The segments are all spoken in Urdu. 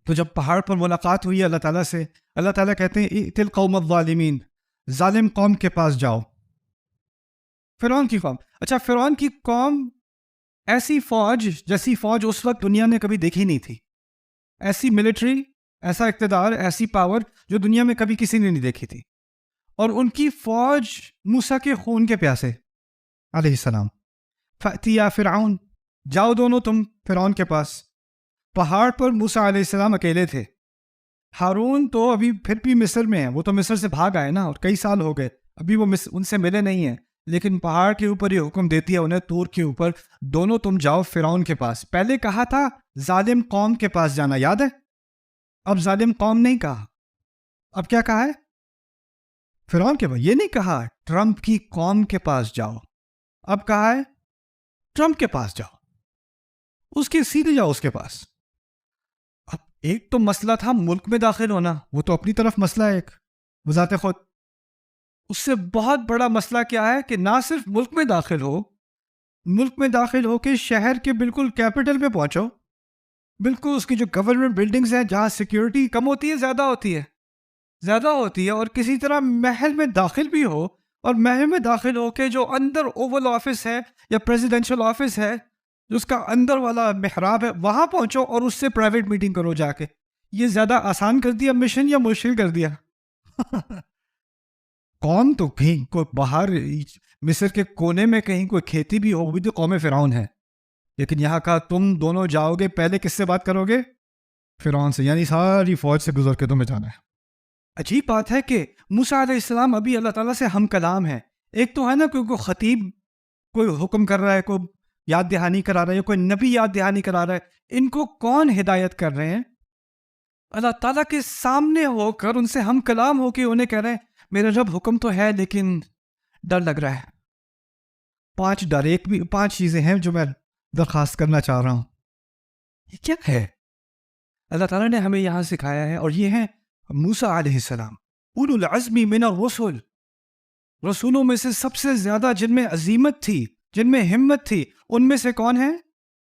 تو جب پہاڑ پر ملاقات ہوئی اللہ تعالیٰ سے، اللہ تعالیٰ کہتے ہیں ائت القوم الظالمین، ظالم قوم کے پاس جاؤ. فرعون کی قوم. اچھا، فرعون کی قوم ایسی فوج جیسی فوج اس وقت دنیا نے کبھی دیکھی نہیں تھی. ایسی ملٹری، ایسا اقتدار، ایسی پاور جو دنیا میں کبھی کسی نے نہیں دیکھی تھی. اور ان کی فوج موسیٰ کے خون کے پیاسے علیہ السلام. فَأْتِيَا فرعون، جاؤ دونوں تم فرعون کے پاس. پہاڑ پر موسیٰ علیہ السلام اکیلے تھے. ہارون تو ابھی پھر بھی مصر میں ہیں، وہ تو مصر سے بھاگ آئے نا، اور کئی سال ہو گئے ابھی وہ ان سے ملے نہیں ہیں. لیکن پہاڑ کے اوپر یہ حکم دیتی ہے انہیں، طور کے اوپر، دونوں تم جاؤ فرعون کے پاس. پہلے کہا تھا ظالم قوم کے پاس جانا، یاد ہے؟ اب ظالم قوم نہیں کہا، اب کیا کہا ہے؟ فرعون کے پاس. یہ نہیں کہا ٹرمپ کی قوم کے پاس جاؤ، اب کہا ہے ٹرمپ کے پاس جاؤ، اس کے سیدھے جاؤ اس کے پاس. اب ایک تو مسئلہ تھا ملک میں داخل ہونا، وہ تو اپنی طرف مسئلہ ہے ایک بذات خود. اس سے بہت بڑا مسئلہ کیا ہے کہ نہ صرف ملک میں داخل ہو، ملک میں داخل ہو کے شہر کے بالکل کیپٹل پہ پہنچو، بالکل اس کی جو گورنمنٹ بلڈنگز ہیں جہاں سیکیورٹی کم ہوتی ہے زیادہ ہوتی ہے، اور کسی طرح محل میں داخل بھی ہو، اور محل میں داخل ہو کے جو اندر اوول آفس ہے یا پریزیڈینشل آفس ہے، جو اس کا اندر والا محراب ہے، وہاں پہنچو اور اس سے پرائیویٹ میٹنگ کرو جا کے. یہ زیادہ آسان کر دیا مشن یا مشکل کر دیا؟ قوم تو کہیں کوئی باہر مصر کے کونے میں کہیں کوئی کھیتی بھی ہو، وہ بھی تو قوم فرعون ہے. لیکن یہاں کہا تم دونوں جاؤ گے، پہلے کس سے بات کرو گے؟ فرعون سے، یعنی ساری فوج سے گزر کے تمہیں جانا ہے. عجیب بات ہے کہ موسیٰ علیہ السلام ابھی اللہ تعالیٰ سے ہم کلام ہیں. ایک تو ہے نا کوئی خطیب کوئی حکم کر رہا ہے، کوئی یاد دہانی کرا رہا ہے، کوئی نبی یاد دہانی کرا رہا ہے. ان کو کون ہدایت کر رہے ہیں؟ اللہ تعالیٰ کے سامنے ہو کر ان سے ہم کلام ہو کے انہیں کہہ رہے ہیں میرے رب حکم تو ہے لیکن ڈر لگ رہا ہے. 5 ڈر، 5 چیزیں ہیں جو میں درخواست کرنا چاہ رہا ہوں. یہ کیا ہے؟ اللہ تعالیٰ نے ہمیں یہاں سکھایا ہے، اور یہ ہیں موسیٰ علیہ السلام، اولو العزم من الرسل، رسولوں میں سے سب سے زیادہ جن میں عظیمت تھی، جن میں ہمت تھی، ان میں سے کون ہے؟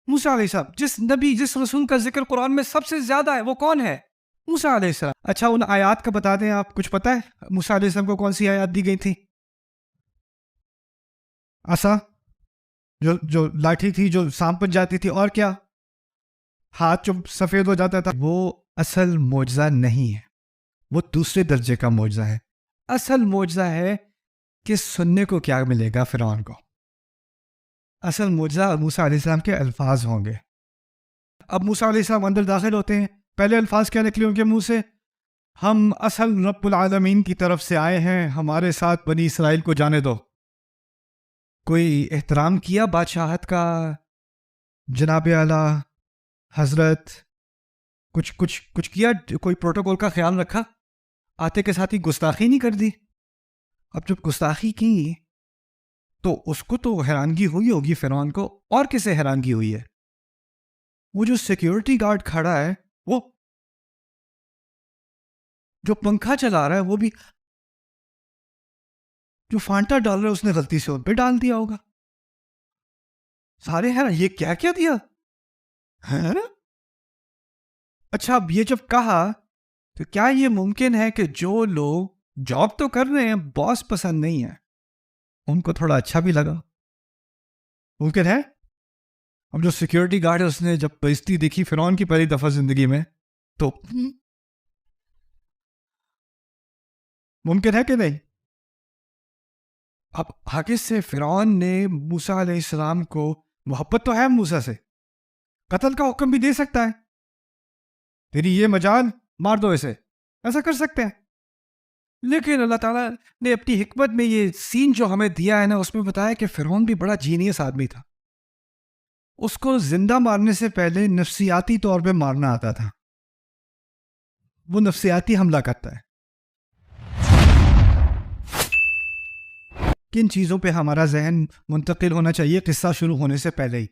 موسیٰ علیہ السلام. جس نبی جس رسول کا ذکر قرآن میں سب سے زیادہ ہے وہ کون ہے؟ موسیٰ علیہ السلام. اچھا، ان آیات کا بتا دیں، آپ کچھ پتہ ہے موسیٰ علیہ السلام کو کون سی آیات دی گئی تھی؟ عصا، جو لاٹھی تھی جو سانپ بن جاتی تھی، اور کیا؟ ہاتھ جو سفید ہو جاتا تھا. وہ اصل معجزہ نہیں ہے، وہ دوسرے درجے کا معجزہ ہے. اصل معجزہ ہے کہ سننے کو کیا ملے گا فرعون کو. اصل معجزہ موسیٰ علیہ السلام کے الفاظ ہوں گے. اب موسیٰ علیہ السلام اندر داخل ہوتے ہیں، پہلے الفاظ کیا نکلے ان کے منہ سے؟ ہم اصل رب العالمین کی طرف سے آئے ہیں، ہمارے ساتھ بنی اسرائیل کو جانے دو. کوئی احترام کیا بادشاہت کا؟ جناب اعلیٰ حضرت کچھ کیا؟ کوئی پروٹوکول کا خیال رکھا؟ آتے کے ساتھ ہی گستاخی نہیں کر دی؟ اب جب گستاخی کی تو اس کو تو حیرانگی ہوئی ہوگی فرعون کو، اور کسے حیرانگی ہوئی ہے؟ وہ جو سیکیورٹی گارڈ کھڑا ہے، وہ جو پنکھا چلا رہا ہے، وہ بھی جو فانٹا ڈال رہا ہے اس نے غلطی سے ان پہ ڈال دیا ہوگا. سارے حیران، یہ کیا دیا ہے؟ اچھا، اب یہ جب کہا تو کیا یہ ممکن ہے کہ جو لوگ جاب تو کر رہے ہیں، باس پسند نہیں ہے، ان کو تھوڑا اچھا بھی لگا؟ ممکن ہے. اب جو سیکیورٹی گارڈ ہے اس نے جب بےزتی دیکھی فرعون کی پہلی دفعہ زندگی میں، تو ممکن ہے کہ نہیں؟ اب آگے سے فرعون نے موسیٰ علیہ السلام کو، محبت تو ہے موسیٰ سے، قتل کا حکم بھی دے سکتا ہے، تیری یہ مجال، مار دو اسے، ایسا کر سکتے ہیں. لیکن اللہ تعالیٰ نے اپنی حکمت میں یہ سین جو ہمیں دیا ہے نا، اس میں بتایا کہ فرعون بھی بڑا جینیس آدمی تھا. اس کو زندہ مارنے سے پہلے نفسیاتی طور پہ مارنا آتا تھا. وہ نفسیاتی حملہ کرتا ہے. کن چیزوں پہ ہمارا ذہن منتقل ہونا چاہیے قصہ شروع ہونے سے پہلے ہی؟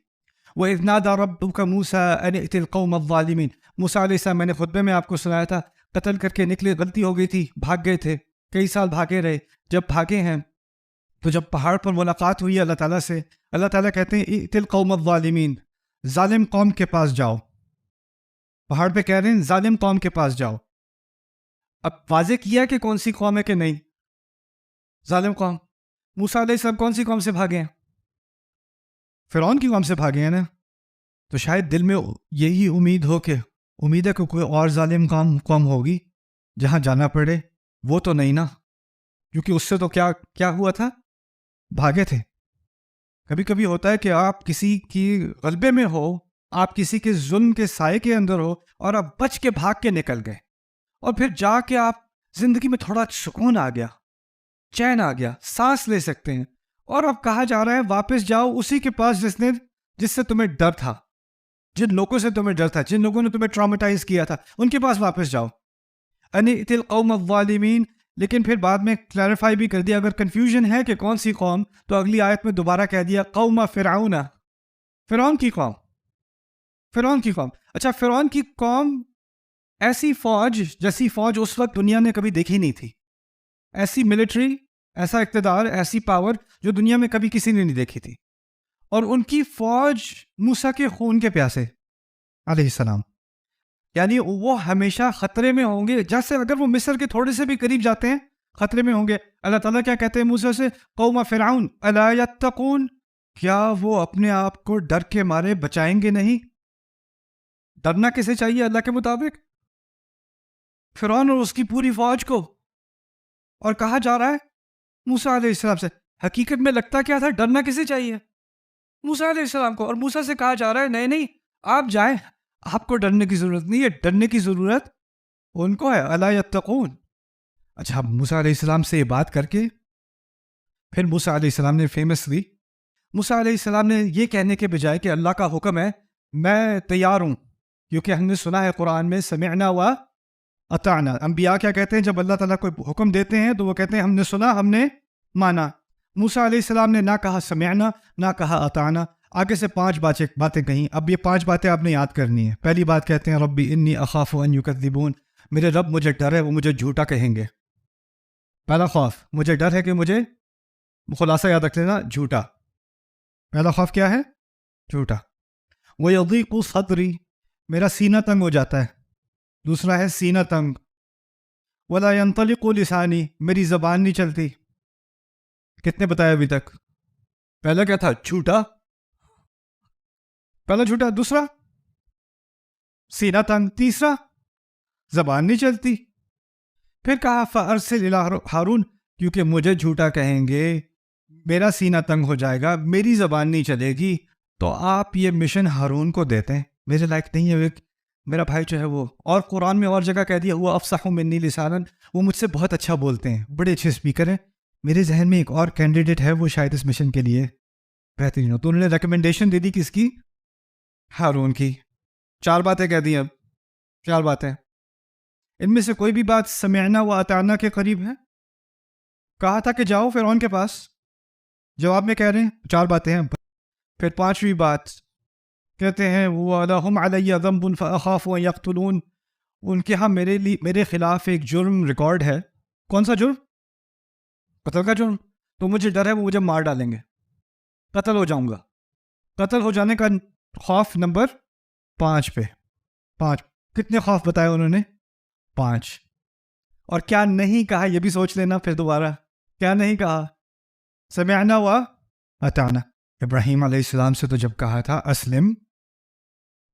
وَإِذْ نَادَى رَبُّكَ مُوسَىٰ أَنِ ائْتِ الْقَوْمَ الظَّالِمِينَ. موسیٰ علیہ السلام، میں نے خطبے میں آپ کو سنایا تھا، قتل کر کے نکلے، غلطی ہو گئی تھی، بھاگ گئے تھے، کئی سال بھاگے رہے. جب بھاگے ہیں تو جب پہاڑ پر ملاقات ہوئی اللہ تعالیٰ سے، اللہ تعالیٰ کہتے ہیں ائْتِ الْقَوْمَ الظَّالِمِينَ، ظالم قوم کے پاس جاؤ. پہاڑ پہ کہہ رہے ہیں ظالم قوم کے پاس جاؤ. اب واضح کیا کہ کون سی قوم ہے کہ نہیں؟ ظالم قوم. موسیٰ علیہ السلام کون سی قوم سے بھاگے ہیں؟ فرعون کی قوم سے بھاگے ہیں نا. تو شاید دل میں یہی امید ہے کہ کوئی اور ظالم قوم ہوگی جہاں جانا پڑے. وہ تو نہیں نا، کیونکہ اس سے تو کیا ہوا تھا؟ بھاگے تھے. کبھی کبھی ہوتا ہے کہ آپ کسی کی غلبے میں ہو، آپ کسی کے ظلم کے سائے کے اندر ہو اور آپ بچ کے بھاگ کے نکل گئے، اور پھر جا کے آپ زندگی میں تھوڑا سکون آ گیا، چین آ گیا، سانس لے سکتے ہیں. اور اب کہا جا رہا ہے واپس جاؤ اسی کے پاس جس سے تمہیں ڈر تھا، جن لوگوں سے تمہیں ڈر تھا، جن لوگوں نے تمہیں ٹراماٹائز کیا تھا، ان کے پاس واپس جاؤ. ائت القوم الظالمین. لیکن پھر بعد میں کلیریفائی بھی کر دیا، اگر کنفیوژن ہے کہ کون سی قوم، تو اگلی آیت میں دوبارہ کہہ دیا قوم فرعون، فرعون کی قوم. فرعون کی قوم. اچھا، فرعون کی قوم ایسی فوج جیسی فوج اس وقت دنیا نے کبھی دیکھی نہیں تھی. ایسی ملٹری، ایسا اقتدار، ایسی پاور جو دنیا میں کبھی کسی نے نہیں دیکھی تھی. اور ان کی فوج موسیٰ کے خون کے پیاسے علیہ السلام. یعنی وہ ہمیشہ خطرے میں ہوں گے، جیسے اگر وہ مصر کے تھوڑے سے بھی قریب جاتے ہیں خطرے میں ہوں گے. اللہ تعالیٰ کیا کہتے ہیں موسیٰ سے؟ قوم فرعون الا یتقون، کیا وہ اپنے آپ کو ڈر کے مارے بچائیں گے نہیں؟ ڈرنا کسے چاہیے اللہ کے مطابق؟ فرعون اور اس کی پوری فوج کو. اور کہا جا رہا ہے موسیٰ علیہ السلام سے، حقیقت میں لگتا کیا تھا؟ ڈرنا کسے چاہیے؟ موسیٰ علیہ السلام کو. اور موسیٰ سے کہا جا رہا ہے نہیں آپ جائیں، آپ کو ڈرنے کی ضرورت نہیں ہے، ڈرنے کی ضرورت ان کو ہے. الا یتقون. اچھا، موسیٰ علیہ السلام سے یہ بات کر کے پھر موسیٰ علیہ السلام نے فیمسلی، موسیٰ علیہ السلام نے یہ کہنے کے بجائے کہ اللہ کا حکم ہے میں تیار ہوں، کیونکہ ہم نے سنا ہے قرآن میں سمعنا و اطعنا. انبیاء کیا کہتے ہیں جب اللہ تعالیٰ کوئی حکم دیتے ہیں تو وہ کہتے ہیں ہم نے سنا، ہم نے مانا. موسیٰ علیہ السلام نے نہ کہا سمعنا نہ کہا اطعنا، آگے سے 5 باتیں کہیں. اب یہ 5 باتیں آپ نے یاد کرنی ہے. پہلی بات کہتے ہیں ربی انی اخاف ان یکذبون، میرے رب مجھے ڈر ہے وہ مجھے جھوٹا کہیں گے. پہلا خوف مجھے ڈر ہے کہ مجھے، خلاصہ یاد رکھ لینا، جھوٹا. پہلا خوف کیا ہے؟ جھوٹا. وَيَضِيقُ صَدْرِي، میرا سینہ تنگ ہو جاتا ہے. دوسرا ہے سینہ تنگ. وَلَا يَنطَلِقُ لِسَانِي، میری زبان نہیں چلتی. کتنے بتایا ابھی تک؟ پہلا کیا تھا؟ جھوٹا. پہلا جھوٹا، دوسرا سینہ تنگ، تیسرا زبان نہیں چلتی. پھر کہا فَأَرْسِلْ إِلَىٰ ہارون، کیونکہ مجھے جھوٹا کہیں گے، میرا سینہ تنگ ہو جائے گا، میری زبان نہیں چلے گی، تو آپ یہ مشن ہارون کو دیتے ہیں، میرے لائق نہیں ہے میرا بھائی جو ہے وہ. اور قرآن میں اور جگہ کہہ دیا ہوا افصح منی لسانا، وہ مجھ سے بہت اچھا بولتے ہیں، بڑے اچھے اسپیکر ہیں. میرے ذہن میں ایک اور کینڈیڈیٹ ہے، وہ شاید اس مشن کے لیے بہترین ہو. تو انہوں نے ریکمنڈیشن دے دی کس کی؟ ہارون کی. 4 باتیں کہہ دی. اب 4 باتیں، ان میں سے کوئی بھی بات سمعنا و اطعنا کے قریب ہے؟ کہا تھا کہ جاؤ فرعون کے پاس، جواب میں کہہ رہے ہیں 4 باتیں ہیں. پھر 5ویں بات کہتے ہیں وَلَهُمْ عَلَيَّ ذَنْبٌ فَأَخَافُ أَن يَقْتُلُونَ، ان کے ہاں میرے خلاف ایک جرم ریکارڈ ہے. کون سا جرم؟ قتل کا جرم. تو مجھے ڈر ہے وہ مجھے مار ڈالیں گے، قتل ہو جاؤں گا. قتل ہو جانے کا خوف نمبر 5 پہ. 5 کتنے خوف بتائے انہوں نے؟ 5. اور کیا نہیں کہا یہ بھی سوچ لینا پھر دوبارہ. کیا نہیں کہا؟ سمعنا و اطعنا. ابراہیم علیہ السلام سے تو جب کہا تھا اسلم،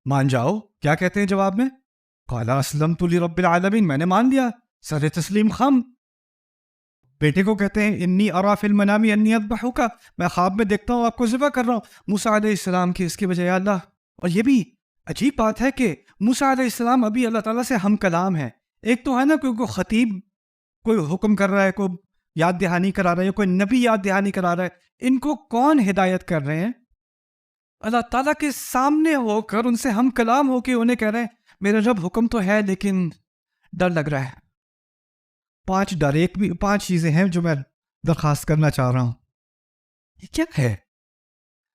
مان جاؤ، کیا کہتے ہیں جواب میں؟ قال اسلمت لرب العالمین، میں نے مان لیا، سر تسلیم خم. بیٹے کو کہتے ہیں انی ارا فی المنام انی اذبحک، میں خواب میں دیکھتا ہوں آپ کو ذبح کر رہا ہوں. موسیٰ علیہ السلام کی اس کے بجائے اللہ. اور یہ بھی عجیب بات ہے کہ موسیٰ علیہ السلام ابھی اللہ تعالیٰ سے ہم کلام ہیں. ایک تو ہے نا کوئی خطیب کوئی حکم کر رہا ہے، کوئی یاد دہانی کرا رہا ہے، کوئی نبی یاد دہانی کرا رہا ہے. ان کو کون ہدایت کر رہے ہیں؟ اللہ تعالیٰ کے سامنے ہو کر ان سے ہم کلام ہو کے انہیں کہہ رہے ہیں میرا رب حکم تو ہے لیکن ڈر لگ رہا ہے. 5 ڈر، 5 چیزیں ہیں جو میں درخواست کرنا چاہ رہا ہوں. یہ کیا ہے؟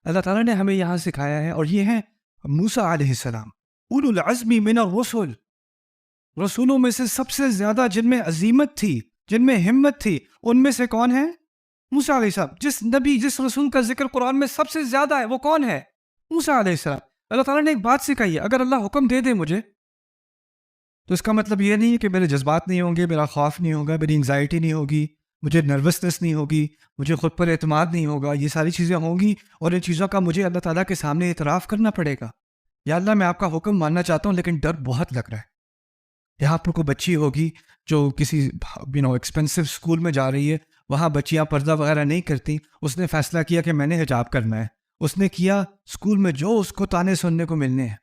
اللہ تعالیٰ نے ہمیں یہاں سکھایا ہے، اور یہ ہیں موسیٰ علیہ السلام، اولو العزم من الرسل، رسولوں میں سے سب سے زیادہ جن میں عظیمت تھی، جن میں ہمت تھی، ان میں سے کون ہے؟ موسیٰ علیہ السلام. جس نبی جس رسول کا ذکر قرآن میں سب سے زیادہ ہے وہ کون ہے؟ موسیٰ علیہ السلام. اللہ تعالیٰ نے ایک بات سکھائی ہے، اگر اللہ حکم دے دے مجھے تو اس کا مطلب یہ نہیں ہے کہ میرے جذبات نہیں ہوں گے، میرا خوف نہیں ہوگا، میری انگزائٹی نہیں ہوگی، مجھے نروسنس نہیں ہوگی، مجھے خود پر اعتماد نہیں ہوگا. یہ ساری چیزیں ہوں گی، اور ان چیزوں کا مجھے اللہ تعالیٰ کے سامنے اعتراف کرنا پڑے گا. یا اللہ میں آپ کا حکم ماننا چاہتا ہوں لیکن ڈر بہت لگ رہا ہے. یہاں پر کوئی بچی ہوگی جو کسی ایکسپینسو اسکول میں جا رہی ہے، وہاں بچیاں پردہ وغیرہ نہیں کرتی، اس نے فیصلہ کیا کہ میں نے حجاب کرنا ہے. اس نے کیا، اسکول میں جو اس کو تانے سننے کو ملنے ہیں،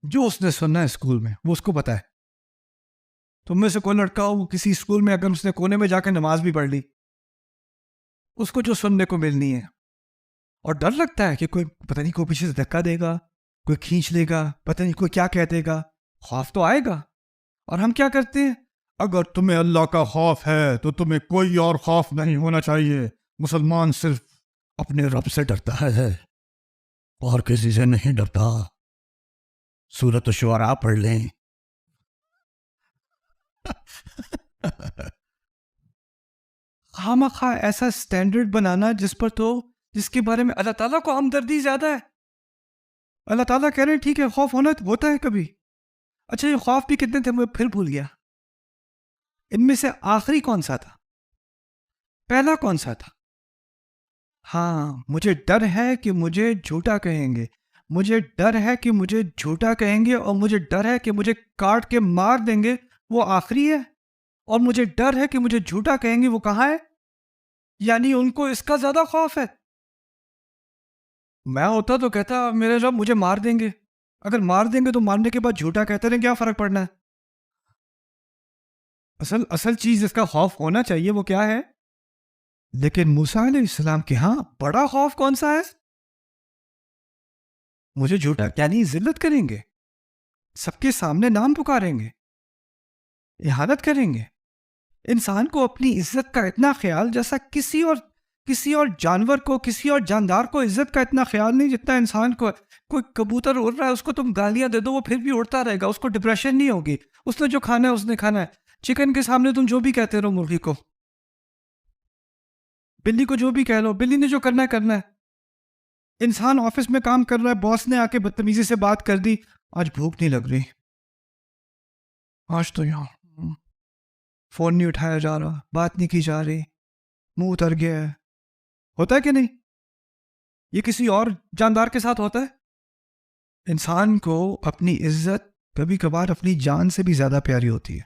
جو اس نے سننا ہے اسکول میں وہ اس کو پتا ہے. تم میں سے کوئی لڑکا ہو کسی اسکول میں، اگر اس نے کونے میں جا کے نماز بھی پڑھ لی، اس کو جو سننے کو ملنی ہے. اور ڈر لگتا ہے کہ کوئی پتہ نہیں کوئی پیچھے سے دھکا دے گا، کوئی کھینچ لے گا، پتہ نہیں کوئی کیا کہہ دے گا. خوف تو آئے گا. اور ہم کیا کرتے ہیں؟ اگر تمہیں اللہ کا خوف ہے تو تمہیں کوئی اور خوف نہیں ہونا چاہیے. مسلمان صرف اپنے رب سے ڈرتا ہے اور کسی سے نہیں ڈرتا. سورۃ الشعراء پڑھ لیں. خواہ ایسا اسٹینڈرڈ بنانا جس کے بارے میں اللہ تعالیٰ کو ہمدردی زیادہ ہے. اللہ تعالیٰ کہہ رہے ہیں ٹھیک ہے خوف ہوتا ہے کبھی. اچھا یہ خوف بھی کتنے تھے، میں پھر بھول گیا. ان میں سے آخری کون سا تھا؟ پہلا کون سا تھا؟ ہاں، مجھے ڈر ہے کہ مجھے جھوٹا کہیں گے، مجھے ڈر ہے کہ مجھے جھوٹا کہیں گے، اور مجھے ڈر ہے کہ مجھے کاٹ کے مار دیں گے. وہ آخری ہے. اور مجھے ڈر ہے کہ مجھے جھوٹا کہیں گے، وہ کہاں ہے؟ یعنی ان کو اس کا زیادہ خوف ہے. میں ہوتا تو کہتا میرے رب مجھے مار دیں گے. اگر مار دیں گے تو مارنے کے بعد جھوٹا کہتے رہیں، کیا فرق پڑنا ہے؟ اصل چیز جس کا خوف ہونا چاہیے وہ کیا ہے؟ لیکن موسیٰ علیہ السلام کے ہاں بڑا خوف کون سا ہے؟ مجھے جھوٹا یعنی ذلت کریں گے، سب کے سامنے نام پکاریں گے، اہانت کریں گے. انسان کو اپنی عزت کا اتنا خیال جیسا کسی اور جانور کو، کسی اور جاندار کو عزت کا اتنا خیال نہیں جتنا انسان کو. کوئی کبوتر اڑ رہا ہے، اس کو تم گالیاں دے دو وہ پھر بھی اڑتا رہے گا، اس کو ڈپریشن نہیں ہوگی. اس نے جو کھانا ہے اس نے کھانا ہے. چکن کے سامنے تم جو بھی کہتے رہو، مرغی کو، بلی کو جو بھی کہہ لو، بلی نے جو کرنا ہے کرنا ہے. انسان آفس میں کام کر رہا ہے، باس نے آ کے بدتمیزی سے بات کر دی، آج بھوک نہیں لگ رہی، آج تو یہاں فون نہیں اٹھایا جا رہا، بات نہیں کی جا رہی، منہ اتر گیا ہے. ہوتا ہے کہ نہیں؟ یہ کسی اور جاندار کے ساتھ ہوتا ہے. انسان کو اپنی عزت کبھی کبھار اپنی جان سے بھی زیادہ پیاری ہوتی ہے.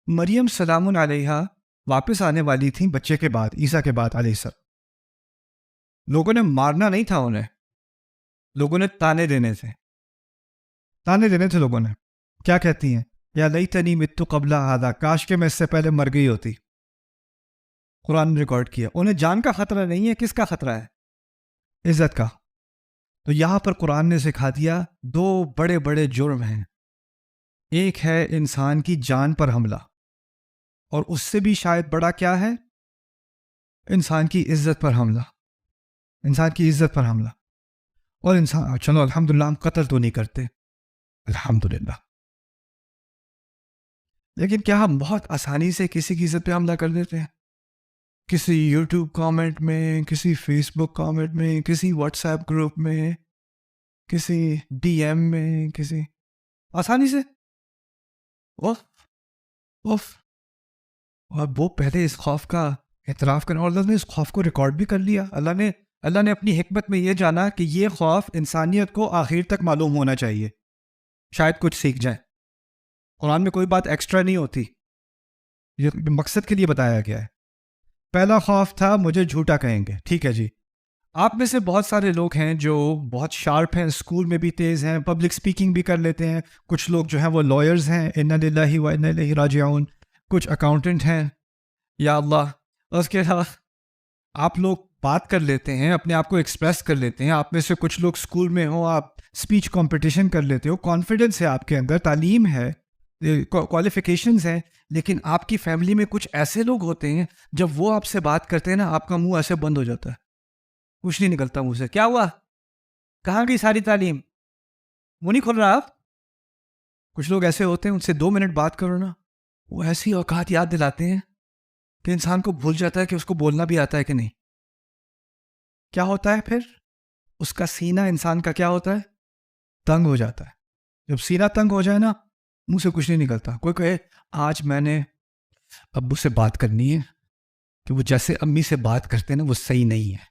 مریم سلام علیہا واپس آنے والی تھیں بچے کے بعد، عیسیٰ کے بعد علیہ السلام. لوگوں نے مارنا نہیں تھا انہیں، لوگوں نے تانے دینے تھے لوگوں نے. کیا کہتی ہیں؟ یا لیتنی مت قبل ھذا، کاش کہ میں اس سے پہلے مر گئی ہوتی. قرآن نے ریکارڈ کیا. انہیں جان کا خطرہ نہیں ہے، کس کا خطرہ ہے؟ عزت کا. تو یہاں پر قرآن نے سکھا دیا دو بڑے بڑے جرم ہیں. ایک ہے انسان کی جان پر حملہ، اور اس سے بھی شاید بڑا کیا ہے؟ انسان کی عزت پر حملہ. اور انسان، چلو الحمدللہ ہم قتل تو نہیں کرتے، الحمدللہ، لیکن کیا ہم بہت آسانی سے کسی کی عزت پہ حملہ کر دیتے ہیں؟ کسی یوٹیوب کامنٹ میں، کسی فیس بک کامنٹ میں، کسی واٹس ایپ گروپ میں، کسی ڈی ایم میں، کسی آسانی سے اوف. اور وہ پہلے اس خوف کا اعتراف کرنا، اور اللہ نے اس خوف کو ریکارڈ بھی کر لیا. اللہ نے اپنی حکمت میں یہ جانا کہ یہ خوف انسانیت کو آخر تک معلوم ہونا چاہیے، شاید کچھ سیکھ جائیں. قرآن میں کوئی بات ایکسٹرا نہیں ہوتی، یہ مقصد کے لیے بتایا گیا ہے. پہلا خوف تھا مجھے جھوٹا کہیں گے. ٹھیک ہے جی، آپ میں سے بہت سارے لوگ ہیں جو بہت شارپ ہیں، اسکول میں بھی تیز ہیں، پبلک سپیکنگ بھی کر لیتے ہیں. کچھ لوگ جو ہیں وہ لائرز ہیں، انا للہ و انا الیہ راجعون. کچھ اکاؤنٹنٹ ہیں، یا اللہ. اس کے علاوہ آپ لوگ بات کر لیتے ہیں، اپنے آپ کو ایکسپریس کر لیتے ہیں. آپ میں سے کچھ لوگ اسکول میں ہوں، آپ اسپیچ کمپٹیشن کر لیتے ہو، کانفیڈنس ہے آپ کے اندر، تعلیم ہے، کوالیفیکیشنز ہیں. لیکن آپ کی فیملی میں کچھ ایسے لوگ ہوتے ہیں جب وہ آپ سے بات کرتے ہیں نا، آپ کا منہ ایسے بند ہو جاتا ہے، کچھ نہیں نکلتا منہ سے. کیا ہوا؟ کہاں گئی ساری تعلیم؟ منہ نہیں کھول رہا آپ. کچھ لوگ ایسے ہوتے ہیں، ان سے 2 منٹ بات کرو نا، وہ ایسی اوقات یاد دلاتے ہیں کہ انسان کو بھول جاتا ہے کہ اس کو بولنا بھی آتا ہے کہ نہیں. کیا ہوتا ہے پھر؟ اس کا سینہ انسان کا کیا ہوتا ہے؟ تنگ ہو جاتا ہے. جب سینہ تنگ ہو جائے نا، منہ سے کچھ نہیں نکلتا. کوئی کہے آج میں نے ابو سے بات کرنی ہے کہ وہ جیسے امی سے بات کرتے ہیں نا وہ صحیح نہیں ہے,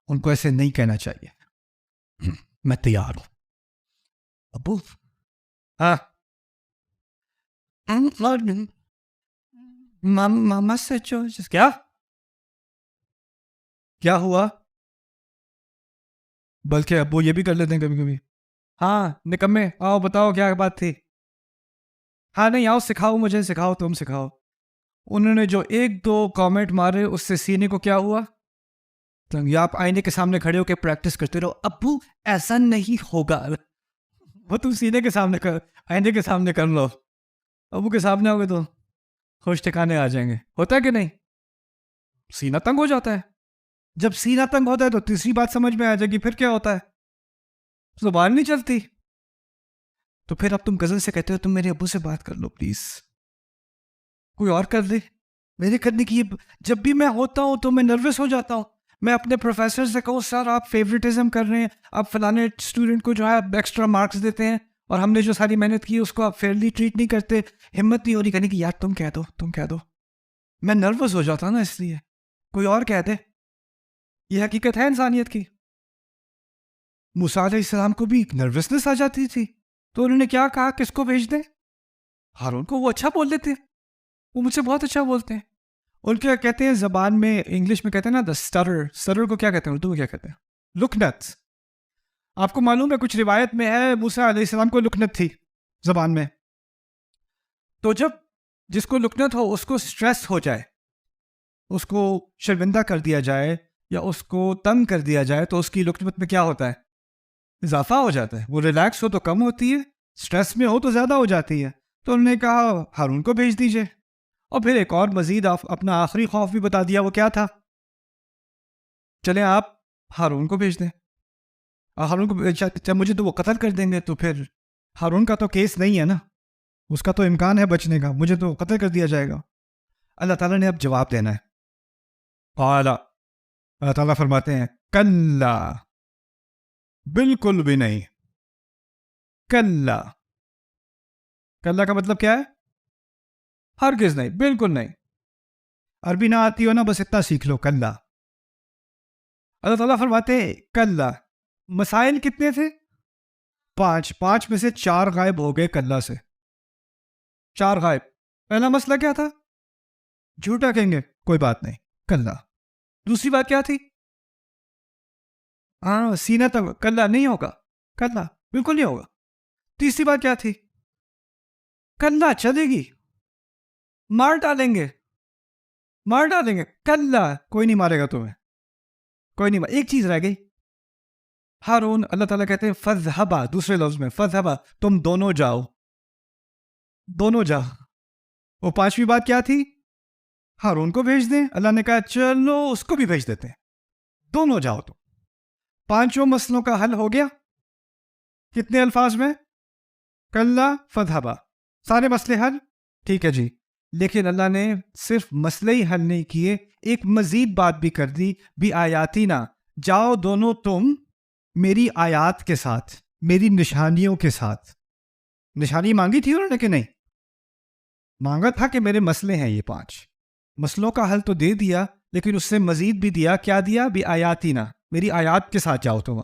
ان کو ایسے نہیں کہنا چاہیے. میں تیار ہوں. ابو ہاں ماما سے کیا ہوا؟ بلکہ ابو یہ بھی کر لیتے ہیں کبھی کبھی. ہاں نکمے, آؤ بتاؤ کیا بات تھی. ہاں نہیں آؤ سکھاؤ, مجھے سکھاؤ, تم سکھاؤ. انہوں نے جو ایک دو کامنٹ مارے اس سے سینے کو کیا ہوا؟ یا آپ آئینے کے سامنے کھڑے ہو کے پریکٹس کرتے رہو, ابو ایسا نہیں ہوگا. وہ تم سینے کے سامنے کر, آئینے کے سامنے کر لو. ابو کے سامنے ہوگے تو خوش ٹھکانے آ جائیں گے. ہوتا ہے کہ نہیں؟ سینہ تنگ ہو جاتا ہے. جب سینہ تنگ ہوتا ہے تو تیسری بات سمجھ میں آ جائے گی. پھر کیا ہوتا ہے؟ زبان نہیں چلتی. تو پھر اب تم کزن سے کہتے ہو تم میرے ابو سے بات کر لو پلیز, کوئی اور کر دے. میرے کرنے کی جب بھی میں ہوتا ہوں تو میں نروس ہو جاتا ہوں. میں اپنے پروفیسر سے کہوں سر آپ فیوریٹزم کر رہے ہیں, آپ فلانے اسٹوڈنٹ کو جو ہے ایکسٹرا مارکس دیتے ہیں اور ہم نے جو ساری محنت کی اس کو آپ فیئرلی ٹریٹ نہیں کرتے. ہمت نہیں ہو رہی کہنے کی یار تم کہہ دو, تم کہہ دو. میں نروس ہو جاتا ہوں نا, اس لیے کوئی اور کہہ دے. یہ حقیقت ہے انسانیت کی. موسیٰ علیہ السلام کو بھی نروسنس آ جاتی تھی تو انہوں نے کیا کہا, کس کو بھیج دیں؟ ہارون کو. وہ اچھا بول لیتے ہیں, وہ مجھ سے بہت اچھا بولتے ہیں. ان کے کہتے ہیں زبان میں, انگلش میں کہتے ہیں نا دا اسٹرر. اسٹرر کو کیا کہتے ہیں اردو میں, کیا کہتے ہیں؟ لکنت. آپ کو معلوم ہے کچھ روایت میں ہے موسیٰ علیہ السلام کو لکنت تھی زبان میں. تو جب جس کو لکنت ہو اس کو سٹریس ہو جائے, اس کو شرمندہ کر دیا جائے یا اس کو تنگ کر دیا جائے تو اس کی لکنت میں کیا ہوتا ہے؟ اضافہ ہو جاتا ہے. وہ ریلیکس ہو تو کم ہوتی ہے, سٹریس میں ہو تو زیادہ ہو جاتی ہے. تو انہوں نے کہا ہارون کو بھیج دیجئے. اور پھر ایک اور مزید اپنا آخری خوف بھی بتا دیا. وہ کیا تھا؟ چلیں آپ ہارون کو بھیج دیں. ہارون کو مجھے تو وہ قتل کر دیں گے, تو پھر ہارون کا تو کیس نہیں ہے نا, اس کا تو امکان ہے بچنے کا, مجھے تو قتل کر دیا جائے گا. اللہ تعالیٰ نے اب جواب دینا ہے. اللہ تعالیٰ فرماتے ہیں کلا, بالکل بھی نہیں. کلا, کلا کا مطلب کیا ہے؟ ہرگز نہیں, بالکل نہیں. عربی نہ آتی ہو نا, بس اتنا سیکھ لو, کلا. اللہ تعالیٰ فرماتے ہیں کلا. مسائل کتنے تھے؟ 5. 5 میں سے 4 غائب ہو گئے کلا سے. 4 غائب. پہلا مسئلہ کیا تھا؟ جھوٹا کہیں گے, کوئی بات نہیں, کلا. دوسری بات کیا تھی؟ ہاں سینہ تک, کلا نہیں ہوگا, کلا بالکل نہیں ہوگا. تیسری بات کیا تھی؟ کلا چلے گی, مار ڈالیں گے, مار ڈالیں گے, کلا کوئی نہیں مارے گا تمہیں, کوئی نہیں. ایک چیز رہ گئی. ہارون, اللہ تعالیٰ کہتے ہیں فذہبا, دوسرے لفظ میں فذہبا, تم دونوں جاؤ, دونوں جاؤ. وہ 5ویں بات کیا تھی؟ ہارون کو بھیج دیں. اللہ نے کہا چلو اس کو بھی بھیج دیتے ہیں, دونوں جاؤ. تو 5 مسئلوں کا حل ہو گیا. کتنے الفاظ میں؟ کلا فذہبا, سارے مسئلے حل. ٹھیک ہے جی. لیکن اللہ نے صرف مسئلے ہی حل نہیں کیے, ایک مزید بات بھی کر دی. بھی آیاتینا, جاؤ دونوں تم میری آیات کے ساتھ, میری نشانیوں کے ساتھ. نشانی مانگی تھی انہوں نے کہ نہیں؟ مانگا تھا کہ میرے مسئلے ہیں یہ 5. مسئلوں کا حل تو دے دیا, لیکن اس سے مزید بھی دیا. کیا دیا؟ بھی آیاتینا, میری آیات کے ساتھ جاؤ تم.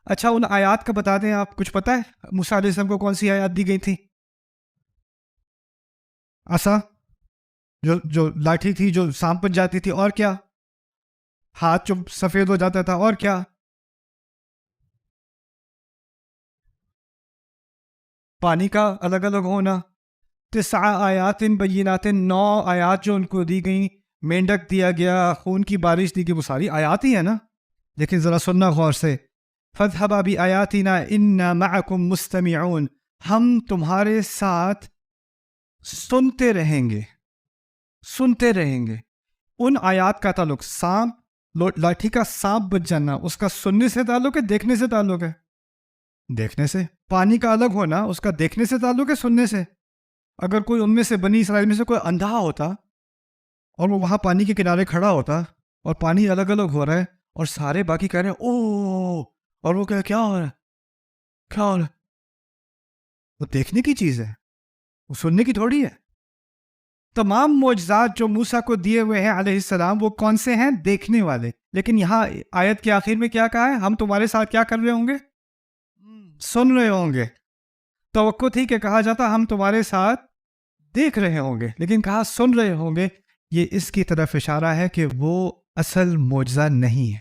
اچھا ان آیات کا بتا دیں, آپ کچھ پتہ ہے موسیٰ علیہ السلام کو کون سی آیات دی گئی تھی؟ عصا, جو لاٹھی تھی جو سانپ بن جاتی تھی. اور کیا؟ ہاتھ جو سفید ہو جاتا تھا. اور کیا؟ پانی کا الگ الگ ہونا. 9 آیات بینات, 9 آیات جو ان کو دی گئیں. مینڈک دیا گیا, خون کی بارش دی گئی, وہ ساری آیات ہی ہیں نا. لیکن ذرا سننا غور سے. فَاذْهَبَا بِآيَاتِنَا إِنَّا مَعَكُمْ مُسْتَمِعُونَ, ہم تمہارے ساتھ سنتے رہیں گے, سنتے رہیں گے. ان آیات کا تعلق سانپ, لاٹھی کا سانپ بچ جانا, اس کا سننے سے تعلق ہے, دیکھنے سے تعلق ہے؟ دیکھنے سے. پانی کا الگ ہونا, اس کا دیکھنے سے تعلق ہے, سننے سے؟ اگر کوئی ان میں سے بنی اسرائیل میں سے کوئی اندھا ہوتا اور وہ وہاں پانی کے کنارے کھڑا ہوتا اور پانی الگ الگ ہو رہا ہے اور سارے باقی کہہ رہے ہیں او, اور وہ کیا ہو رہا ہے, کیا ہو رہا ہے, وہ دیکھنے کی چیز ہے. وہ سننے کی تھوڑی ہے. تمام معجزات جو موسیٰ کو دیے ہوئے ہیں علیہ السلام وہ کون سے ہیں؟ دیکھنے والے. لیکن یہاں آیت کے آخر میں کیا کہا ہے؟ ہم تمہارے ساتھ کیا کر رہے ہوں گے؟ سن رہے ہوں گے. توقع تھی کہ کہا جاتا ہم تمہارے ساتھ دیکھ رہے ہوں گے، لیکن کہا سن رہے ہوں گے. یہ اس کی طرف اشارہ ہے کہ وہ اصل معجزہ نہیں ہے،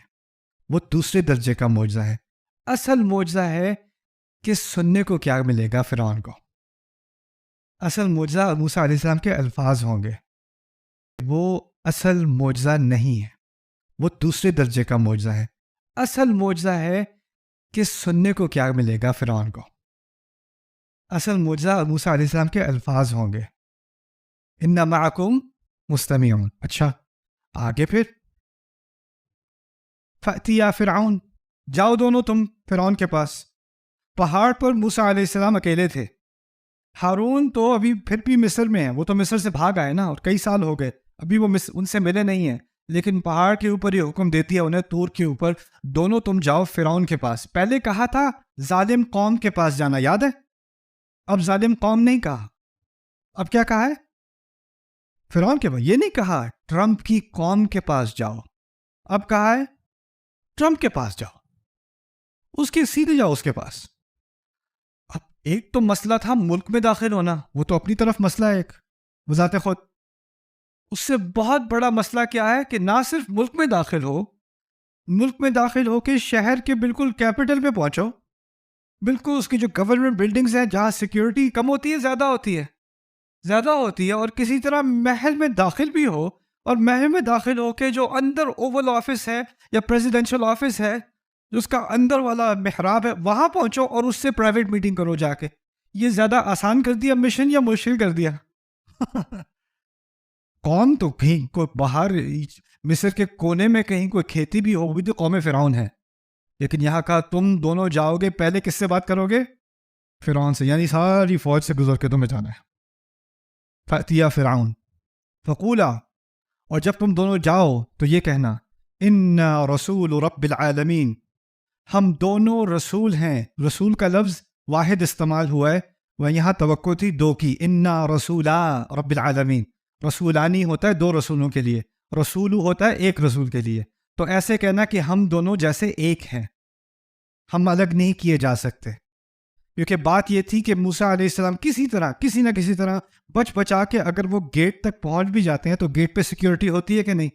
وہ دوسرے درجے کا معجزہ ہے. اصل معجزہ ہے کہ سننے کو کیا ملے گا فرعون کو. اصل معجزہ موسیٰ علیہ السلام کے الفاظ ہوں گے. وہ اصل معجزہ نہیں ہے، وہ دوسرے درجے کا معجزہ ہے. اصل معجزہ ہے کہ سننے کو کیا ملے گا فرعون کو. اصل معجزہ موسیٰ علیہ السلام کے الفاظ ہوں گے. اِنَّ مَعَكُمْ مُسْتَمِعُونَ. اچھا آگے پھر فَأْتِيَا فِرْعَوْنَ، جاؤ دونوں تم فرعون کے پاس. پہاڑ پر موسیٰ علیہ السلام اکیلے تھے. ہارون تو ابھی پھر بھی مصر میں ہیں، وہ تو مصر سے بھاگ آئے نا، اور کئی سال ہو گئے ابھی وہ ان سے ملے نہیں ہیں. لیکن پہاڑ کے اوپر یہ حکم دیتی ہے انہیں، طور کے اوپر، دونوں تم جاؤ فرعون کے پاس. پہلے کہا تھا ظالم قوم کے پاس جانا، یاد ہے؟ اب ظالم قوم نہیں کہا، اب کیا کہا ہے؟ فرعون کے پاس. یہ نہیں کہا ٹرمپ کی قوم کے پاس جاؤ، اب کہا ہے ٹرمپ کے پاس جاؤ، اس کے سیدھے جاؤ اس کے پاس. اب ایک تو مسئلہ تھا ملک میں داخل ہونا، وہ تو اپنی طرف مسئلہ ہے ایک بذات خود. اس سے بہت بڑا مسئلہ کیا ہے کہ نہ صرف ملک میں داخل ہو، ملک میں داخل ہو کے شہر کے بالکل کیپٹل پہ پہنچو، بالکل اس کی جو گورنمنٹ بلڈنگز ہیں جہاں سیکیورٹی کم ہوتی ہے زیادہ ہوتی ہے، اور کسی طرح محل میں داخل بھی ہو، اور محل میں داخل ہو کے جو اندر اوول آفس ہے یا پریزیڈنشل آفس ہے، جو اس کا اندر والا محراب ہے، وہاں پہنچو اور اس سے پرائیویٹ میٹنگ کرو جا کے. یہ زیادہ آسان کر دیا مشن یا مشکل کر دیا؟ قوم تو کہیں کوئی باہر مصر کے کونے میں کہیں کوئی کھیتی بھی ہو، بھی تو قوم فرعون ہے. لیکن یہاں کہا تم دونوں جاؤ گے، پہلے کس سے بات کرو گے؟ فرعون سے، یعنی ساری فوج سے گزر کے تمہیں جانا ہے. فَأْتِيَا فِرْعَوْنَ فَقُولَا، اور جب تم دونوں جاؤ تو یہ کہنا اِنَّا رَسُولُ رَبِّ الْعَالَمِينَ، ہم دونوں رسول ہیں. رسول کا لفظ واحد استعمال ہوا ہے، وہ یہاں توقع تھی دو کی. اِنَّا رَسُولَا رَبِّ الْعَالَمِينَ، رسولانی ہوتا ہے دو رسولوں کے لیے، رسولو ہوتا ہے ایک رسول کے لیے. تو ایسے کہنا کہ ہم دونوں جیسے ایک ہیں، ہم الگ نہیں کیے جا سکتے. کیونکہ بات یہ تھی کہ موسیٰ علیہ السلام کسی نہ کسی طرح بچا کے اگر وہ گیٹ تک پہنچ بھی جاتے ہیں تو گیٹ پہ سیکیورٹی ہوتی ہے کہ نہیں؟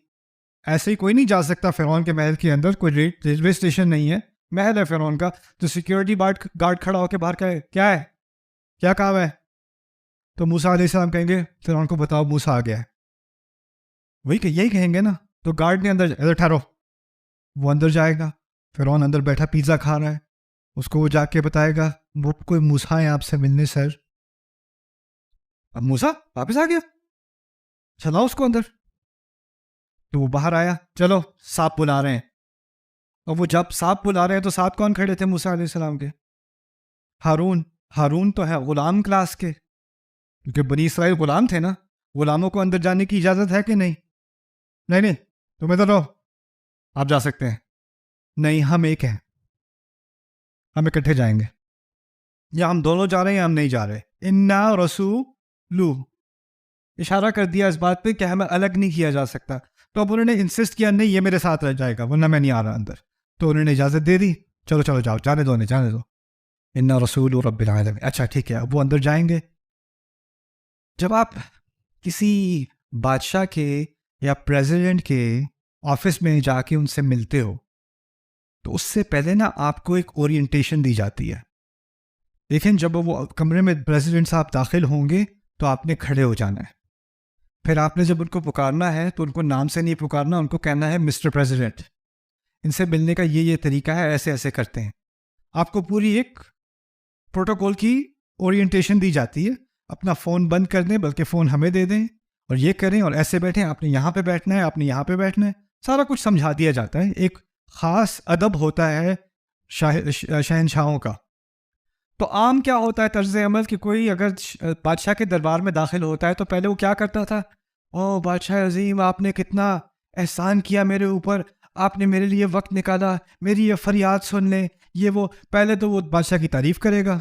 ایسے ہی کوئی نہیں جا سکتا فرعون کے محل کے اندر، کوئی ریلوے اسٹیشن نہیں ہے، محل ہے فرعون کا، تو سیکیورٹی گارڈ کھڑا ہو کے باہر کیا ہے کیا کام ہے؟ تو موسیٰ علیہ السلام کہیں گے فرعون کو بتاؤ موسیٰ آ گیا ہے. وہی کہ یہی کہیں گے نا. تو گارڈ نے ادھر ٹھہرو، وہ اندر جائے گا، فرعون اندر بیٹھا پیزا کھا رہا ہے، اس کو وہ جا کے بتائے گا وہ کوئی موسیٰ ہے آپ سے ملنے سر. اب موسیٰ واپس آ گیا، چلاؤ اس کو اندر. تو وہ باہر آیا، چلو سانپ بلا رہے ہیں. اور وہ جب سانپ بلا رہے ہیں تو ساتھ کون کھڑے تھے موسیٰ علیہ السلام کے؟ ہارون تو ہے غلام کلاس کے، کیونکہ بنی اسرائیل غلام تھے نا. غلاموں کو اندر جانے کی اجازت ہے کہ نہیں؟ نہیں تم ادھر رہو، آپ جا سکتے ہیں. نہیں، ہم ایک ہیں، ہم اکٹھے جائیں گے، یا ہم دونوں جا رہے ہیں یا ہم نہیں جا رہے. انا رسولو، اشارہ کر دیا اس بات پہ کہ ہمیں الگ نہیں کیا جا سکتا. تو اب انہوں نے انسسٹ کیا نہیں یہ میرے ساتھ رہ جائے گا ورنہ میں نہیں آ رہا اندر. تو انہوں نے اجازت دے دی، چلو جاؤ، جانے دو انا رسول رب العالمین. اچھا ٹھیک ہے، اب وہ اندر جائیں گے. جب آپ کسی بادشاہ کے یا پریزیڈنٹ کے آفس میں جا کے ان سے ملتے ہو تو اس سے پہلے نا آپ کو ایک اورینٹیشن دی جاتی ہے. لیکن جب وہ کمرے میں پریزیڈنٹ صاحب داخل ہوں گے تو آپ نے کھڑے ہو جانا ہے. پھر آپ نے جب ان کو پکارنا ہے تو ان کو نام سے نہیں پکارنا، ان کو کہنا ہے مسٹر پریزیڈنٹ، ان سے ملنے کا یہ طریقہ ہے، ایسے کرتے ہیں. آپ کو پوری ایک پروٹوکول کی اورینٹیشن دی جاتی ہے. اپنا فون بند کر دیں، بلکہ فون ہمیں دے دیں اور یہ کریں اور ایسے بیٹھیں، آپ نے یہاں پہ بیٹھنا ہے، آپ نے یہاں پہ بیٹھنا ہے، سارا کچھ سمجھا دیا جاتا ہے. ایک خاص ادب ہوتا ہے شہنشاہوں کا. تو عام کیا ہوتا ہے طرز عمل کہ کوئی اگر بادشاہ کے دربار میں داخل ہوتا ہے تو پہلے وہ کیا کرتا تھا؟ او بادشاہ عظیم، آپ نے کتنا احسان کیا میرے اوپر، آپ نے میرے لیے وقت نکالا، میری یہ فریاد سن لیں، یہ وہ. پہلے تو وہ بادشاہ کی تعریف کرے گا،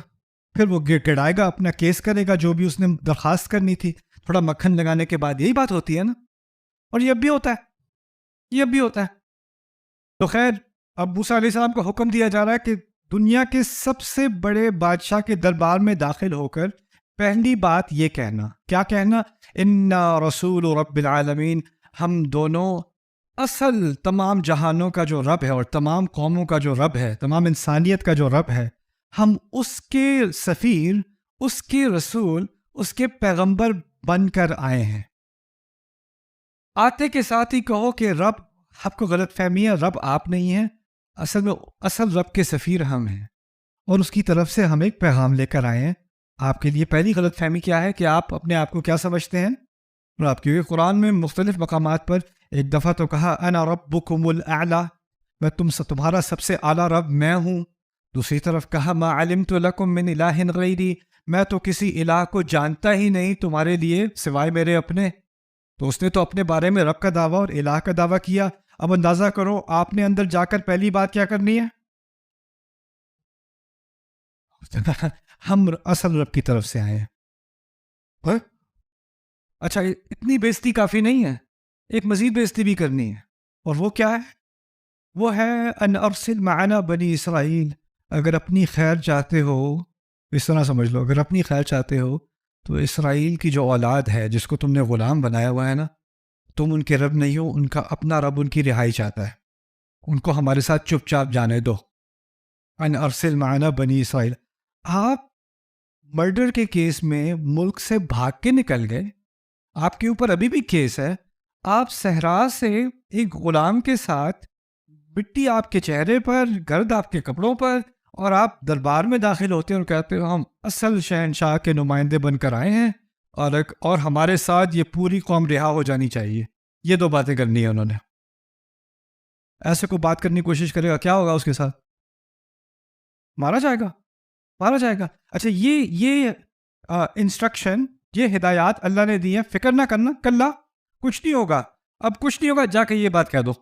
پھر وہ گڑائے گا، اپنا کیس کرے گا، جو بھی اس نے درخواست کرنی تھی، تھوڑا مکھن لگانے کے بعد. یہی بات ہوتی ہے نا، اور یہ اب بھی ہوتا ہے، یہ اب بھی ہوتا ہے. تو خیر، اب موسیٰ علیہ السلام کو حکم دیا جا رہا ہے کہ دنیا کے سب سے بڑے بادشاہ کے دربار میں داخل ہو کر پہلی بات یہ کہنا. کیا کہنا؟ انا رسول رب العالمین، ہم دونوں اصل تمام جہانوں کا جو رب ہے اور تمام قوموں کا جو رب ہے، تمام انسانیت کا جو رب ہے، ہم اس کے سفیر، اس کے رسول، اس کے پیغمبر بن کر آئے ہیں. آتے کے ساتھ ہی کہو کہ رب، آپ کو غلط فہمی ہے، رب آپ نہیں ہیں، اصل میں اصل رب کے سفیر ہم ہیں، اور اس کی طرف سے ہم ایک پیغام لے کر آئے ہیں. آپ کے لیے پہلی غلط فہمی کیا ہے کہ آپ اپنے آپ کو کیا سمجھتے ہیں رب؟ کیونکہ قرآن میں مختلف مقامات پر ایک دفعہ تو کہا انا ربکم الاعلی، میں تمہارا سب سے اعلیٰ رب میں ہوں. دوسری طرف کہا ما علمت لکم من الہ غیری، میں تو کسی الہ کو جانتا ہی نہیں تمہارے لیے سوائے میرے اپنے. تو اس نے تو اپنے بارے میں رب کا دعویٰ اور الہ کا دعویٰ کیا. اب اندازہ کرو آپ نے اندر جا کر پہلی بات کیا کرنی ہے؟ ہم اصل رب کی طرف سے آئے ہیں. اچھا، اتنی بےزتی کافی نہیں ہے، ایک مزید بےزتی بھی کرنی ہے، اور وہ کیا ہے؟ وہ ہے ان ارسل معنا بنی اسرائیل. اگر اپنی خیر چاہتے ہو، اس طرح سمجھ لو، اگر اپنی خیر چاہتے ہو تو اسرائیل کی جو اولاد ہے جس کو تم نے غلام بنایا ہوا ہے نا، تم ان کے رب نہیں ہو، ان کا اپنا رب ان کی رہائی چاہتا ہے. ان کو ہمارے ساتھ چپ چاپ جانے دو. ان ارسل معنا بنی اسرائیل. آپ مرڈر کے کیس میں ملک سے بھاگ کے نکل گئے، آپ کے اوپر ابھی بھی کیس ہے، آپ صحرا سے ایک غلام کے ساتھ، مٹی آپ کے چہرے پر، گرد آپ کے کپڑوں پر، اور آپ دربار میں داخل ہوتے ہیں اور کہتے ہو ہم اصل شہنشاہ کے نمائندے بن کر آئے ہیں، اور ہمارے ساتھ یہ پوری قوم رہا ہو جانی چاہیے. یہ دو باتیں کرنی ہیں انہوں نے. ایسے کو بات کرنے کی کوشش کرے گا، کیا ہوگا اس کے ساتھ؟ مارا جائے گا، مارا جائے گا. اچھا، یہ انسٹرکشن، یہ ہدایات اللہ نے دی ہیں، فکر نہ کرنا، کلا کچھ نہیں ہوگا، اب کچھ نہیں ہوگا، جا کے یہ بات کہہ دو.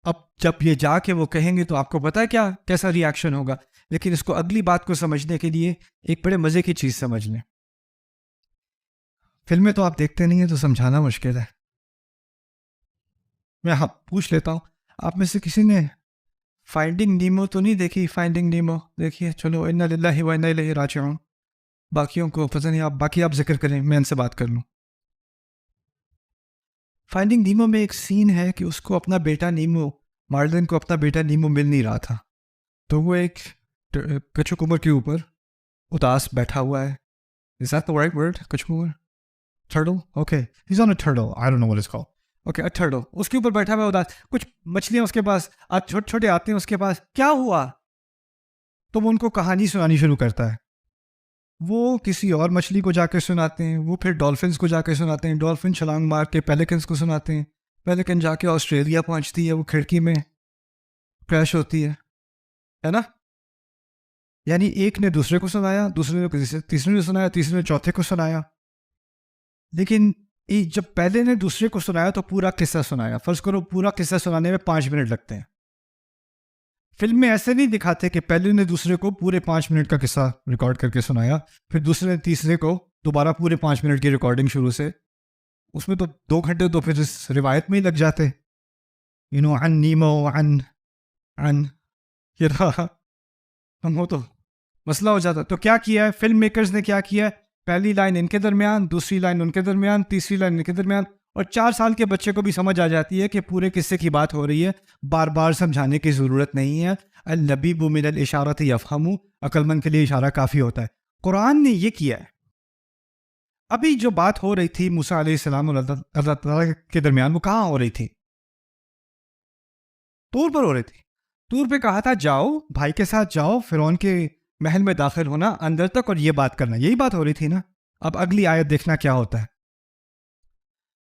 اب جب یہ جا کے وہ کہیں گے تو آپ کو پتا ہے کیسا ری ایکشن ہوگا. لیکن اس کو اگلی بات کو سمجھنے کے لیے ایک بڑے مزے کی چیز سمجھ لیں. فلمیں تو آپ دیکھتے نہیں ہیں تو سمجھانا مشکل ہے. میں پوچھ لیتا ہوں، آپ میں سے کسی نے فائنڈنگ نیمو تو نہیں دیکھی؟ فائنڈنگ نیمو دیکھیے، چلو انا للہ و انا الیہ راجعون. باقیوں کو پتہ نہیں، باقی آپ ذکر کریں، میں ان سے بات کر لوں. فائنڈنگ نیمو میں ایک سین ہے کہ اس کو اپنا بیٹا نیمو، مارلن کو اپنا بیٹا نیمو مل نہیں رہا تھا، تو وہ ایک کچھکمر کے اوپر اداس بیٹھا ہوا ہے. Is that the right word? کچھکمر؟ turtle? Okay. He's on a turtle. I don't know what it's called. Okay, a turtle. اس کے اوپر بیٹھا ہوا اداس. کچھ مچھلیاں اس کے پاس چھوٹے چھوٹے آتے ہیں اس کے پاس. کیا ہوا؟ تو وہ ان کو کہانی سنانی شروع کرتا ہے. وہ کسی اور مچھلی کو جا کے سناتے ہیں، وہ پھر ڈولفنس کو جا کے سناتے ہیں، ڈولفن چھلانگ مار کے پیلیکنس کو سناتے ہیں، پیلیکن جا کے آسٹریلیا پہنچتی ہے، وہ کھڑکی میں کریش ہوتی ہے نا. یعنی ایک نے دوسرے کو سنایا، دوسرے نے تیسرے نے سنایا، تیسرے نے چوتھے کو سنایا. لیکن جب پہلے نے دوسرے کو سنایا تو پورا قصہ سنایا. فرض کرو پورا قصہ سنانے میں 5 منٹ لگتے ہیں. فلم میں ایسے نہیں دکھاتے کہ پہلے نے دوسرے کو پورے 5 منٹ کا قصہ ریکارڈ کر کے سنایا، پھر دوسرے نے تیسرے کو دوبارہ پورے 5 منٹ کی ریکارڈنگ شروع سے. اس میں تو 2 گھنٹے تو پھر اس روایت میں ہی لگ جاتے. عن نیمو عن یہ رہا، ہم ہو تو مسئلہ ہو جاتا. تو کیا کیا ہے فلم میکرز نے؟ کیا کیا ہے؟ پہلی لائن ان کے درمیان، دوسری لائن ان کے درمیان، تیسری لائن ان کے درمیان، اور 4 سال کے بچے کو بھی سمجھ آ جاتی ہے کہ پورے قصے کی بات ہو رہی ہے، بار بار سمجھانے کی ضرورت نہیں ہے. اللبیب من الاشارۃ یفہم، عقل مند کے لیے اشارہ کافی ہوتا ہے. قرآن نے یہ کیا ہے. ابھی جو بات ہو رہی تھی موسیٰ علیہ السلام اور اللہ تعالیٰ کے درمیان، وہ کہاں ہو رہی تھی؟ طور پر ہو رہی تھی. طور پہ کہا تھا جاؤ بھائی کے ساتھ جاؤ، فرعون کے محل میں داخل ہونا اندر تک اور یہ بات کرنا. یہی بات ہو رہی تھی نا. اب اگلی آیت دیکھنا کیا ہوتا ہے.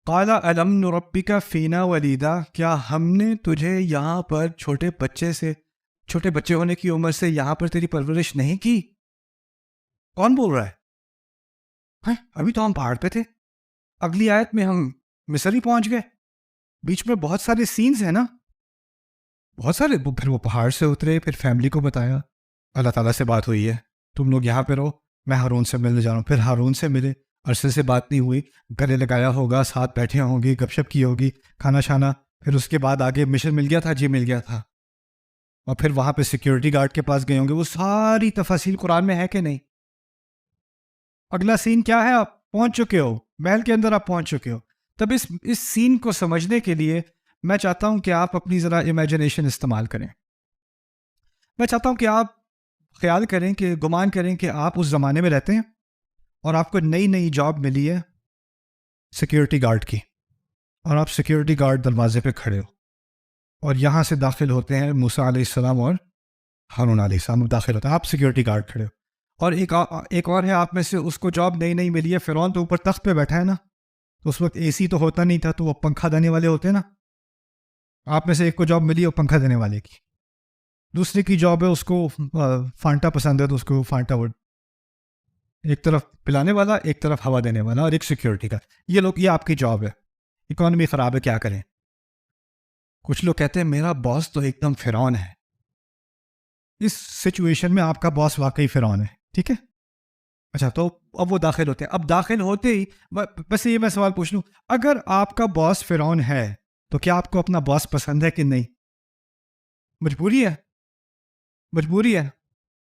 قال الم نربک فینا ولیدا، کیا ہم نے تجھے یہاں پر چھوٹے بچے ہونے کی عمر سے یہاں پر تیری پرورش نہیں کی؟ کون بول رہا ہے؟ ابھی تو ہم پہاڑ پہ تھے، اگلی آیت میں ہم مصر ہی پہنچ گئے. بیچ میں بہت سارے سینز ہیں نا، بہت سارے. پھر وہ پہاڑ سے اترے، پھر فیملی کو بتایا، اللہ تعالیٰ سے بات ہوئی ہے، تم لوگ یہاں پہ رہو، میں ہارون سے ملنے جا رہا ہوں. پھر ہارون سے ملے، عرصے سے بات نہیں ہوئی، گلے لگایا ہوگا، ساتھ بیٹھے ہوں گے، گپ شپ کی ہوگی، کھانا شانا. پھر اس کے بعد آگے مشن مل گیا تھا، جی مل گیا تھا. اور پھر وہاں پہ سیکیورٹی گارڈ کے پاس گئے ہوں گے. وہ ساری تفاصیل قرآن میں ہے کہ نہیں؟ اگلا سین کیا ہے؟ آپ پہنچ چکے ہو محل کے اندر، آپ پہنچ چکے ہو. تب اس سین کو سمجھنے کے لیے میں چاہتا ہوں کہ آپ اپنی ذرا امیجنیشن استعمال کریں. میں چاہتا ہوں کہ آپ خیال کریں، کہ گمان کریں کہ آپ اس زمانے میں رہتے ہیں اور آپ کو نئی نئی جاب ملی ہے سیکیورٹی گارڈ کی، اور آپ سیکیورٹی گارڈ دروازے پہ کھڑے ہو، اور یہاں سے داخل ہوتے ہیں موسیٰ علیہ السلام اور ہارون علیہ السلام داخل ہوتے ہیں. آپ سیکیورٹی گارڈ کھڑے ہو، اور ایک اور ہے آپ میں سے، اس کو جاب نئی نئی ملی ہے. فرعون تو اوپر تخت پہ بیٹھا ہے نا، تو اس وقت اے سی تو ہوتا نہیں تھا، تو وہ پنکھا دینے والے ہوتے ہیں نا. آپ میں سے ایک کو جاب ملی ہے پنکھا دینے والے کی، دوسرے کی جاب ہے اس کو فانٹا پسند ہے تو اس کو فانٹا وڈ، ایک طرف پلانے والا، ایک طرف ہوا دینے والا، اور ایک سیکیورٹی کا. یہ آپ کی جاب ہے. اکانومی خراب ہے، کیا کریں؟ کچھ لوگ کہتے ہیں میرا باس تو ایک دم فرعون ہے. اس سچویشن میں آپ کا باس واقعی فرعون ہے، ٹھیک ہے؟ اچھا، تو اب وہ داخل ہوتے ہیں. اب داخل ہوتے ہی بس یہ میں سوال پوچھ لوں، اگر آپ کا باس فرعون ہے تو کیا آپ کو اپنا باس پسند ہے کہ نہیں؟ مجبوری ہے، مجبوری ہے.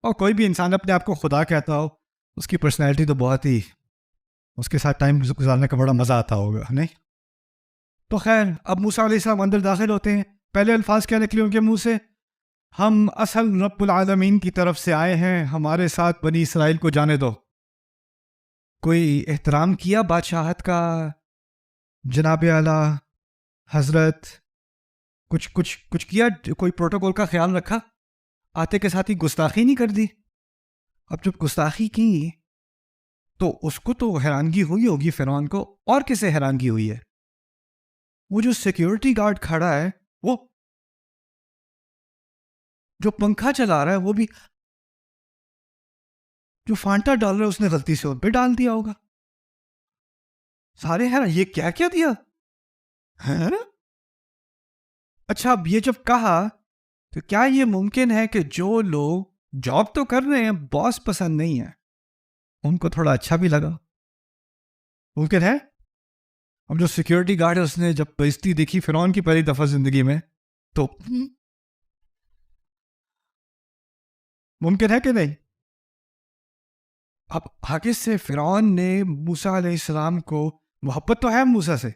اور کوئی بھی انسان اپنے آپ کو خدا کہتا ہو، اس کی پرسنالٹی تو بہت ہی، اس کے ساتھ ٹائم گزارنے کا بڑا مزہ آتا ہوگا، نہیں؟ تو خیر، اب موسیٰ علیہ السلام اندر داخل ہوتے ہیں. پہلے الفاظ کیا نکلے ان کے منہ سے؟ ہم اصل رب العالمین کی طرف سے آئے ہیں، ہمارے ساتھ بنی اسرائیل کو جانے دو. کوئی احترام کیا بادشاہت کا؟ جناب اعلیٰ حضرت کچھ کیا؟ کوئی پروٹوکول کا خیال رکھا؟ آتے کے ساتھ ہی گستاخی نہیں کر دی؟ اب جب گستاخی کی تو اس کو تو حیرانگی ہوئی ہوگی فرعون کو. اور کسے حیرانگی ہوئی ہے؟ وہ جو سیکیورٹی گارڈ کھڑا ہے، وہ جو پنکھا چلا رہا ہے، وہ بھی جو فانٹا ڈال رہا ہے اس نے غلطی سے ان پہ ڈال دیا ہوگا. سارے حیران، یہ کیا کیا دیا ہے؟ اچھا، اب یہ جب کہا تو کیا یہ ممکن ہے کہ جو لوگ جاب تو کر رہے ہیں، باس پسند نہیں ہے، ان کو تھوڑا اچھا بھی لگا؟ ممکن ہے. اب جو سیکیورٹی گارڈ ہے اس نے جب بےزتی دیکھی فرعون کی پہلی دفعہ زندگی میں، تو ممکن ہے کہ نہیں؟ اب آگے سے فرعون نے موسیٰ علیہ السلام کو، محبت تو ہے موسیٰ سے،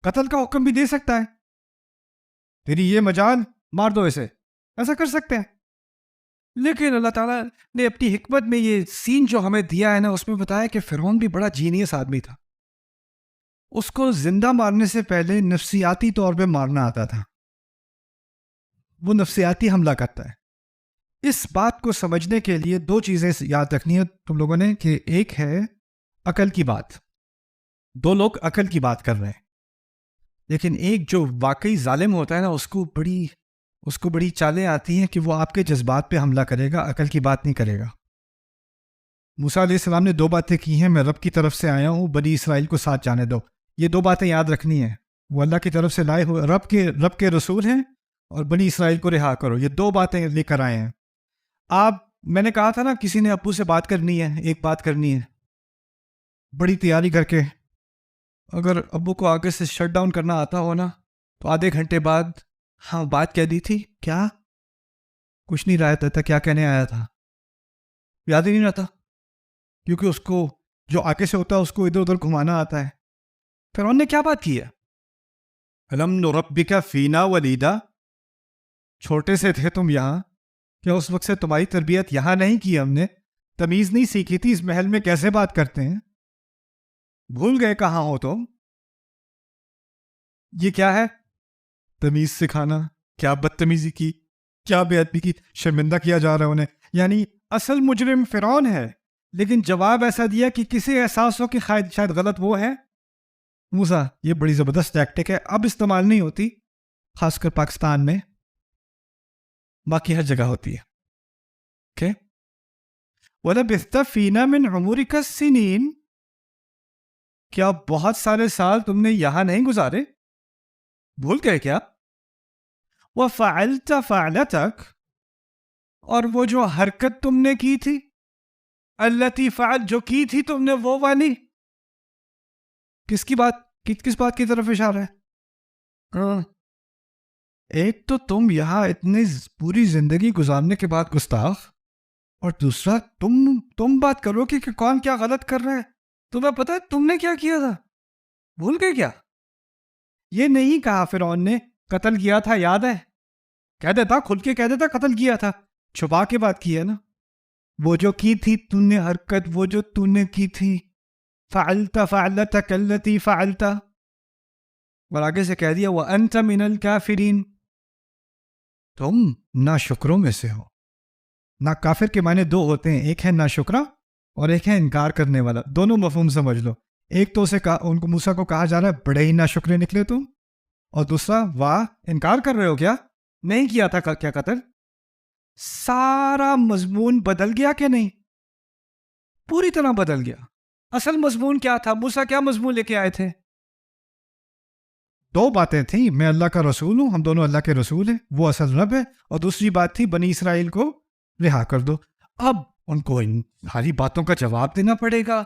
قتل کا حکم بھی دے سکتا ہے، تیری یہ مجال، مار دو اسے، ایسا کر سکتے ہیں. لیکن اللہ تعالیٰ نے اپنی حکمت میں یہ سین جو ہمیں دیا ہے نا، اس میں بتایا کہ فرعون بھی بڑا جینیس آدمی تھا. اس کو زندہ مارنے سے پہلے نفسیاتی طور پہ مارنا آتا تھا. وہ نفسیاتی حملہ کرتا ہے. اس بات کو سمجھنے کے لیے دو چیزیں یاد رکھنی ہے تم لوگوں نے، کہ ایک ہے عقل کی بات، دو لوگ عقل کی بات کر رہے ہیں، لیکن ایک جو واقعی ظالم ہوتا ہے نا، اس کو بڑی چالیں آتی ہیں کہ وہ آپ کے جذبات پہ حملہ کرے گا، عقل کی بات نہیں کرے گا. موسیٰ علیہ السلام نے دو باتیں کی ہیں، میں رب کی طرف سے آیا ہوں، بنی اسرائیل کو ساتھ جانے دو. یہ دو باتیں یاد رکھنی ہیں. وہ اللہ کی طرف سے لائے ہوئے رب کے رسول ہیں، اور بنی اسرائیل کو رہا کرو. یہ دو باتیں لے کر آئے ہیں. میں نے کہا تھا نا، کسی نے ابو سے بات کرنی ہے، ایک بات کرنی ہے بڑی تیاری کر کے. اگر ابو کو آگے سے شٹ ڈاؤن کرنا آتا ہو نا، تو آدھے گھنٹے بعد، ہاں بات کہہ دی تھی، کیا کچھ نہیں رہا تھا، کیا کہنے آیا تھا یاد ہی نہیں رہتا، کیونکہ اس کو جو آگے سے ہوتا ہے اس کو ادھر ادھر گھمانا آتا ہے. پھر انہوں نے کیا بات کی ہے؟ الم نربک فینا ولیدا، چھوٹے سے تھے تم یہاں، کیا اس وقت سے تمہاری تربیت یہاں نہیں کی ہم نے؟ تمیز نہیں سیکھی تھی اس محل میں کیسے بات کرتے ہیں؟ بھول گئے کہاں ہو تم؟ یہ کیا ہے تمیز سکھانا؟ کیا بدتمیزی کی، کیا بے ادبی کی، شرمندہ کیا جا رہا ہے انہیں. یعنی اصل مجرم فرعون ہے، لیکن جواب ایسا دیا کہ کسی احساس ہو کہ شاید غلط وہ ہے. موسیٰ، یہ بڑی زبردست ٹیکٹک ہے، اب استعمال نہیں ہوتی، خاص کر پاکستان میں، باقی ہر جگہ ہوتی ہے. وَلَبِثْتَ فِينَا مِنْ عُمُرِكَ السِّنِينَ، کیا بہت سارے سال تم نے یہاں نہیں گزارے؟ بھول گئے کیا؟ وَفَعَلْتَ فَعْلَتَكَ، اور وہ جو حرکت تم نے کی تھی، التی فعل جو کی تھی تم نے وہ والی، کس بات کی طرف اشارہ ہے؟ ایک تو تم یہاں اتنی پوری زندگی گزارنے کے بعد گستاخ، اور دوسرا تم بات کرو کہ کون کیا غلط کر رہا ہے. تمہیں پتہ ہے تم نے کیا کیا تھا؟ بھول گئے کیا؟ یہ نہیں کہا فرعون نے قتل کیا تھا، یاد ہے؟ کہہ دیتا، کھل کے کہہ دیتا قتل کیا تھا، چھپا کے بات کی ہے نا. وہ جو کی تھی تم نے حرکت، وہ جو تم نے کی تھی، فعلت فعلتک التی فعلت، اور آگے سے کہہ دیا وانت من الکافرین، تم ناشکروں میں سے ہو. نا کافر کے معنی دو ہوتے ہیں، ایک ہے ناشکرا اور ایک ہے انکار کرنے والا. دونوں مفہوم سمجھ لو. ایک تو ان کو موسیٰ کو کہا جا رہا ہے بڑے ہی ناشکرے نکلے تم، اور دوسرا واہ انکار کر رہے ہو کیا؟ نہیں کیا تھا کیا قتل؟ سارا مضمون بدل گیا کہ نہیں؟ پوری طرح بدل گیا. اصل مضمون کیا تھا؟ موسیٰ کیا مضمون لے کے آئے تھے؟ دو باتیں تھیں، میں اللہ کا رسول ہوں، ہم دونوں اللہ کے رسول ہیں، وہ اصل رب ہے، اور دوسری بات تھی بنی اسرائیل کو رہا کر دو. اب ان کو ان ساری باتوں کا جواب دینا پڑے گا.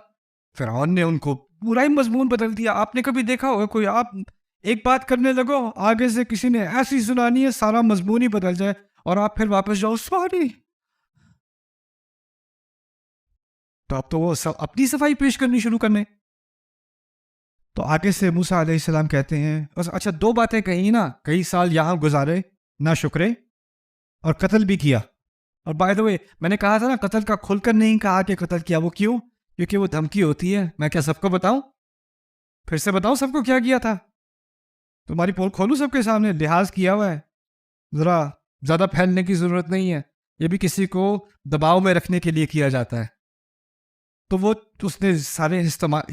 فرعون نے ان کو پورا ہی مضمون بدل دیا. آپ نے کبھی دیکھا ہوگا کوئی، آپ ایک بات کرنے لگو، آگے سے کسی نے ایسی سنانی ہے سارا مضمون ہی بدل جائے، اور آپ پھر واپس جاؤ سوری. تو اب تو وہ اپنی صفائی پیش کرنی شروع کرنے. تو آگے سے موسیٰ علیہ السلام کہتے ہیں اچھا دو باتیں کہیں نا، کئی سال یہاں گزارے نہ شکرے، اور قتل بھی کیا. اور بائی دا وے میں نے کہا تھا نا قتل کا کھل کر نہیں کہا کہ قتل کیا. وہ کیوں؟ کیونکہ وہ دھمکی ہوتی ہے. میں کیا سب کو بتاؤں؟ پھر سے بتاؤں سب کو کیا کیا تھا؟ تمہاری پول کھولوں سب کے سامنے؟ لحاظ کیا ہوا ہے، ذرا زیادہ پھیلنے کی ضرورت نہیں ہے. یہ بھی کسی کو دباؤ میں رکھنے کے لیے کیا جاتا ہے. تو وہ اس نے سارے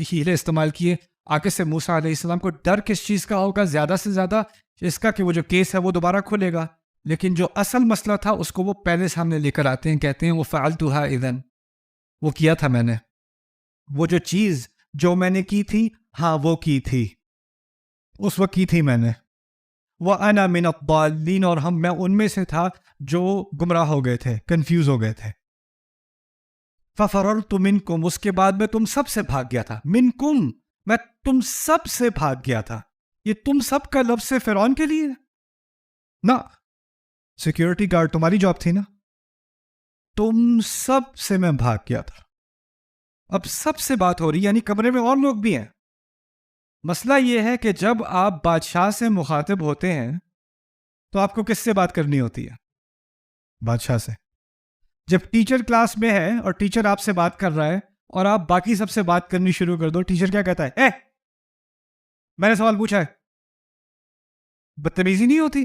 ہیلے استعمال کیے. آگے سے موسیٰ علیہ السلام کو ڈر کس چیز کا ہوگا زیادہ سے زیادہ؟ اس کا کہ وہ جو کیس ہے وہ دوبارہ کھلے گا. لیکن جو اصل مسئلہ تھا اس کو وہ پہلے سامنے لے کر آتے ہیں. کہتے ہیں وہ فعلتھا اذن، وہ کیا تھا میں نے، وہ جو چیز جو میں نے کی تھی، ہاں وہ کی تھی، اس وقت کی تھی میں نے. وَأَنَا مِنَ الضَّالِّينَ، اور میں ان میں سے تھا جو گمراہ ہو گئے تھے، کنفیوز ہو گئے تھے. فَفَرَرْتُ مِنْكُمْ، اس کے بعد میں تم سب سے بھاگ گیا تھا. مِنْكُمْ، میں تم سب سے بھاگ گیا تھا. یہ تم سب کا لفظ سے فرعون کے لیے نہ، سیکیورٹی گارڈ تمہاری جاب تھی نا. تم سب سے میں بھاگ گیا تھا. اب سب سے بات ہو رہی، یعنی کمرے میں اور لوگ بھی ہیں. مسئلہ یہ ہے کہ جب آپ بادشاہ سے مخاطب ہوتے ہیں تو آپ کو کس سے بات کرنی ہوتی ہے؟ بادشاہ سے. جب ٹیچر کلاس میں ہے اور ٹیچر آپ سے بات کر رہا ہے اور آپ باقی سب سے بات کرنی شروع کر دو، ٹیچر کیا کہتا ہے؟ میں نے سوال پوچھا ہے. بدتمیزی نہیں ہوتی؟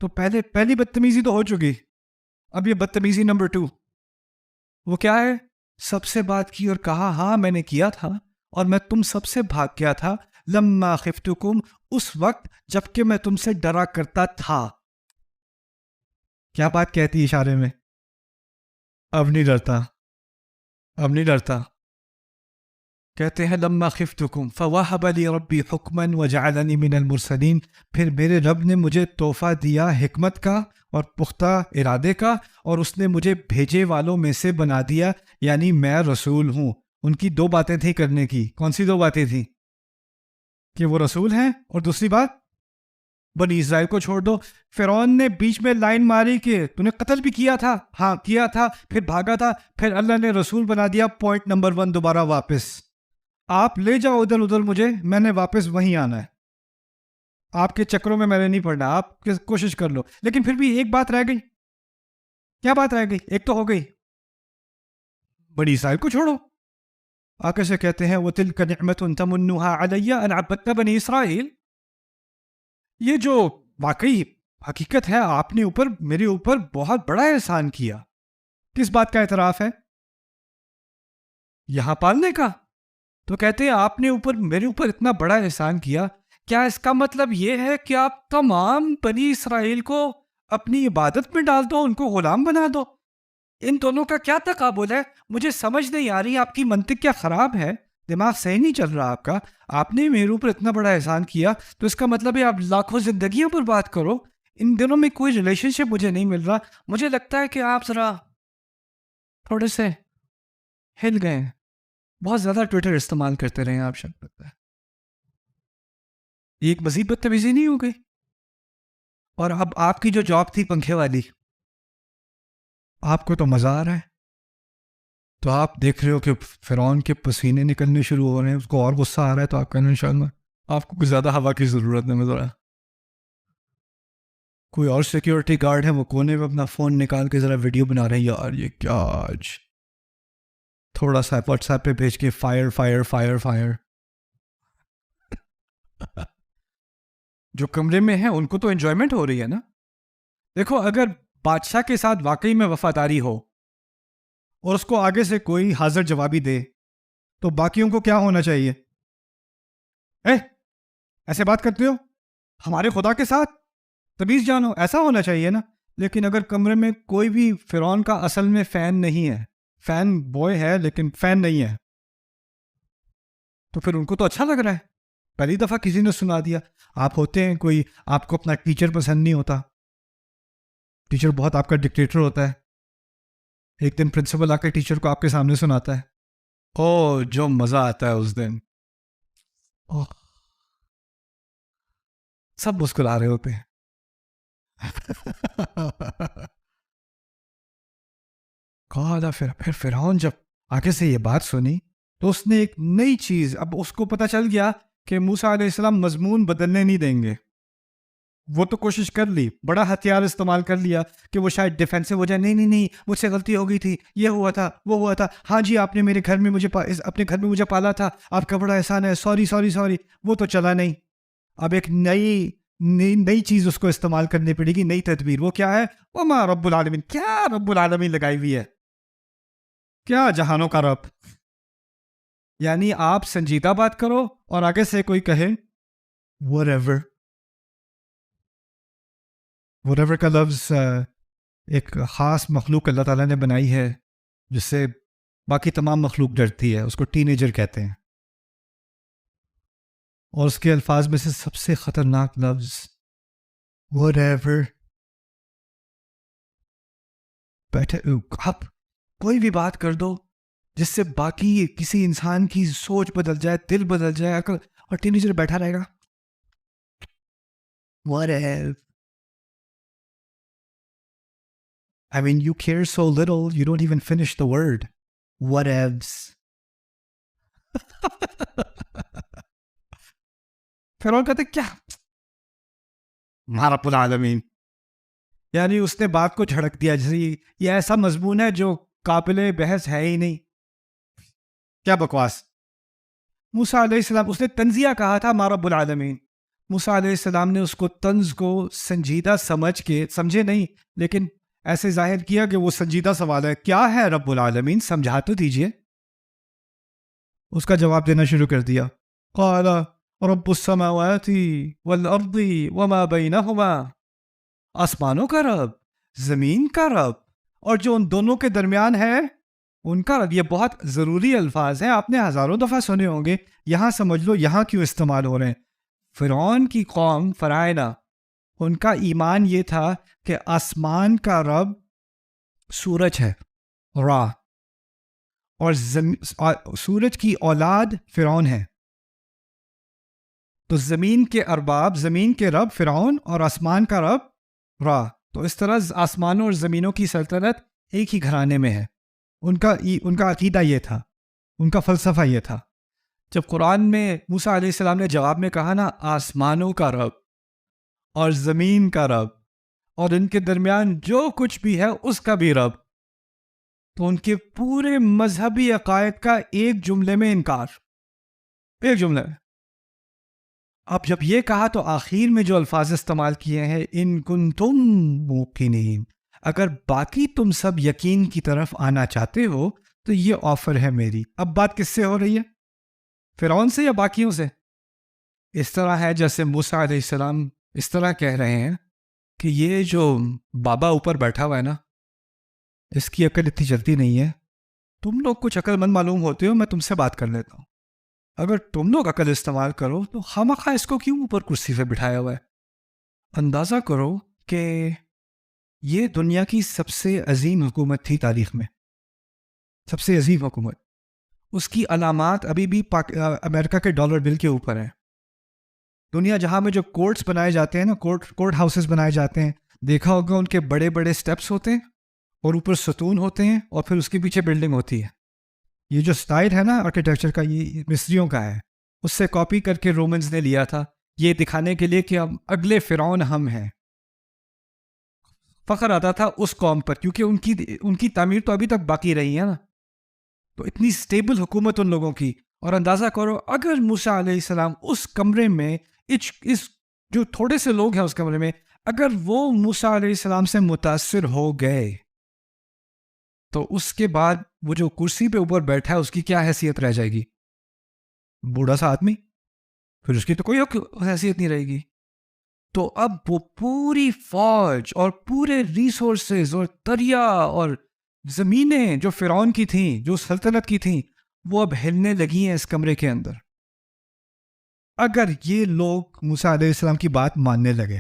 تو پہلی بدتمیزی تو ہو چکی، اب یہ بدتمیزی نمبر 2. وہ کیا ہے؟ سب سے بات کی اور کہا ہاں میں نے کیا تھا، اور میں تم سب سے بھاگ گیا تھا. لما خفتکم، اس وقت جب کہ میں تم سے ڈرا کرتا تھا. کیا بات کہتی اشارے میں؟ اب نہیں ڈرتا، اب نہیں ڈرتا. کہتے ہیں لما خفتکم فوہب لی ربی حکما وجعلنی من المرسلین، پھر میرے رب نے مجھے تحفہ دیا حکمت کا اور پختہ ارادے کا، اور اس نے مجھے بھیجے والوں میں سے بنا دیا، یعنی میں رسول ہوں. ان کی 2 باتیں تھیں کرنے کی. کون سی 2 باتیں تھیں؟ کہ وہ رسول ہیں، اور دوسری بات بنی اسرائیل کو چھوڑ دو. فرعون نے بیچ میں لائن ماری کہ تو نے قتل بھی کیا تھا، ہاں کیا تھا، پھر بھاگا تھا، پھر اللہ نے رسول بنا دیا. پوائنٹ نمبر 1 دوبارہ واپس. آپ لے جاؤ ادھر ادھر مجھے، میں نے واپس وہیں آنا ہے. آپ کے چکروں میں نے نہیں پڑنا، آپ کوشش کر لو. لیکن پھر بھی ایک بات رہ گئی. کیا بات رہ گئی؟ ایک تو ہو گئی بنی اسرائیل کو چھوڑو. آگے سے کہتے ہیں وَتِلْكَ نِعْمَةٌ تَمُنُّهَا عَلَيَّ أَنْ عَبَّدْتَ بَنِي اسرائیل. یہ جو واقعی حقیقت ہے، آپ نے میرے اوپر بہت بڑا احسان کیا. کس بات کا اعتراف ہے؟ یہاں پالنے کا. تو کہتے ہیں آپ نے میرے اوپر اتنا بڑا احسان کیا. کیا اس کا مطلب یہ ہے کہ آپ تمام بنی اسرائیل کو اپنی عبادت میں ڈال دو، ان کو غلام بنا دو؟ ان دونوں کا کیا تقابل ہے؟ مجھے سمجھ نہیں آ رہی. آپ کی منطق کیا خراب ہے؟ دماغ صحیح نہیں چل رہا آپ کا. آپ نے میرے اوپر اتنا بڑا احسان کیا تو اس کا مطلب ہے آپ لاکھوں زندگیوں پر بات کرو. ان دنوں میں کوئی ریلیشن شپ مجھے نہیں مل رہا. مجھے لگتا ہے کہ آپ ذرا تھوڑے سے ہل گئے ہیں. بہت زیادہ ٹویٹر استعمال کرتے رہے ہیں آپ. شک لگتا ہے یہ ایک مزید بدتمیزی نہیں ہو گئی؟ اور اب آپ کی جو جاب تھی پنکھے والی، آپ کو تو مزہ آ رہا ہے، تو آپ دیکھ رہے ہو کہ فرعون کے پسینے نکلنے شروع ہو رہے ہیں، اس کو اور غصہ آ رہا ہے، تو آپ کہنا انشاءاللہ آپ کو کچھ زیادہ ہوا کی ضرورت نہیں. ذرا کوئی اور سیکیورٹی گارڈ ہے، وہ کونے میں اپنا فون نکال کے ذرا ویڈیو بنا رہے ہیں، یار یہ کیا آج تھوڑا سا واٹس ایپ پہ بھیج کے فائر فائر فائر فائر. جو کمرے میں ہیں ان کو تو انجوائمنٹ ہو رہی ہے نا. دیکھو اگر بادشاہ کے ساتھ واقعی میں وفاداری ہو اور اس کو آگے سے کوئی حاضر جوابی دے تو باقیوں کو کیا ہونا چاہیے؟ ایسے بات کرتے ہو ہمارے خدا کے ساتھ، تمیز جانو، ایسا ہونا چاہیے نا. لیکن اگر کمرے میں کوئی بھی فرعون کا اصل میں فین نہیں ہے، فین بوائے ہے لیکن فین نہیں ہے، تو پھر ان کو تو اچھا لگ رہا ہے. پہلی دفعہ کسی نے سنا دیا. آپ ہوتے ہیں کوئی، آپ کو اپنا ٹیچر پسند نہیں ہوتا، ٹیچر بہت آپ کا ڈکٹیٹر ہوتا ہے، ایک دن پرنسپل آ کے ٹیچر کو آپ کے سامنے سناتا ہے، او جو مزہ آتا ہے اس دن، سب مسکرا رہے ہوتے ہیں. پھر فرعون جب آگے سے یہ بات سنی تو اس نے ایک نئی چیز، اب اس کو پتہ چل گیا کہ موسیٰ علیہ السلام مضمون بدلنے نہیں دیں گے. وہ تو کوشش کر لی، بڑا ہتھیار استعمال کر لیا کہ وہ شاید ڈیفینسو ہو جائے. نہیں مجھ سے غلطی ہو گئی تھی، یہ ہوا تھا وہ ہوا تھا، ہاں جی آپ نے میرے گھر میں اپنے گھر میں مجھے پالا تھا، آپ کا بڑا احسان ہے، سوری. وہ تو چلا نہیں. اب ایک نئی چیز اس کو استعمال کرنی پڑے گی، نئی تدبیر. وہ کیا ہے؟ وما رب العالمین. کیا رب العالمین لگائی ہوئی ہے؟ کیا جہانوں کا رب؟ یعنی آپ سنجیدہ بات کرو اور آگے سے کوئی کہے whatever کا لفظ ایک خاص مخلوق اللہ تعالیٰ نے بنائی ہے جس سے باقی تمام مخلوق ڈرتی ہے، اس کو ٹین ایجر کہتے ہیں. اور اس کے الفاظ میں سے سب سے خطرناک لفظ whatever. بیٹھے آپ کوئی بھی بات کر دو جس سے باقی کسی انسان کی سوچ بدل جائے، دل بدل جائے، اور ٹین ایجر بیٹھا رہے گا whatever. I mean, you care so little, you don't even finish the word. Whatevs. پھر اور کہتے کیا رب العالمین. یعنی اس نے بات کو جھڑک دیا جیسے یہ ایسا مضمون ہے جو قابل بحث ہے ہی نہیں. کیا بکواس. موسیٰ علیہ السلام، اس نے تنزیہ کہا تھا ما رب العالمین. موسیٰ علیہ السلام نے اس کو طنز کو سنجیدہ سمجھ کے، سمجھے نہیں لیکن ایسے ظاہر کیا کہ وہ سنجیدہ سوال ہے. کیا ہے رب العالمین؟ سمجھا تو دیجئے. اس کا جواب دینا شروع کر دیا. قال رب السماوات والارض وما بینہما. آسمانوں کا رب، زمین کا رب، اور جو ان دونوں کے درمیان ہے ان کا رب. یہ بہت ضروری الفاظ ہیں، آپ نے ہزاروں دفعہ سنے ہوں گے. یہاں سمجھ لو یہاں کیوں استعمال ہو رہے ہیں. فرعون کی قوم فرعونہ، ان کا ایمان یہ تھا کہ آسمان کا رب سورج ہے، را، اور سورج کی اولاد فرعون ہے. تو زمین کے ارباب، زمین کے رب فرعون اور آسمان کا رب را. تو اس طرح آسمانوں اور زمینوں کی سلطنت ایک ہی گھرانے میں ہے. ان کا عقیدہ یہ تھا، ان کا فلسفہ یہ تھا. جب قرآن میں موسیٰ علیہ السلام نے جواب میں کہا نا آسمانوں کا رب اور زمین کا رب اور ان کے درمیان جو کچھ بھی ہے اس کا بھی رب، تو ان کے پورے مذہبی عقائد کا ایک جملے میں انکار، ایک جملے میں. اب جب یہ کہا تو آخر میں جو الفاظ استعمال کیے ہیں ان کنتم موقنین، اگر باقی تم سب یقین کی طرف آنا چاہتے ہو تو یہ آفر ہے میری. اب بات کس سے ہو رہی ہے؟ فرعون سے یا باقیوں سے؟ اس طرح ہے جیسے موسیٰ علیہ السلام اس طرح کہہ رہے ہیں کہ یہ جو بابا اوپر بیٹھا ہوا ہے نا، اس کی عقل اتنی چلتی نہیں ہے. تم لوگ کچھ عقل مند معلوم ہوتے ہو، میں تم سے بات کر لیتا ہوں. اگر تم لوگ عقل استعمال کرو تو خواہ مخواہ اس کو کیوں اوپر کرسی پہ بٹھایا ہوا ہے؟ اندازہ کرو کہ یہ دنیا کی سب سے عظیم حکومت تھی تاریخ میں، سب سے عظیم حکومت. اس کی علامات ابھی بھی امریکہ کے ڈالر بل کے اوپر ہیں. دنیا جہاں میں جو کورٹس بنائے جاتے ہیں نا، کورٹ ہاؤسز بنائے جاتے ہیں، دیکھا ہوگا ان کے بڑے بڑے سٹیپس ہوتے ہیں اور اوپر ستون ہوتے ہیں اور پھر اس کے پیچھے بلڈنگ ہوتی ہے. یہ جو سٹائل ہے نا آرکیٹیکچر کا، یہ مصریوں کا ہے. اس سے کاپی کر کے رومنز نے لیا تھا، یہ دکھانے کے لیے کہ اگلے فرعون ہم ہیں. فخر آتا تھا اس قوم پر کیونکہ ان کی تعمیر تو ابھی تک باقی رہی ہے نا. تو اتنی سٹیبل حکومت ان لوگوں کی. اور اندازہ کرو اگر موسیٰ علیہ السلام اس کمرے میں، اس جو تھوڑے سے لوگ ہیں اس کمرے میں، اگر وہ موسیٰ علیہ السلام سے متاثر ہو گئے تو اس کے بعد وہ جو کرسی پہ اوپر بیٹھا ہے اس کی کیا حیثیت رہ جائے گی؟ بوڑھا سا آدمی، پھر اس کی تو کوئی حیثیت نہیں رہے گی. تو اب وہ پوری فوج اور پورے ریسورسز اور دریا اور زمینیں جو فرعون کی تھیں، جو سلطنت کی تھیں، وہ اب ہلنے لگی ہیں اس کمرے کے اندر. اگر یہ لوگ موسیٰ علیہ السلام کی بات ماننے لگے،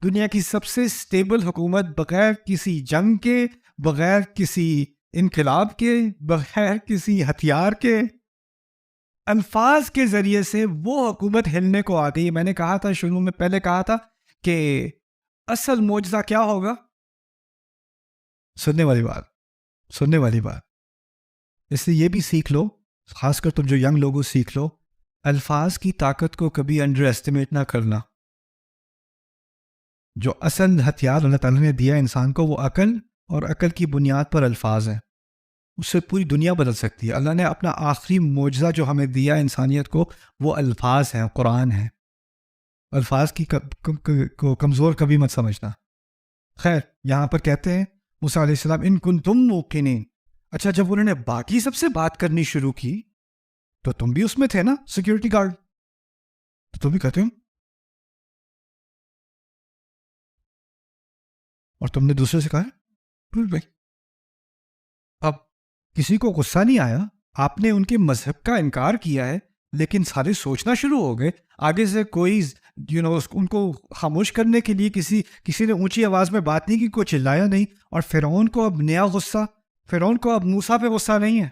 دنیا کی سب سے سٹیبل حکومت، بغیر کسی جنگ کے، بغیر کسی انقلاب کے، بغیر کسی ہتھیار کے، الفاظ کے ذریعے سے وہ حکومت ہلنے کو آ گئی. میں نے کہا تھا شروع میں، پہلے کہا تھا کہ اصل معجزہ کیا ہوگا؟ سننے والی بات. اس لیے یہ بھی سیکھ لو، خاص کر تم جو ینگ لوگوں سیکھ لو، الفاظ کی طاقت کو کبھی انڈر ایسٹیمیٹ نہ کرنا. جو اصل ہتھیار اللہ تعالیٰ نے دیا انسان کو وہ عقل، اور عقل کی بنیاد پر الفاظ ہیں. اس سے پوری دنیا بدل سکتی ہے. اللہ نے اپنا آخری معجزہ جو ہمیں دیا انسانیت کو، وہ الفاظ ہیں، قرآن ہے. الفاظ کی کو کمزور کبھی مت سمجھنا. خیر، یہاں پر کہتے ہیں موسیٰ علیہ السلام ان کنتم موقنین. اچھا، جب انہوں نے باقی سب سے بات کرنی شروع کی تو تم بھی اس میں تھے نا، سیکیورٹی گارڈ، تو تم بھی کہتے ہو. اور تم نے دوسرے سے کہا بھائی. اب کسی کو غصہ نہیں آیا، آپ نے ان کے مذہب کا انکار کیا ہے، لیکن سارے سوچنا شروع ہو گئے. آگے سے کوئی ان کو خاموش کرنے کے لیے کسی نے اونچی آواز میں بات نہیں کی، کوئی چلایا نہیں. اور فرعون کو اب نیا غصہ، فرعون کو اب موسیٰ پہ غصہ نہیں ہے.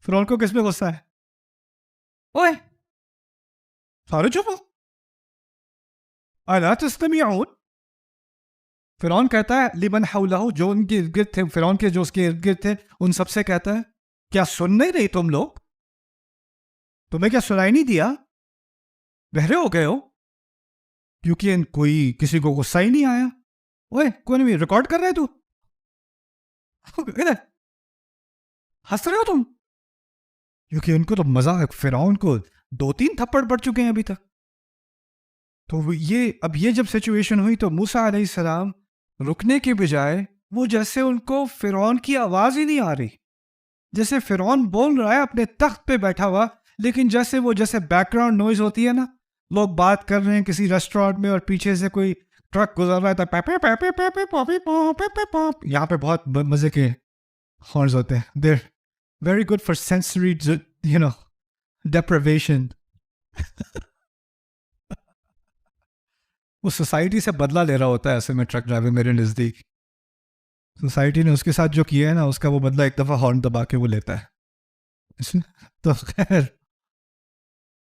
فرعون کو کس پہ غصہ ہے؟ اوئے سارے چپ ہو، الا تستمعون. فرعون کہتا ہے لمن حولہ، جو ان کے ارد گرد تھے، فرعون کے جو اس کے ارد گرد تھے، ان سب سے کہتا ہے کیا سن نہیں رہی تم لوگ؟ تمہیں کیا سنائی نہیں دیا؟ بہرے ہو گئے ہو؟ کیونکہ کوئی کسی کو غصہ ہی نہیں آیا. اوئے کوئی نہیں ریکارڈ کر رہے تو ہنس رہے ہو تم؟ کیونکہ ان کو تو مزہ، فرعون کو 2-3 تھپڑ پڑ چکے ہیں ابھی تک. تو اب یہ جب سچویشن ہوئی تو موسیٰ علیہ السلام رکنے کے بجائے، وہ جیسے ان کو فرعون کی آواز ہی نہیں آ رہی، جیسے فرعون بول رہا ہے اپنے تخت پہ بیٹھا ہوا، لیکن جیسے بیک گراؤنڈ نوائز ہوتی ہے نا، لوگ بات کر رہے ہیں کسی ریسٹورینٹ میں اور پیچھے سے کوئی ٹرک گزر رہا ہے، یہاں پہ بہت مزے کے ہارنز ہوتے ہیں. There very good for sensory deprivation. وہ سوسائٹی سے بدلہ لے رہا ہوتا ہے ایسے میں ٹرک ڈرائیور میرے نزدیک. سوسائٹی نے اس کے ساتھ جو کیا ہے نا، اس کا وہ بدلہ ایک دفعہ ہارن دبا کے وہ لیتا ہے. تو خیر،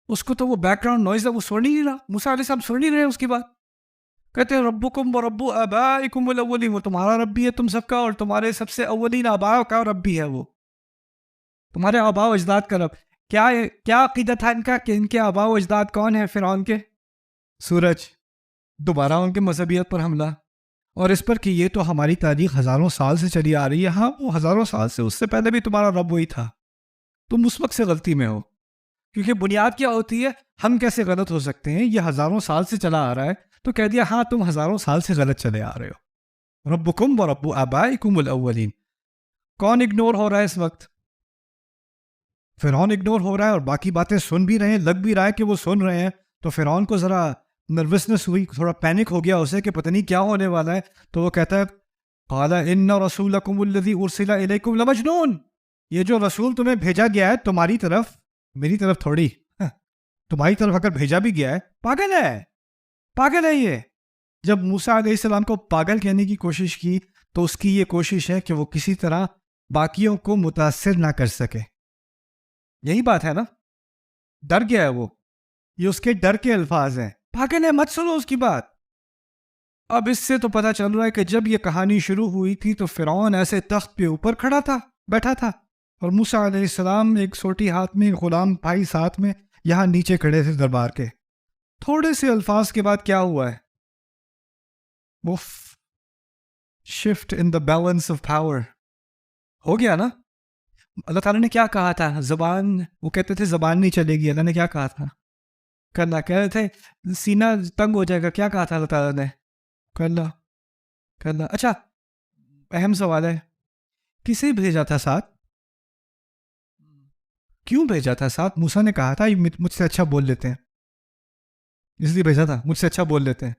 اس کو تو وہ بیک گراؤنڈ نوائز ہے، وہ سن ہی نہیں رہا. موسیٰ علیہ السلام سن نہیں رہے اس کی بات. کہتے ہیں ربکم و رب آبائکم الاولین، وہ تمہارا رب بھی ہے تم سب کا، اور تمہارے سب سے اولین آباء کا رب بھی ہے، وہ تمہارے آباء و اجداد کا رب. کیا عقیدت تھا ان کا کہ ان کے آباء و اجداد کون ہیں؟ فرعون کے سورج. دوبارہ ان کے مذہبیت پر حملہ، اور اس پر کہ یہ تو ہماری تاریخ ہزاروں سال سے چلی آ رہی ہے. ہاں، وہ ہزاروں سال سے، اس سے پہلے بھی تمہارا رب وہی تھا. تم اس وقت سے غلطی میں ہو، کیونکہ بنیاد کیا ہوتی ہے، ہم کیسے غلط ہو سکتے ہیں، یہ ہزاروں سال سے چلا آ رہا ہے. تو کہہ دیا ہاں تم ہزاروں سال سے غلط چلے آ رہے ہو. ربکم و رب آبائکم الاولین. کون اگنور ہو رہا ہے اس وقت؟ فرعون اگنور ہو رہا ہے، اور باقی باتیں سن بھی رہے ہیں، لگ بھی رہا ہے کہ وہ سن رہے ہیں. تو فرعون کو ذرا نروسنس ہوئی، تھوڑا پینک ہو گیا اسے کہ پتہ نہیں کیا ہونے والا ہے. تو وہ کہتا ہے قال ان رسولکم الذی ارسل الیکم لمجنون. یہ جو رسول تمہیں بھیجا گیا ہے تمہاری طرف، میری طرف تھوڑی، تمہاری طرف اگر بھیجا بھی گیا ہے، پاگل ہے یہ. جب موسیٰ علیہ السلام کو پاگل کہنے کی کوشش کی تو اس کی یہ کوشش ہے کہ وہ کسی طرح باقیوں کو متاثر نہ کر سکے. یہی بات ہے نا, ڈر گیا ہے وہ, یہ اس کے ڈر کے الفاظ ہیں. پاگل ہے, مت سنو اس کی بات. اب اس سے تو پتہ چل رہا ہے کہ جب یہ کہانی شروع ہوئی تھی تو فرعون ایسے تخت پہ اوپر کھڑا تھا, بیٹھا تھا, اور موسیٰ علیہ السلام ایک سوٹی ہاتھ میں, غلام بھائی ساتھ میں, یہاں نیچے کھڑے تھے دربار کے. تھوڑے سے الفاظ کے بعد کیا ہوا ہے؟ وہ shift in the balance of power ہو گیا نا. اللہ تعالیٰ نے کیا کہا تھا؟ زبان, وہ کہتے تھے زبان نہیں چلے گی. اللہ نے کیا کہا تھا؟ کرنا. کہہ رہے تھے سینہ تنگ ہو جائے گا. کیا کہا تھا اللہ تعالیٰ نے؟ کرنا. اچھا, اہم سوال ہے, کسے بھیجا تھا ساتھ؟ کیوں بھیجا تھا ساتھ؟ موسیٰ نے کہا تھا یہ مجھ سے اچھا بول لیتے ہیں, اس لیے بھیجا تھا, مجھ سے اچھا بول لیتے ہیں.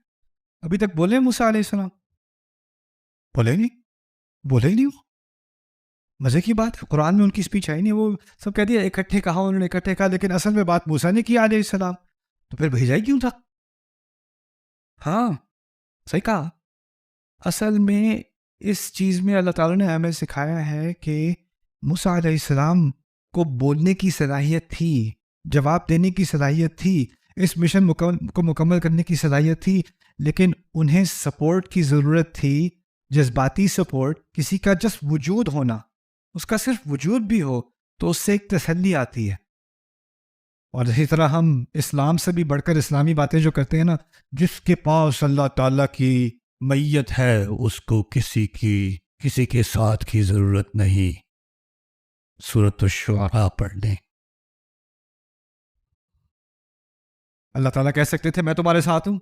ابھی تک بولے موسیٰ علیہ السلام؟ بولے ہی نہیں. وہ مزے کی بات, قرآن میں ان کی اسپیچ آئی نہیں. وہ سب کہہ دیا اکٹھے کہا, انہوں نے اکٹھے کہا, لیکن اصل میں بات موسیٰ نے کی علیہ السلام. تو پھر بھیجا ہی کیوں تھا؟ ہاں صحیح کہا. اصل میں اس چیز میں اللہ تعالیٰ نے ہمیں سکھایا ہے کہ موسیٰ علیہ السلام کو بولنے کی صلاحیت تھی, جواب دینے کی صلاحیت تھی, اس مشن کو مکمل کرنے کی صلاحیت تھی, لیکن انہیں سپورٹ کی ضرورت تھی, جذباتی سپورٹ. کسی کا جس وجود ہونا, اس کا صرف وجود بھی ہو تو اس سے ایک تسلی آتی ہے. اور اسی طرح ہم اسلام سے بھی بڑھ کر اسلامی باتیں جو کرتے ہیں نا, جس کے پاس اللہ تعالیٰ کی میت ہے اس کو کسی کے ساتھ کی ضرورت نہیں. سورۃ الشعراء پڑھ لیں. اللہ تعالیٰ کہہ سکتے تھے میں تمہارے ساتھ ہوں,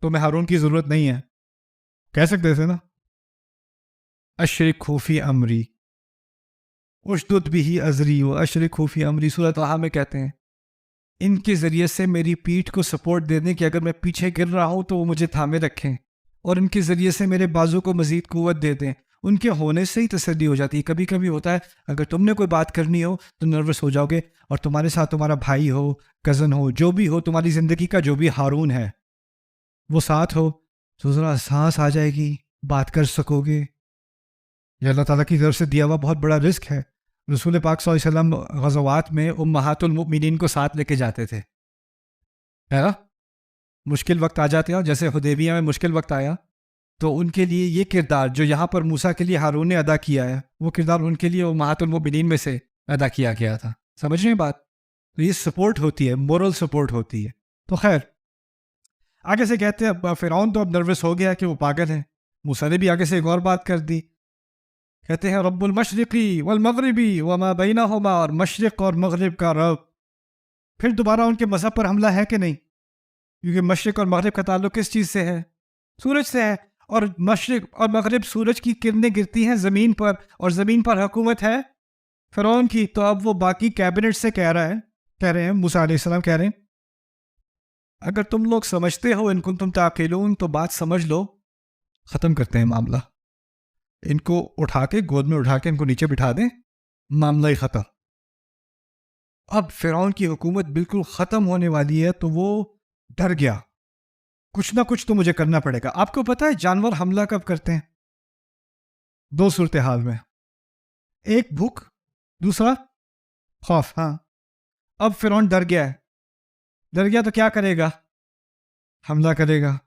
تمہیں ہارون کی ضرورت نہیں ہے, کہہ سکتے تھے نا. اشرک فی امری اشدد بہ ازری و اشرک فی امری, سورۃ طٰہٰ میں کہتے ہیں ان کے ذریعے سے میری پیٹھ کو سپورٹ دے دیں کہ اگر میں پیچھے گر رہا ہوں تو وہ مجھے تھامے رکھیں, اور ان کے ذریعے سے میرے بازو کو مزید قوت دے دیں. ان کے ہونے سے ہی تسلی ہو جاتی ہے. کبھی کبھی ہوتا ہے اگر تم نے کوئی بات کرنی ہو تو نروس ہو جاؤ گے, اور تمہارے ساتھ تمہارا بھائی ہو, کزن ہو, جو بھی ہو, تمہاری زندگی کا جو بھی ہارون ہے وہ ساتھ ہو تو ذرا سانس آ جائے گی, بات کر سکو گے. یہ اللہ تعالیٰ کی طرف سے دیا ہوا بہت بڑا رزق ہے. رسول پاک صلی اللہ علیہ وسلم غزوات میں امہات المؤمنین کو ساتھ لے کے جاتے تھے, ہے نا. مشکل وقت آ جاتے ہیں, جیسے حدیبیہ میں مشکل وقت آیا تو ان کے لیے یہ کردار جو یہاں پر موسیٰ کے لیے ہارون نے ادا کیا ہے, وہ کردار ان کے لیے امہات المؤمنین میں سے ادا کیا گیا تھا. سمجھ رہے ہیں بات؟ تو یہ سپورٹ ہوتی ہے, مورل سپورٹ ہوتی ہے. تو خیر آگے سے کہتے ہیں فرعون تو اب نروس ہو گیا کہ وہ پاگل ہے. موسیٰ نے بھی آگے سے ایک اور بات کر دی. کہتے ہیں رب المشرقی والمغربی وما بینہما, اور مشرق اور مغرب کا رب. پھر دوبارہ ان کے مذہب پر حملہ ہے کہ نہیں؟ کیونکہ مشرق اور مغرب کا تعلق کس چیز سے ہے؟ سورج سے ہے. اور مشرق اور مغرب سورج کی کرنیں گرتی ہیں زمین پر, اور زمین پر حکومت ہے فرعون کی. تو اب وہ باقی کیبنٹ سے کہہ رہے ہیں موسیٰ علیہ السلام کہہ رہے ہیں اگر تم لوگ سمجھتے ہو ان کنتم تعقلون تو بات سمجھ لو, ختم کرتے ہیں معاملہ. ان کو اٹھا کے گود میں اٹھا کے ان کو نیچے بٹھا دیں, معاملہ ہی ختم. اب فرعون کی حکومت بالکل ختم ہونے والی ہے تو وہ ڈر گیا, کچھ نہ کچھ تو مجھے کرنا پڑے گا. آپ کو پتہ ہے جانور حملہ کب کرتے ہیں؟ دو صورتحال میں, ایک بھوک, دوسرا خوف. ہاں اب فرعون ڈر گیا تو کیا کرے گا؟ حملہ کرے گا.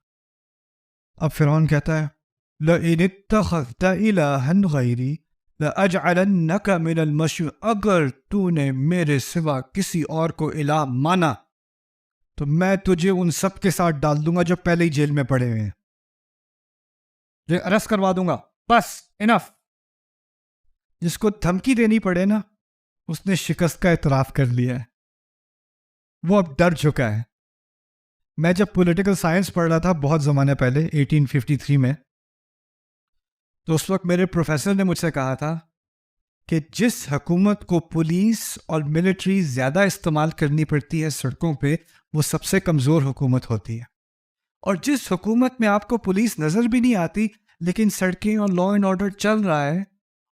اب فرعون کہتا ہے لَإِنِ اتَّخَذْتَ إِلَٰهًا غَيْرِي لَأَجْعَلَنَّكَ مِنَ الْمَسْجُونِينَ, اگر تو نے میرے سوا کسی اور کو الہ مانا تو میں تجھے ان سب کے ساتھ ڈال دوں گا جو پہلے ہی جیل میں پڑے ہوئے ہیں, جو ارسٹ کروا دوں گا. بس انف. جس کو دھمکی دینی پڑے نا اس نے شکست کا اعتراف کر لیا ہے, وہ اب ڈر چکا ہے. میں جب پولیٹیکل سائنس پڑھ رہا تھا بہت زمانے پہلے 1853 میں, تو اس وقت میرے پروفیسر نے مجھ سے کہا تھا کہ جس حکومت کو پولیس اور ملٹری زیادہ استعمال کرنی پڑتی ہے سڑکوں پہ وہ سب سے کمزور حکومت ہوتی ہے, اور جس حکومت میں آپ کو پولیس نظر بھی نہیں آتی لیکن سڑکیں اور لا اینڈ آرڈر چل رہا ہے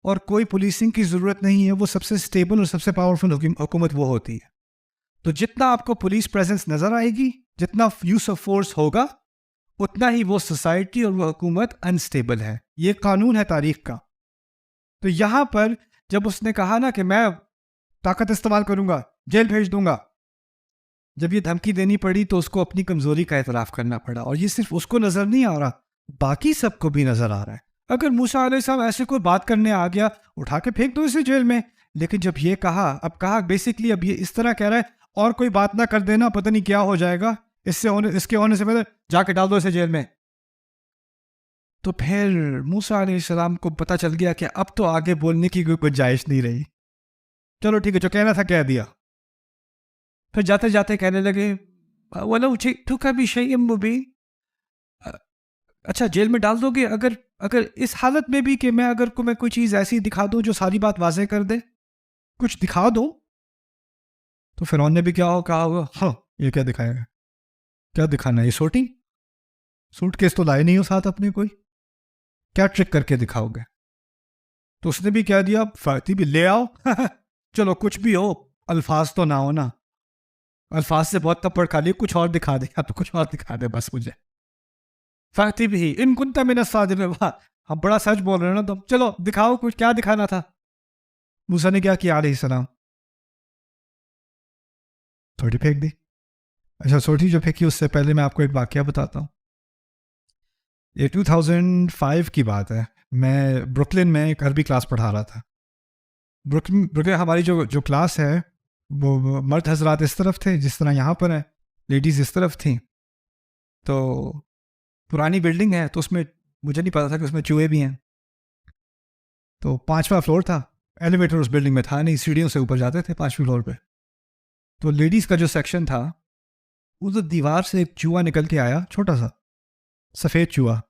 اور کوئی پولیسنگ کی ضرورت نہیں ہے, وہ سب سے اسٹیبل اور سب سے پاورفل حکومت وہ ہوتی ہے. تو جتنا آپ کو پولیس پریزنس نظر آئے گی, جتنا یوز آف فورس ہوگا, اتنا ہی وہ سوسائٹی اور وہ حکومت انسٹیبل ہے. یہ قانون ہے تاریخ کا. تو یہاں پر جب اس نے کہا نا کہ میں طاقت استعمال کروں گا, جیل بھیج دوں گا, جب یہ دھمکی دینی پڑی تو اس کو اپنی کمزوری کا اعتراف کرنا پڑا. اور یہ صرف اس کو نظر نہیں آ رہا, باقی سب کو بھی نظر آ رہا ہے. اگر موسیٰ علیہ السلام ایسے کوئی بات کرنے آ گیا, اٹھا کے پھینک دو اسے جیل میں. لیکن جب یہ کہا بیسکلی اب یہ اس طرح کہہ رہا ہے اور کوئی بات نہ کر دینا, پتہ نہیں کیا ہو جائے گا, اس کے ہونے سے پہلے جا کے ڈال دو اسے جیل میں. تو پھر موسیٰ علیہ السلام کو پتہ چل گیا کہ اب تو آگے بولنے کی کوئی گنجائش نہیں رہی. چلو ٹھیک ہے, جو کہنا تھا کہہ دیا. پھر جاتے جاتے کہنے لگے وَلَوْ جِئْتُكَ بِشَيْءٍ مُبِينٍ, اچھا جیل میں ڈال دو گے اگر اس حالت میں بھی کہ میں اگر میں کوئی چیز ایسی دکھا دوں جو ساری بات واضح کر دے, کچھ دکھا دو. تو فرعون نے بھی کہا ہوگا ہاں یہ کیا دکھائے گا, کیا دکھانا ہے, یہ سوٹ کیس تو لائے نہیں ہو ساتھ اپنے, کوئی کیا ٹرک کر کے دکھاؤ گے. تو اس نے بھی کہہ دیا فاتی بھی لے آؤ چلو کچھ بھی ہو, الفاظ تو نہ ہو نا, الفاظ سے بہت تپڑ کھا لی, کچھ اور دکھا دے, اب کچھ اور دکھا دے بس مجھے. فاتی بھی ان کنت من الصادقین, ہم بڑا سچ بول رہے ہیں نا تم, چلو دکھاؤ کچھ, کیا دکھانا تھا. موسیٰ نے کیا کیا علیہ السلام, سوٹی پھینک دی. اچھا سوٹی جو پھینکی اس سے پہلے میں آپ کو ایک واقعہ بتاتا ہوں. یہ 2005 کی بات ہے, میں بروکلن میں ایک عربی کلاس پڑھا رہا تھا. بروکلن ہماری جو کلاس ہے وہ مرد حضرات اس طرف تھے جس طرح یہاں پر ہیں, لیڈیز اس طرف تھیں. تو پرانی بلڈنگ ہے تو اس میں مجھے نہیں پتا تھا کہ اس میں چوہے بھی ہیں. تو 5واں فلور تھا, ایلیویٹر اس بلڈنگ میں تھا نہیں, سیڑھیوں سے اوپر جاتے تھے 5ویں فلور پہ. تو لیڈیز کا جو سیکشن تھا اس دیوار سے ایک چوہا نکل کے آیا, چھوٹا سا سفید چوہا.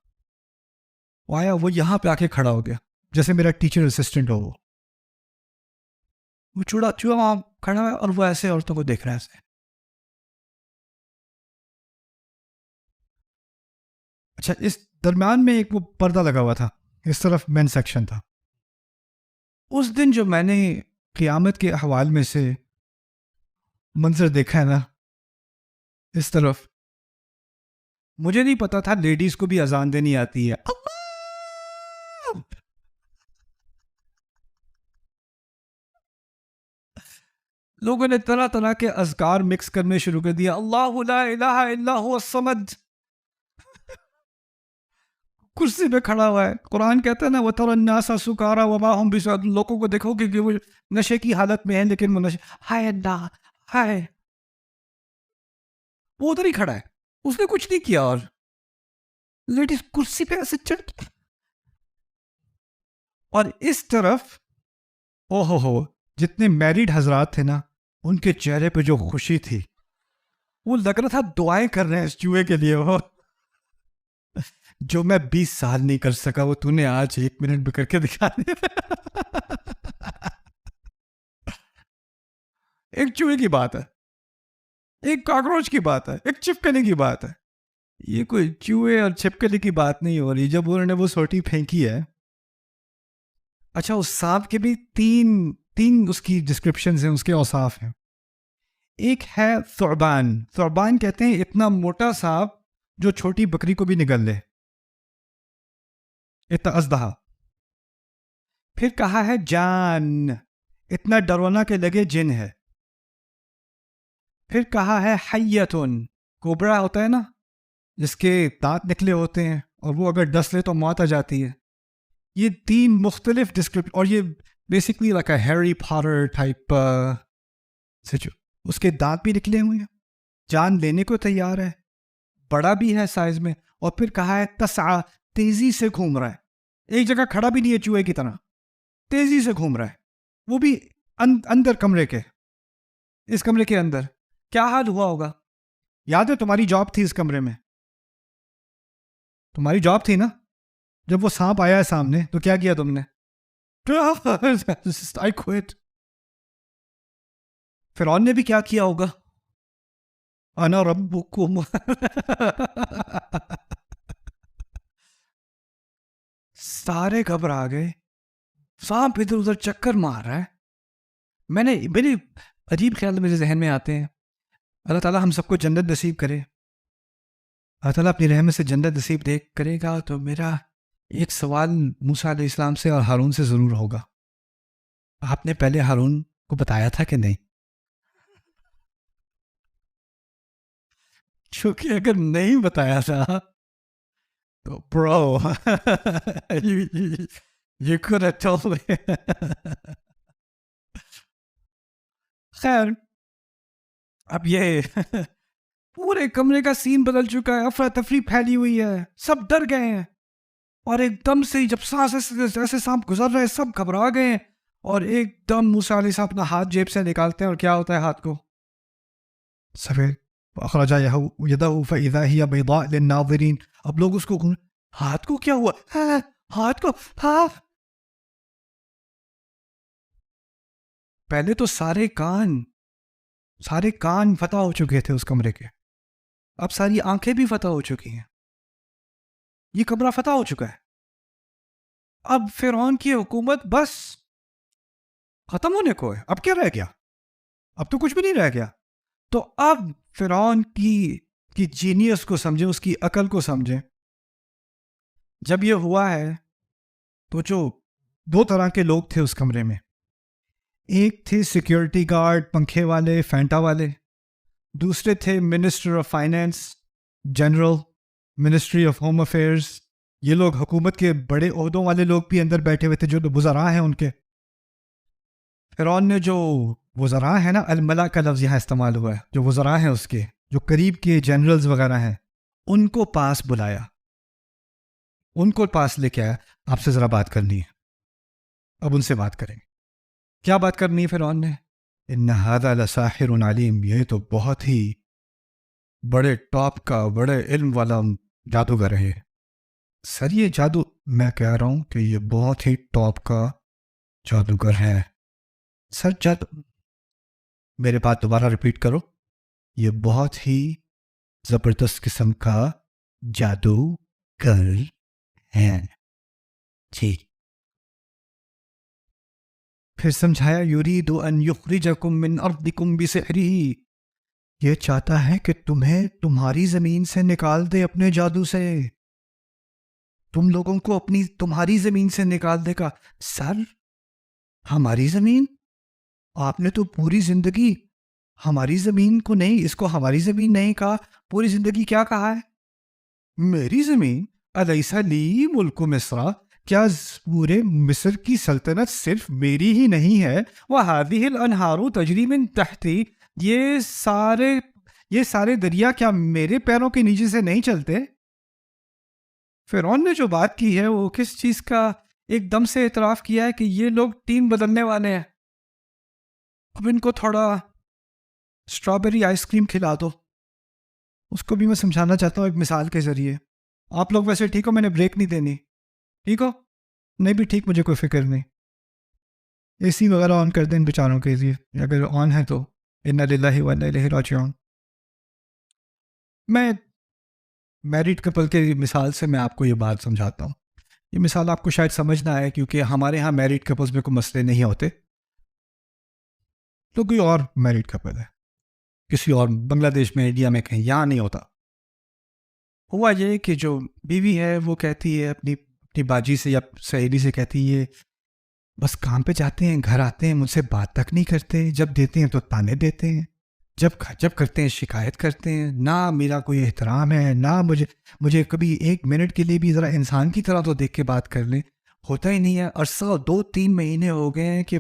وہ آیا, وہ یہاں پہ آ کے کھڑا ہو گیا جیسے میرا ٹیچر اسسٹنٹ ہو. وہ چوہا وہاں کھڑا ہے اور وہ ایسے عورتوں کو دیکھ رہا ہے ایسے. اچھا اس درمیان میں ایک وہ پردہ لگا ہوا تھا, اس طرف مین سیکشن تھا. اس دن جو میں نے قیامت کے احوال میں سے منظر دیکھا ہے نا, اس طرف مجھے نہیں پتا تھا لیڈیز کو بھی اذان دینی آتی ہے. لوگوں نے طرح طرح کے اذکار مکس کرنے شروع کر دیا. اللہ لا الہ الا هو الصمد, کرسی پہ کھڑا ہوا ہے. قرآن کہتا ہے نا وَتَرَى النَّاسَ سُكَارَىٰ وَمَا هُمْ بِسُكَارَىٰ, لوگوں کو دیکھو کہ وہ نشے کی حالت میں ہیں لیکن وہ نشے, ہائے اللہ ہائے, وہ ادھر ہی کھڑا ہے, اس نے کچھ نہیں کیا. اور لیڈیز کرسی پہ ایسے چڑھ, اور اس طرف او ہو جتنے میریڈ حضرات تھے نا ان کے چہرے پہ جو خوشی تھی, وہ لگ رہا تھا دعائیں کر رہے ہیں اس چوہے کے لیے. وہ جو میں 20 سال نہیں کر سکا وہ نے آج 1 منٹ میں کر کے دکھا دیا. ایک چوہے کی بات ہے, ایک کاکروچ کی بات ہے, ایک چپکلی کی بات ہے. یہ کوئی چوہے اور چھپکلی کی بات نہیں ہو رہی جب انہوں نے وہ سوٹی پھینکی ہے. اچھا اس سانپ کے بھی تین اس کی ڈسکرپشنز ہیں, اس کے اوصاف ہیں. ایک ہے ثعبان کہتے ہیں اتنا موٹا سانپ جو چھوٹی بکری کو بھی نگل لے, اتنا ازدہا. پھر کہا ہے جان, اتنا ڈرونا کہ لگے جن ہے. پھر کہا ہے حیتن, کوبرا ہوتا ہے نا جس کے دانت نکلے ہوتے ہیں اور وہ اگر ڈس لے تو موت آ جاتی ہے. یہ 3 مختلف ڈسکرپشن, اور یہ basically like a Harry Potter type اس کے دانت بھی نکلے ہوئے ہیں, جان لینے کو تیار ہے, بڑا بھی ہے سائز میں. اور پھر کہا ہے تسعى, تیزی سے گھوم رہا ہے, ایک جگہ کھڑا بھی نہیں ہے چوہے کی طرح, تیزی سے گھوم رہا ہے. وہ بھی اندر کمرے کے, اس کمرے کے اندر. کیا حال ہوا ہوگا؟ یاد ہے تمہاری جاب تھی اس کمرے میں, تمہاری جاب تھی نا, جب وہ سانپ آیا ہے سامنے تو کیا کیا تم نے؟ I quit. فرعون نے بھی کیا کیا ہوگا؟ انا ربکم. سارے گھبرا گئے, سانپ ادھر ادھر چکر مار رہا ہے. میرے عجیب خیال میرے ذہن میں آتے ہیں, اللہ تعالیٰ ہم سب کو جنت نصیب کرے. اللہ تعالیٰ اپنی رحمت سے جنت نصیب دیکھ کرے گا تو میرا ایک سوال موسیٰ علیہ السلام سے اور ہارون سے ضرور ہوگا. آپ نے پہلے ہارون کو بتایا تھا کہ نہیں؟ چونکہ اگر نہیں بتایا تھا تو برو you could have told me. خیر اب یہ پورے کمرے کا سین بدل چکا ہے، افراتفری پھیلی ہوئی ہے، سب ڈر گئے ہیں، اور ایک دم سے جب سانس ایسے سانپ گزر رہے سب گھبرا گئے ہیں، اور ایک دم موسیٰ علیہ السلام اپنا ہاتھ جیب سے نکالتے ہیں، اور کیا ہوتا ہے ہاتھ کو؟ سفید. اخرج یدہ فاذا ہی بیضاء للناظرین. اب لوگ اس کو ہاتھ کو کیا ہوا؟ ہاتھ کو پہلے تو سارے کان فتح ہو چکے تھے اس کمرے کے، اب ساری آنکھیں بھی فتح ہو چکی ہیں، یہ کمرہ فتح ہو چکا ہے. اب فرعون کی حکومت بس ختم ہونے کو ہے. اب کیا رہ گیا؟ اب تو کچھ بھی نہیں رہ گیا. تو اب فرعون کی جینیس کو سمجھیں، اس کی عقل کو سمجھیں. جب یہ ہوا ہے تو جو دو طرح کے لوگ تھے اس کمرے میں، ایک تھے سیکیورٹی گارڈ، پنکھے والے، فینٹا والے، دوسرے تھے minister of finance, general, ministry of home affairs. یہ لوگ حکومت کے بڑے عہدوں والے لوگ بھی اندر بیٹھے ہوئے تھے، جو وزراء ہیں ان کے. فرعون نے جو وزراء ہیں نا، الملا کا لفظ یہاں استعمال ہوا ہے، جو وزراء ہیں اس کے، جو قریب کے جنرلز وغیرہ ہیں، ان کو پاس بلایا، ان کو پاس لے کے آیا. آپ سے ذرا بات کرنی ہے. اب ان سے بات کریں. کیا بات کرنی ہے فرعون نے؟ ان ھذا لساحر علیم. یہ تو بہت ہی بڑے ٹاپ کا، بڑے علم والا جادوگر ہے. سر یہ جادو، میں کہہ رہا ہوں کہ یہ بہت ہی ٹاپ کا جادوگر ہے. سر جادو، میرے بات دوبارہ ریپیٹ کرو. یہ بہت ہی زبردست قسم کا جادوگر ہے. جی. پھر سمجھایا، یرید ان یخرجکم من ارضکم بسحرہ. یہ چاہتا ہے کہ تمہیں تمہاری زمین سے نکال دے اپنے جادو سے، تم لوگوں کو تمہاری زمین سے نکال دے گا. سر ہماری زمین؟ آپ نے تو پوری زندگی ہماری زمین کو نہیں، اس کو ہماری زمین نہیں کہا، پوری زندگی کیا کہا ہے؟ میری زمین؟ الیس لی ملک مصر. کیا پورے مصر کی سلطنت صرف میری ہی نہیں ہے؟ وَهَذِهِ الْأَنْهَارُ تَجْرِي مِن تَحْتِي. یہ سارے دریا کیا میرے پیروں کے نیچے سے نہیں چلتے؟ فرعون نے جو بات کی ہے وہ کس چیز کا ایک دم سے اعتراف کیا ہے کہ یہ لوگ ٹیم بدلنے والے ہیں. اب ان کو تھوڑا اسٹرابیری آئس کریم کھلا دو. اس کو بھی میں سمجھانا چاہتا ہوں ایک مثال کے ذریعے. آپ لوگ ویسے ٹھیک ہو، میں نے بریک نہیں دینی، ٹھیک ہو؟ نہیں بھی ٹھیک، مجھے کوئی فکر نہیں. اے سی وغیرہ آن کر دیں ان بیچاروں کے لیے، اگر آن ہے تو. انا للہ و انا الیہ راجعون. میں میریڈ کپل کے مثال سے میں آپ کو یہ بات سمجھاتا ہوں. یہ مثال آپ کو شاید سمجھ نہ آئے کیونکہ ہمارے ہاں میریڈ کپلز میں کوئی مسئلے نہیں ہوتے. تو کوئی اور میریڈ کپل ہے کسی اور بنگلہ دیش میں، انڈیا میں، کہیں، یہاں نہیں ہوتا. ہوا یہ کہ جو بیوی ہے وہ کہتی ہے اپنی باجی سے یا سہیلی سے، کہتی ہے بس کام پہ جاتے ہیں، گھر آتے ہیں، مجھ سے بات تک نہیں کرتے، جب دیتے ہیں تو تانے دیتے ہیں، جب کرتے ہیں شکایت کرتے ہیں، نہ میرا کوئی احترام ہے، نہ مجھے کبھی ایک منٹ کے لیے بھی ذرا انسان کی طرح تو دیکھ کے بات کر لیں. ہوتا ہی نہیں ہے. عرصہ 2-3 مہینے ہو گئے ہیں کہ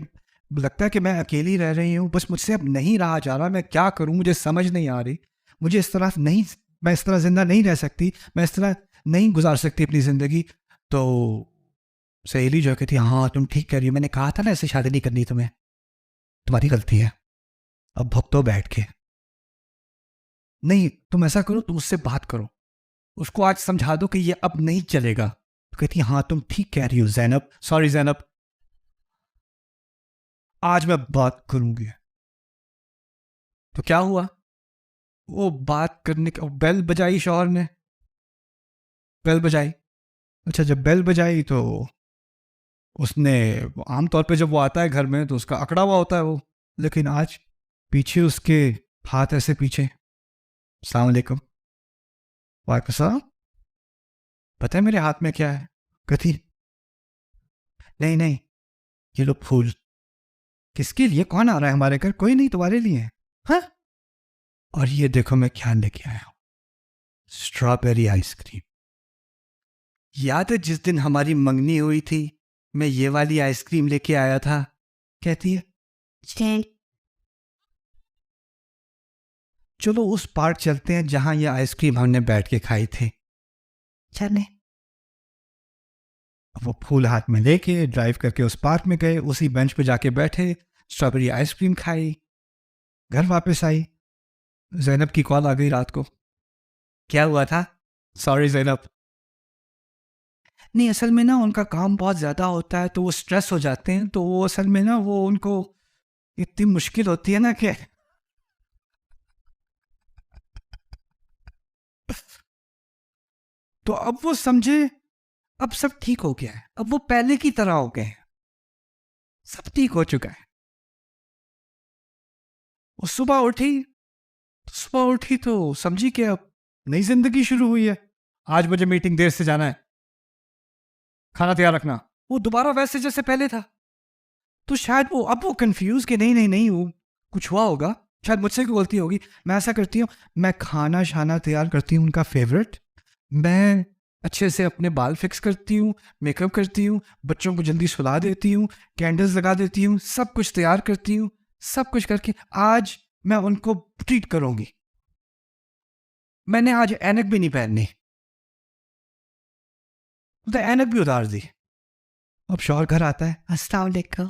لگتا ہے کہ میں اکیلی رہ رہی ہوں، بس مجھ سے اب نہیں رہا جا رہا، میں کیا کروں، مجھے سمجھ نہیں آ رہی، مجھے میں اس طرح زندہ نہیں رہ سکتی، میں اس طرح نہیں گزار سکتی اپنی زندگی. تو سہیلی جو کہتی ہاں تم ٹھیک کہہ رہی ہو، میں نے کہا تھا نا ایسے شادی نہیں کرنی تمہیں، تمہاری غلطی ہے، اب بھگتو بیٹھ کے. نہیں تم ایسا کرو، تم اس سے بات کرو، اس کو آج سمجھا دو کہ یہ اب نہیں چلے گا. تو کہتی ہاں تم ٹھیک کہہ رہی ہو زینب، سوری زینب، آج میں بات کروں گی. تو کیا ہوا؟ وہ بات کرنے کا بیل بجائی، شوہر نے بیل بجائی. اچھا جب بیل بجائی تو اس نے، عام طور پہ جب وہ آتا ہے گھر میں تو اس کا اکڑا ہوا ہوتا ہے وہ، لیکن آج پیچھے اس کے ہاتھ ایسے پیچھے، السلام علیکم. واقع صاحب پتہ ہے میرے ہاتھ میں کیا ہے؟ کہتی نہیں نہیں، یہ لو پھول. کس کے لیے؟ کون آ رہا ہے ہمارے گھر؟ کوئی نہیں، تمہارے لیے ہے. ہاں، اور یہ دیکھو میں کیا لے کے آیا ہوں، اسٹرابیری آئس کریم. یاد ہے جس دن ہماری منگنی ہوئی تھی میں یہ والی آئس کریم لے کے آیا تھا؟ کہتی ہے چلو اس پارک چلتے ہیں جہاں یہ آئس کریم ہم نے بیٹھ کے کھائی تھی. چلیں. وہ پھول ہاتھ میں لے کے ڈرائیو کر کے اس پارک میں گئے، اسی بینچ پہ جا کے بیٹھے، اسٹرابیری آئس کریم کھائی، گھر واپس آئی. زینب کی کال آ گئی رات کو. کیا ہوا تھا؟ سوری زینب. نہیں اصل میں نا ان کا کام بہت زیادہ ہوتا ہے تو وہ اسٹریس ہو جاتے ہیں، تو وہ اصل میں نا وہ ان کو اتنی مشکل ہوتی ہے نا کہ تو اب وہ سمجھے اب سب ٹھیک ہو گیا ہے، اب وہ پہلے کی طرح ہو گئے ہیں، سب ٹھیک ہو چکا ہے. وہ صبح اٹھی تو سمجھی کہ اب نئی زندگی شروع ہوئی ہے. آج مجھے میٹنگ دیر سے جانا ہے، کھانا تیار رکھنا. وہ دوبارہ ویسے جیسے پہلے تھا. تو شاید وہ کنفیوز کہ نہیں وہ کچھ ہوا ہوگا، شاید مجھ سے کوئی غلطی ہوگی. میں ایسا کرتی ہوں، میں کھانا شانا تیار کرتی ہوں ان کا فیوریٹ، میں اچھے سے اپنے بال فکس کرتی ہوں، میک اپ کرتی ہوں، بچوں کو جلدی سلا دیتی ہوں، کینڈلز لگا دیتی ہوں، سب کچھ تیار کرتی ہوں. سب کچھ کر کے آج میں ان کو ٹریٹ کروں گی. میں نے آج اینک بھی نہیں پہننی، اینک بھی اتار دی. اب شوہر گھر آتا ہے، السلام علیکم.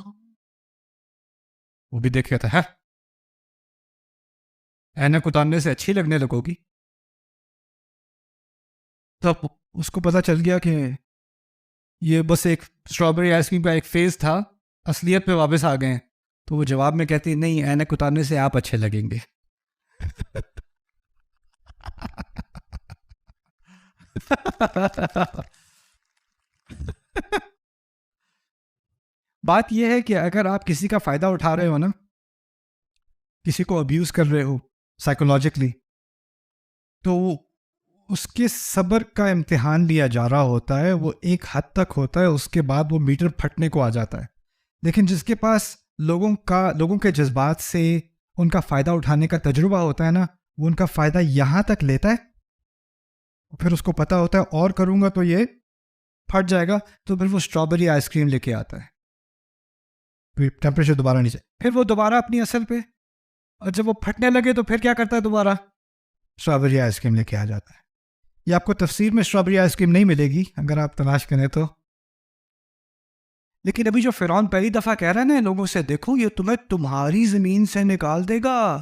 وہ بھی دیکھ کہتا ہے اینک اتارنے سے اچھی لگنے لگو گی. تب اس کو پتا چل گیا کہ یہ بس ایک اسٹرابیری آئس کریم کا ایک فیز تھا، اصلیت پہ واپس آ گئے ہیں. تو وہ جواب میں کہتی نہیں، اینک اتارنے سے آپ اچھے لگیں گے. بات یہ ہے کہ اگر آپ کسی کا فائدہ اٹھا رہے ہو نا، کسی کو ابیوز کر رہے ہو سائیکولوجیکلی، تو اس کے صبر کا امتحان لیا جا رہا ہوتا ہے. وہ ایک حد تک ہوتا ہے، اس کے بعد وہ میٹر پھٹنے کو آ جاتا ہے. لیکن جس کے پاس لوگوں کے جذبات سے ان کا فائدہ اٹھانے کا تجربہ ہوتا ہے نا، وہ ان کا فائدہ یہاں تک لیتا ہے، پھر اس کو پتا ہوتا ہے اور کروں گا تو یہ پھٹ جائے گا، تو پھر وہ اسٹرابیری آئس کریم لے کے آتا ہے. پھر ٹیمپریچر دوبارہ نیچے، پھر وہ دوبارہ اپنی اصل پہ، اور جب وہ پھٹنے لگے تو پھر کیا کرتا ہے؟ دوبارہ اسٹرابیری آئس کریم لے کے آ جاتا ہے. یہ آپ کو تفسیر میں اسٹرابیری آئس کریم نہیں ملے گی اگر آپ تلاش کریں تو. لیکن ابھی جو فرعون پہلی دفعہ کہہ رہا ہے نا لوگوں سے، دیکھو یہ تمہیں تمہاری زمین سے نکال دے گا،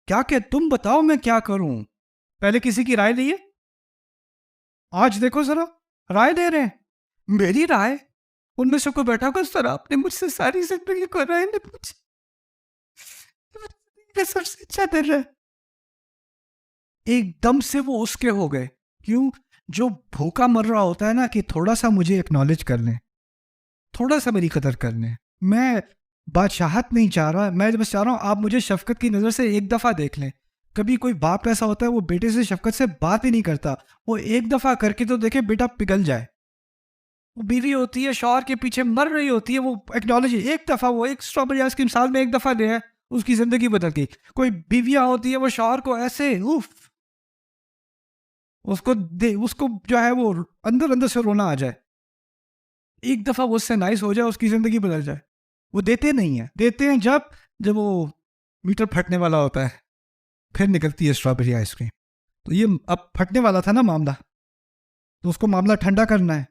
کیا کہ تم بتاؤ میں کیا کروں. پہلے کسی کی رائے لیے، آج دیکھو ذرا رائے دے رہے ہیں. میری رائے ان میں سے کوئی بیٹھا ہوگا اس طرح، آپ نے مجھ سے ساری زندگی کو رائے نے پوچھی، سب سے اچھا دن رہا. ایک دم سے وہ اس کے ہو گئے. کیوں؟ جو بھوکا مر رہا ہوتا ہے نا کہ تھوڑا سا مجھے ایکنالج کر لیں، تھوڑا سا میری قدر کر لیں، میں بادشاہت نہیں چاہ رہا، میں بس چاہ رہا ہوں آپ مجھے شفقت کی نظر سے ایک دفعہ دیکھ لیں. کبھی کوئی باپ ایسا ہوتا ہے وہ بیٹے سے شفقت سے بات ہی نہیں کرتا، وہ ایک دفعہ کر کے تو دیکھے بیٹا پگھل جائے. وہ بیوی ہوتی ہے شوہر کے پیچھے مر رہی ہوتی ہے، وہ ایکنالوجی ایک دفعہ، وہ ایک اسٹرابیری آئس کریم سال میں ایک دفعہ لے ہے، اس کی زندگی بدل گئی. کوئی بیویاں ہوتی ہے وہ شوہر کو ایسے اس کو جو ہے وہ اندر سے رونا آ جائے، ایک دفعہ وہ اس سے نائس ہو جائے، اس کی زندگی بدل جائے. وہ دیتے نہیں ہیں، دیتے ہیں جب وہ میٹر پھٹنے والا ہوتا ہے، پھر نکلتی ہے اسٹرابیری آئس کریم. تو یہ اب پھٹنے والا تھا نا معاملہ، تو اس کو معاملہ ٹھنڈا کرنا ہے.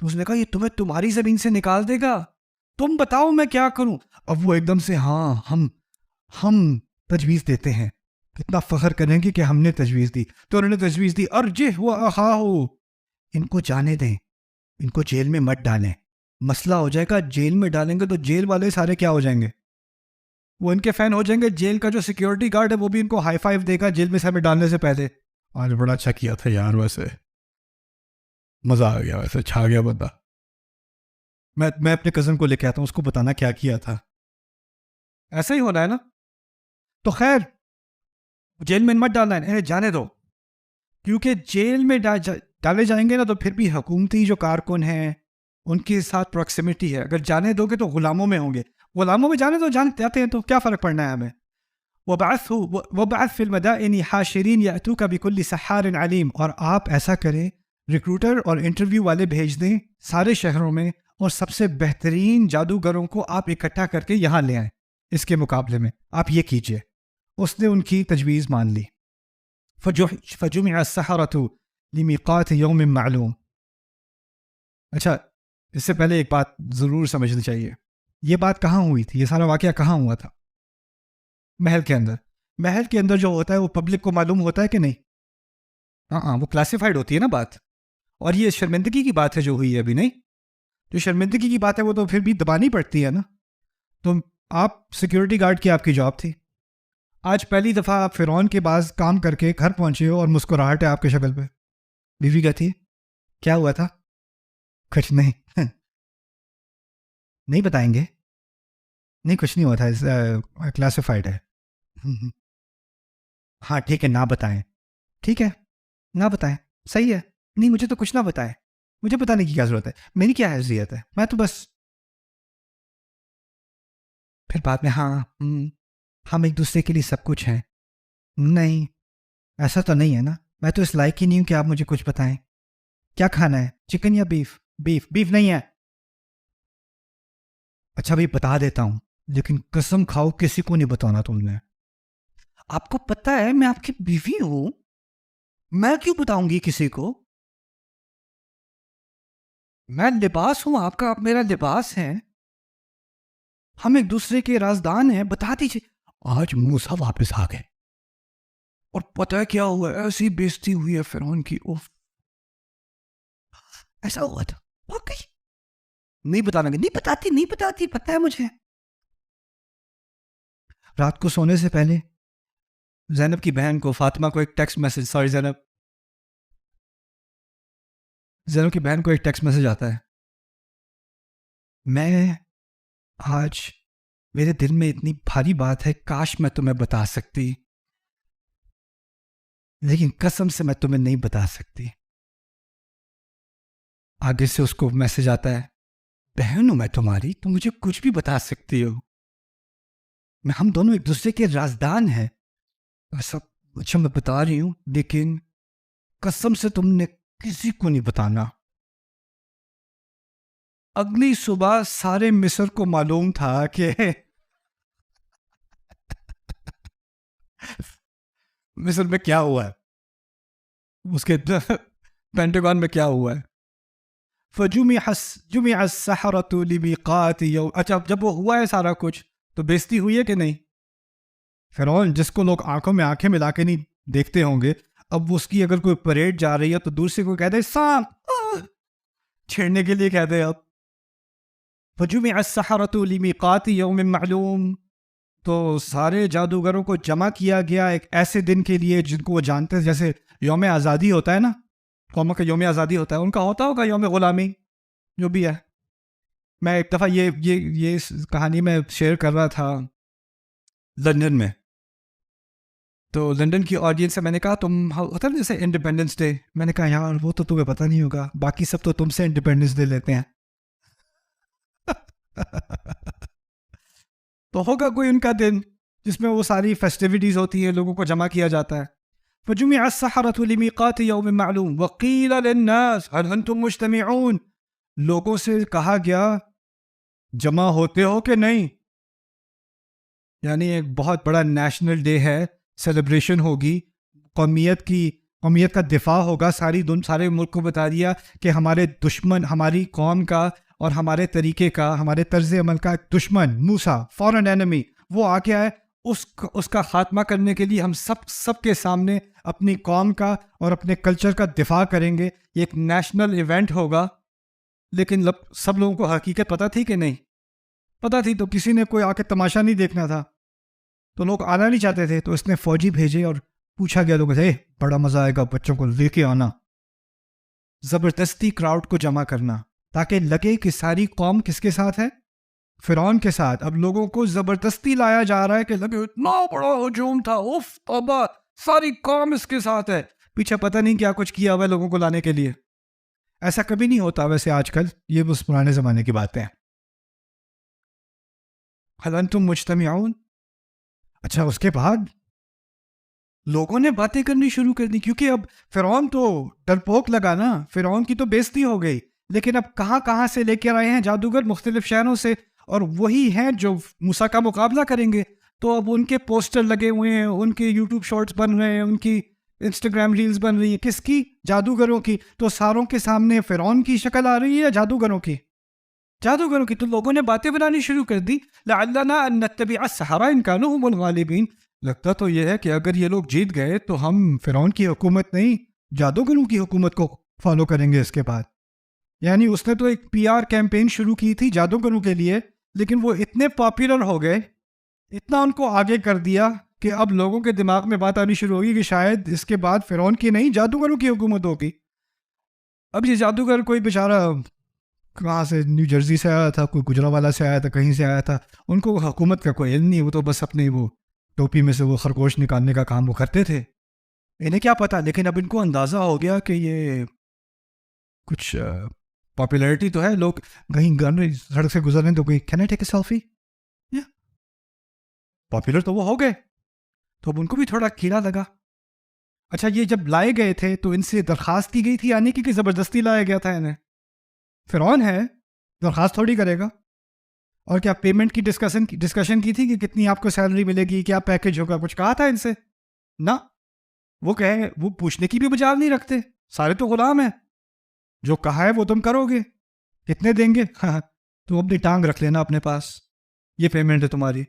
تو اس نے کہا یہ تمہیں تمہاری زمین سے نکال دے گا، تم بتاؤ میں کیا کروں. اب وہ ایک دم سے ہاں ہم تجویز دیتے ہیں، کتنا فخر کریں گے کہ ہم نے تجویز دی. تو انہوں نے تجویز دی، ارجہ و اخاہ، ان کو جانے دیں، ان کو جیل میں مت ڈالیں، مسئلہ ہو جائے گا. جیل میں ڈالیں گے تو جیل والے سارے کیا ہو جائیں گے؟ وہ ان کے فین ہو جائیں گے. جیل کا جو سیکیورٹی گارڈ ہے وہ بھی ان کو ہائی فائیو دے گا جیل میں سے ڈالنے سے پہلے. آج بڑا اچھا کیا تھا یار، ویسے مزہ آ گیا، ویسے چھا گیا بندہ. میں اپنے کزن کو لے کے آتا ہوں، اس کو بتانا کیا کیا تھا. ایسا ہی ہونا ہے نا. تو خیر جیل میں مت ڈالنا ہے، جانے دو. کیونکہ جیل میں ڈالے جائیں گے نا تو پھر بھی حکومتی جو کارکن ہیں ان کے ساتھ پروکسیمیٹی ہے. اگر جانے دو گے تو غلاموں میں ہوں گے. غلاموں میں جانے تو جاتے ہیں تو کیا فرق پڑنا ہے ہمیں. وبعث فی المدائن حاشرین یأتوک بکل سحار علیم. اور آپ ایسا کریں ریکروٹر اور انٹرویو والے بھیج دیں سارے شہروں میں, اور سب سے بہترین جادوگروں کو آپ اکٹھا کر کے یہاں لے آئیں. اس کے مقابلے میں آپ یہ کیجئے. اس نے ان کی تجویز مان لی. فجمع السحرة لمیقات یوم معلوم. اچھا اس سے پہلے ایک بات ضرور سمجھنی چاہیے. یہ بات کہاں ہوئی تھی؟ یہ سارا واقعہ کہاں ہوا تھا؟ محل کے اندر. محل کے اندر جو ہوتا ہے وہ پبلک کو معلوم ہوتا ہے کہ نہیں؟ ہاں وہ کلاسیفائڈ ہوتی ہے نا بات. اور یہ شرمندگی کی بات ہے جو ہوئی ہے ابھی, نہیں جو شرمندگی کی بات ہے وہ تو پھر بھی دبانی پڑتی ہے نا. تو آپ سیکیورٹی گارڈ کی آپ کی جاب تھی. آج پہلی دفعہ آپ فرعون کے بعض کام کر کے گھر پہنچے ہو اور مسکراہٹ ہے آپ کی شکل پہ. بیوی کہتی ہے کیا ہوا تھا؟ کچھ نہیں. نہیں بتائیں گے؟ نہیں کچھ نہیں ہوا تھا, کلاسیفائڈ ہے. ہاں ٹھیک ہے نہ بتائیں. ٹھیک ہے نہ بتائیں, صحیح ہے. نہیں مجھے تو کچھ نہ بتائیں, مجھے بتانے کی کیا ضرورت ہے, میری کیا حیثیت ہے, میں تو بس. پھر بعد میں ہاں ہم ایک دوسرے کے لیے سب کچھ ہیں. نہیں ایسا تو نہیں ہے نا, میں تو اس لائق ہی نہیں ہوں کہ آپ مجھے کچھ بتائیں. کیا کھانا ہے, چکن یا بیف؟ بیف نہیں ہے. اچھا بھائی بتا دیتا ہوں, لیکن قسم کھاؤ کسی کو نہیں بتانا تم نے. آپ کو پتہ ہے میں آپ کی بیوی ہوں, میں کیوں بتاؤں گی کسی کو؟ میں لباس ہوں آپ کا, آپ میرا لباس ہیں, ہم ایک دوسرے کے رازدان ہیں, بتا دیجیے. آج موسیٰ واپس آ گئے اور پتہ ہے کیا ہوا, ایسی بےزتی ہوئی ہے فرعون کی. اوف ایسا ہوا تھا واقعی. نہیں بتانا, نہیں بتاتی پتہ ہے مجھے. رات کو سونے سے پہلے زینب کی بہن کو, فاطمہ کو ایک ٹیکسٹ میسج, زینب کی بہن کو ایک ٹیکسٹ میسج آتا ہے, میں آج میرے دل میں اتنی بھاری بات ہے, کاش میں تمہیں بتا سکتی, لیکن قسم سے میں تمہیں نہیں بتا سکتی. آگے سے اس کو میسج آتا ہے, بہن ہوں میں تمہاری, تم مجھے کچھ بھی بتا سکتی ہو, ہم دونوں ایک دوسرے کے رازدان ہیں. ایسا اچھا میں بتا رہی ہوں, لیکن قسم سے تم نے کسی کو نہیں بتانا. اگلی صبح سارے مصر کو معلوم تھا کہ مصر میں کیا ہوا ہے, اس کے پینٹاگون میں کیا ہوا ہے. فجمع السحرة لمیقات یوم. اچھا جب وہ ہوا ہے سارا کچھ تو بےزتی ہوئی ہے کہ نہیں؟ فرعون جس کو لوگ آنکھوں میں آنکھیں ملا کے نہیں دیکھتے ہوں گے, اب اس کی اگر کوئی پریڈ جا رہی ہے تو دور سے کوئی کہہ دے سانپ, چھیڑنے کے لیے کہہ دے. اب فجمع السحرة لمیقات یوم معلوم, تو سارے جادوگروں کو جمع کیا گیا ایک ایسے دن کے لیے جن کو وہ جانتے ہیں. جیسے یوم آزادی ہوتا ہے نا, قوموں کا یوم آزادی ہوتا ہے, ان کا ہوتا ہوگا یوم غلامی, جو بھی ہے. میں ایک دفعہ یہ کہانی میں شیئر کر رہا تھا لندن میں, تو لندن کی آڈینس سے میں نے کہا تم ہوتا ہے جیسے انڈیپینڈنس ڈے, میں نے کہا یار وہ تو تمہیں پتہ نہیں ہوگا, باقی سب تو تم سے انڈیپینڈنس ڈے لیتے ہیں. تو ہوگا کوئی ان کا دن جس میں وہ ساری فیسٹیوٹیز ہوتی ہیں, لوگوں کو جمع کیا جاتا ہے. فجمع السحرة لمیقات یوم معلوم وقیل للناس هل انتم مجتمعون. لوگوں سے کہا گیا جمع ہوتے ہو کہ نہیں, یعنی ایک بہت بڑا نیشنل ڈے ہے, سیلیبریشن ہوگی, قومیت کا دفاع ہوگا. سارے ملک کو بتا دیا کہ ہمارے دشمن, ہماری قوم کا اور ہمارے طریقے کا, ہمارے طرز عمل کا ایک دشمن موسیٰ, فورن اینمی, وہ آ کے آئے. اس کا خاتمہ کرنے کے لیے ہم سب کے سامنے اپنی قوم کا اور اپنے کلچر کا دفاع کریں گے. یہ ایک نیشنل ایونٹ ہوگا. لیکن سب لوگوں کو حقیقت پتہ تھی کہ نہیں پتہ تھی, تو کسی نے کوئی آ کے تماشا نہیں دیکھنا تھا, تو لوگ آنا نہیں چاہتے تھے. تو اس نے فوجی بھیجے اور پوچھا گیا لوگوں سے, بڑا مزہ آئے گا, بچوں کو لے کے آنا. زبردستی کراؤڈ کو جمع کرنا تاکہ لگے کہ ساری قوم کس کے ساتھ ہے, فرعون کے ساتھ. اب لوگوں کو زبردستی لایا جا رہا ہے کہ لگے اتنا بڑا ہجوم تھا, اوف توبہ, ساری قوم اس کے ساتھ ہے. پیچھے پتہ نہیں کیا کچھ کیا ہوا ہے لوگوں کو لانے کے لیے. ایسا کبھی نہیں ہوتا ویسے آج کل, یہ بس پرانے زمانے کی باتیں ہیں. هل انتم مجتمعون. اچھا اس کے بعد لوگوں نے باتیں کرنی شروع کر دی, کیونکہ اب فرعون تو ڈرپوک لگا نا, فرعون کی تو بےزتی ہو گئی. لیکن اب کہاں کہاں سے لے کے آئے ہیں جادوگر, مختلف شہروں سے, اور وہی ہیں جو موسیٰ کا مقابلہ کریں گے. تو اب ان کے پوسٹر لگے ہوئے ہیں, ان کے یوٹیوب شارٹس بن رہے ہیں, ان کی انسٹاگرام ریلز بن رہی ہیں. کس کی؟ جادوگروں کی. تو ساروں کے سامنے فرعون کی شکل آ رہی ہے, جادوگروں کی. جادوگروں کی. تو لوگوں نے باتیں بنانی شروع کر دی, لعلنا ان نتبع السحرہ ان کانوا هم الغالبین. لگتا تو یہ ہے کہ اگر یہ لوگ جیت گئے تو ہم فرعون کی حکومت نہیں, جادوگروں کی حکومت کو فالو کریں گے اس کے بعد. یعنی اس نے تو ایک پی آر کیمپین شروع کی تھی جادوگروں کے لیے, لیکن وہ اتنے پاپولر ہو گئے, اتنا ان کو آگے کر دیا کہ اب لوگوں کے دماغ میں بات آنی شروع ہوگی کہ شاید اس کے بعد فرعون کی نہیں, جادوگروں کی حکومت ہوگی. اب یہ جادوگر کوئی بیچارہ کہاں سے, نیو جرسی سے آیا تھا, کوئی گجرانوالہ سے آیا تھا, کہیں سے آیا تھا, ان کو حکومت کا کوئی علم نہیں. وہ تو بس اپنے وہ ٹوپی میں سے وہ خرگوش نکالنے کا کام وہ کرتے تھے, انہیں کیا پتا. لیکن اب ان کو اندازہ ہو گیا کہ یہ کچھ پاپولیرٹی تو ہے, لوگ کہیں سڑک سے گزر رہے ہیں تو کوئی can I take a selfie, popular تو وہ ہو گئے. تو اب ان کو بھی تھوڑا کیڑا لگا. اچھا یہ جب لائے گئے تھے تو ان سے درخواست کی گئی تھی آنے کی, کہ زبردستی لایا گیا تھا انہیں؟ فرعون ہے, درخواست تھوڑی کرے گا. اور کیا پیمنٹ کی ڈسکشن کی تھی کہ کتنی آپ کو سیلری ملے گی, کیا پیکج ہوگا, کچھ کہا تھا ان سے؟ نہ, وہ کہے, وہ پوچھنے کی بھی مجال نہیں رکھتے. سارے تو غلام ہیں, جو کہا ہے وہ تم کرو گے, کتنے دیں گے, تم اپنی ٹانگ رکھ لینا اپنے پاس, یہ پیمنٹ ہے تمہاری,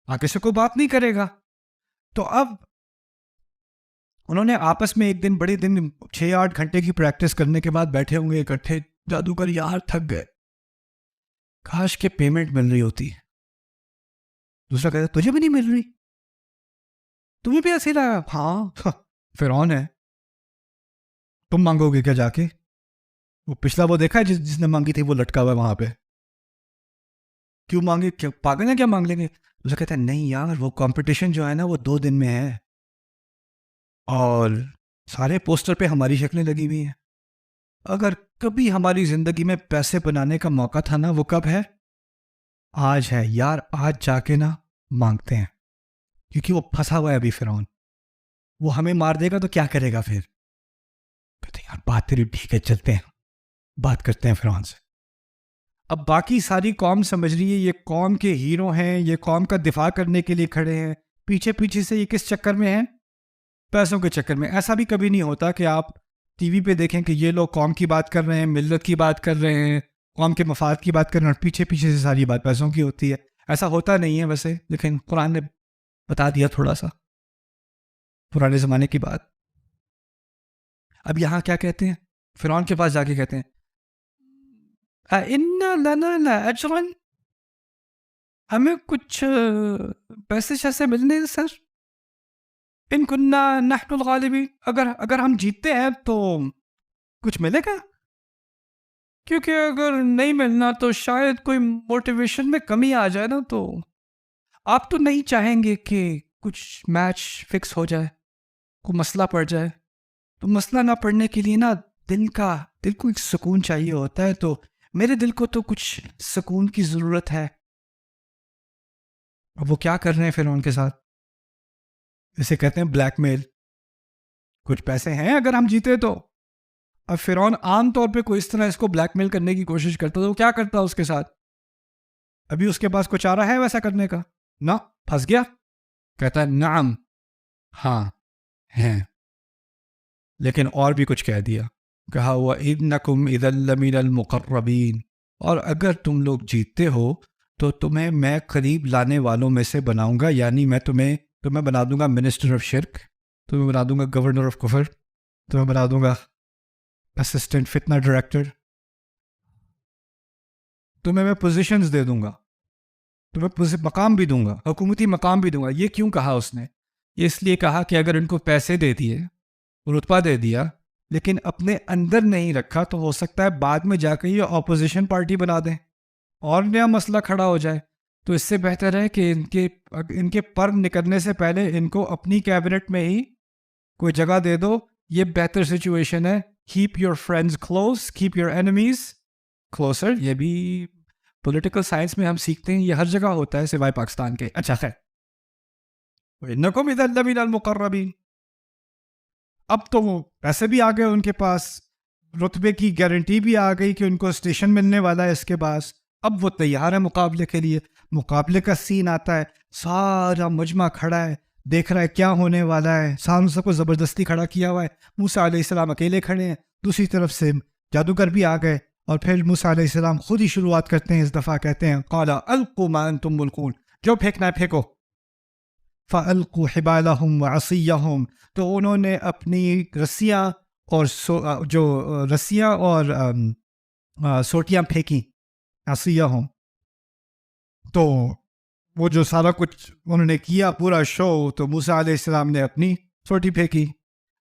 آگے سے کوئی بات نہیں کرے گا. تو اب انہوں نے آپس میں ایک دن, بڑے دن 6-8 گھنٹے کی پریکٹس کرنے کے بعد بیٹھے ہوں گے اکٹھے, جادوگر یار تھک گئے, کاش کہ پیمنٹ مل رہی ہوتی. دوسرا کہتا تجھے بھی نہیں مل رہی, تمہیں بھی ایسے لگا؟ ہاں فرعون ہے, تم مانگو گے کیا جا کے؟ وہ پچھلا وہ دیکھا ہے جس نے مانگی تھی وہ لٹکا ہوا ہے وہاں پہ, کیوں مانگے, کیا پاگل ہے کیا مانگ لیں گے؟ دوسرا کہتا ہے نہیں یار, وہ کمپٹیشن جو ہے نا وہ 2 دن میں ہے, اور سارے پوسٹر پہ ہماری شکلیں لگی ہوئی ہیں. اگر کبھی ہماری زندگی میں پیسے بنانے کا موقع تھا نا, وہ کب ہے؟ آج ہے یار, آج جا کے نا مانگتے ہیں, کیونکہ وہ پھنسا ہوا ہے ابھی فرعون. وہ ہمیں مار دے گا تو کیا کرے گا پھر؟ کہتے ہیں یار بات تیری ٹھیک ہے, چلتے ہیں بات کرتے ہیں فرعون سے. اب باقی ساری قوم سمجھ رہی ہے یہ قوم کے ہیرو ہیں, یہ قوم کا دفاع کرنے کے لیے کھڑے ہیں. پیچھے پیچھے سے یہ کس چکر میں ہیں؟ پیسوں کے چکر میں. ایسا بھی کبھی نہیں ہوتا کہ آپ ٹی وی پہ دیکھیں کہ یہ لوگ قوم کی بات کر رہے ہیں, ملت کی بات کر رہے ہیں, قوم کے مفاد کی بات کر رہے ہیں, اور پیچھے پیچھے سے ساری بات پیسوں کی ہوتی ہے. ایسا ہوتا نہیں ہے ویسے, لیکن قرآن نے بتا دیا تھوڑا سا پرانے زمانے کی بات. اب یہاں کیا کہتے ہیں, فرعون کے پاس جا کے کہتے ہیں اِنَّ لَنَا لَأَجْرًا, ہمیں کچھ پیسے شیسے ملنے سر, ان کننا نحن الغالبین, اگر ہم جیتتے ہیں تو کچھ ملے گا, کیونکہ اگر نہیں ملنا تو شاید کوئی موٹیویشن میں کمی آ جائے نا, تو آپ تو نہیں چاہیں گے کہ کچھ میچ فکس ہو جائے, کوئی مسئلہ پڑ جائے. تو مسئلہ نہ پڑنے کے لیے نا دل کو ایک سکون چاہیے ہوتا ہے, تو میرے دل کو تو کچھ سکون کی ضرورت ہے. اب وہ کیا کر رہے ہیں فرعون کے ساتھ, اسے کہتے ہیں بلیک میل. کچھ پیسے ہیں اگر ہم جیتے تو. اب فرعون عام طور پہ کوئی اس طرح اس کو بلیک میل کرنے کی کوشش کرتا تو وہ کیا کرتا اس کے ساتھ؟ ابھی اس کے پاس کچھ آ رہا ہے ویسا کرنے کا؟ نہ, پھنس گیا. کہتا ہے نعم, ہاں ہیں, لیکن اور بھی کچھ کہہ دیا. کہا وَإِنَّكُمْ إِذًا لَّمِنَ الْمُقَرَّبِينَ, اور اگر تم لوگ جیتتے ہو تو تمہیں میں قریب لانے والوں میں سے بناؤں گا. یعنی میں تمہیں بنا دوں گا منسٹر آف شرک, تمہیں بنا دوں گا گورنر آف کفر, تمہیں بنا دوں گا اسسٹنٹ فتنہ ڈائریکٹر, تمہیں میں پوزیشنز دے دوں گا, تمہیں مقام بھی دوں گا, حکومتی مقام بھی دوں گا. یہ کیوں کہا اس نے؟ یہ اس لیے کہا کہ اگر ان کو پیسے دے دیے, رتبہ دے دیا, لیکن اپنے اندر نہیں رکھا, تو ہو سکتا ہے بعد میں جا کے یہ اپوزیشن پارٹی بنا دیں اور نیا مسئلہ کھڑا ہو جائے. تو اس سے بہتر ہے کہ ان کے پر نکلنے سے پہلے ان کو اپنی کیبنٹ میں ہی کوئی جگہ دے دو یہ بہتر سچویشن ہے. Keep your friends close, keep your enemies closer. یہ بھی پولیٹیکل سائنس میں ہم سیکھتے ہیں, یہ ہر جگہ ہوتا ہے سوائے پاکستان کے. اچھا خیر, وَإِنَّكُمْ إِذًا لَمِنَ الْمُقَرَّبِينَ. اب تو وہ پیسے بھی آ گئے ان کے پاس, رتبے کی گارنٹی بھی آ گئی کہ ان کو اسٹیشن ملنے والا ہے اس کے پاس. اب وہ تیار ہے مقابلے کے لیے. مقابلے کا سین آتا ہے, سارا مجمع کھڑا ہے, دیکھ رہا ہے کیا ہونے والا ہے. ساروں سب کو زبردستی کھڑا کیا ہوا ہے. موسیٰ علیہ السلام اکیلے کھڑے ہیں, دوسری طرف سے جادوگر بھی آ گئے, اور پھر موسیٰ علیہ السلام خود ہی شروعات کرتے ہیں. اس دفعہ کہتے ہیں قَالَ أَلْقُوا مَا أَنْتُمْ مُلْقُونَ, جو پھینکنا ہے پھینکو. فَأَلْقُوا حِبَالَهُمْ وَعَصِيَّهُمْ, تو انہوں نے اپنی رسیاں اور رسیاں اور سوٹیاں پھینکی, عصیہم. تو وہ جو سارا کچھ انہوں نے کیا پورا شو, تو موسیٰ علیہ السلام نے اپنی سوٹی پھینکی.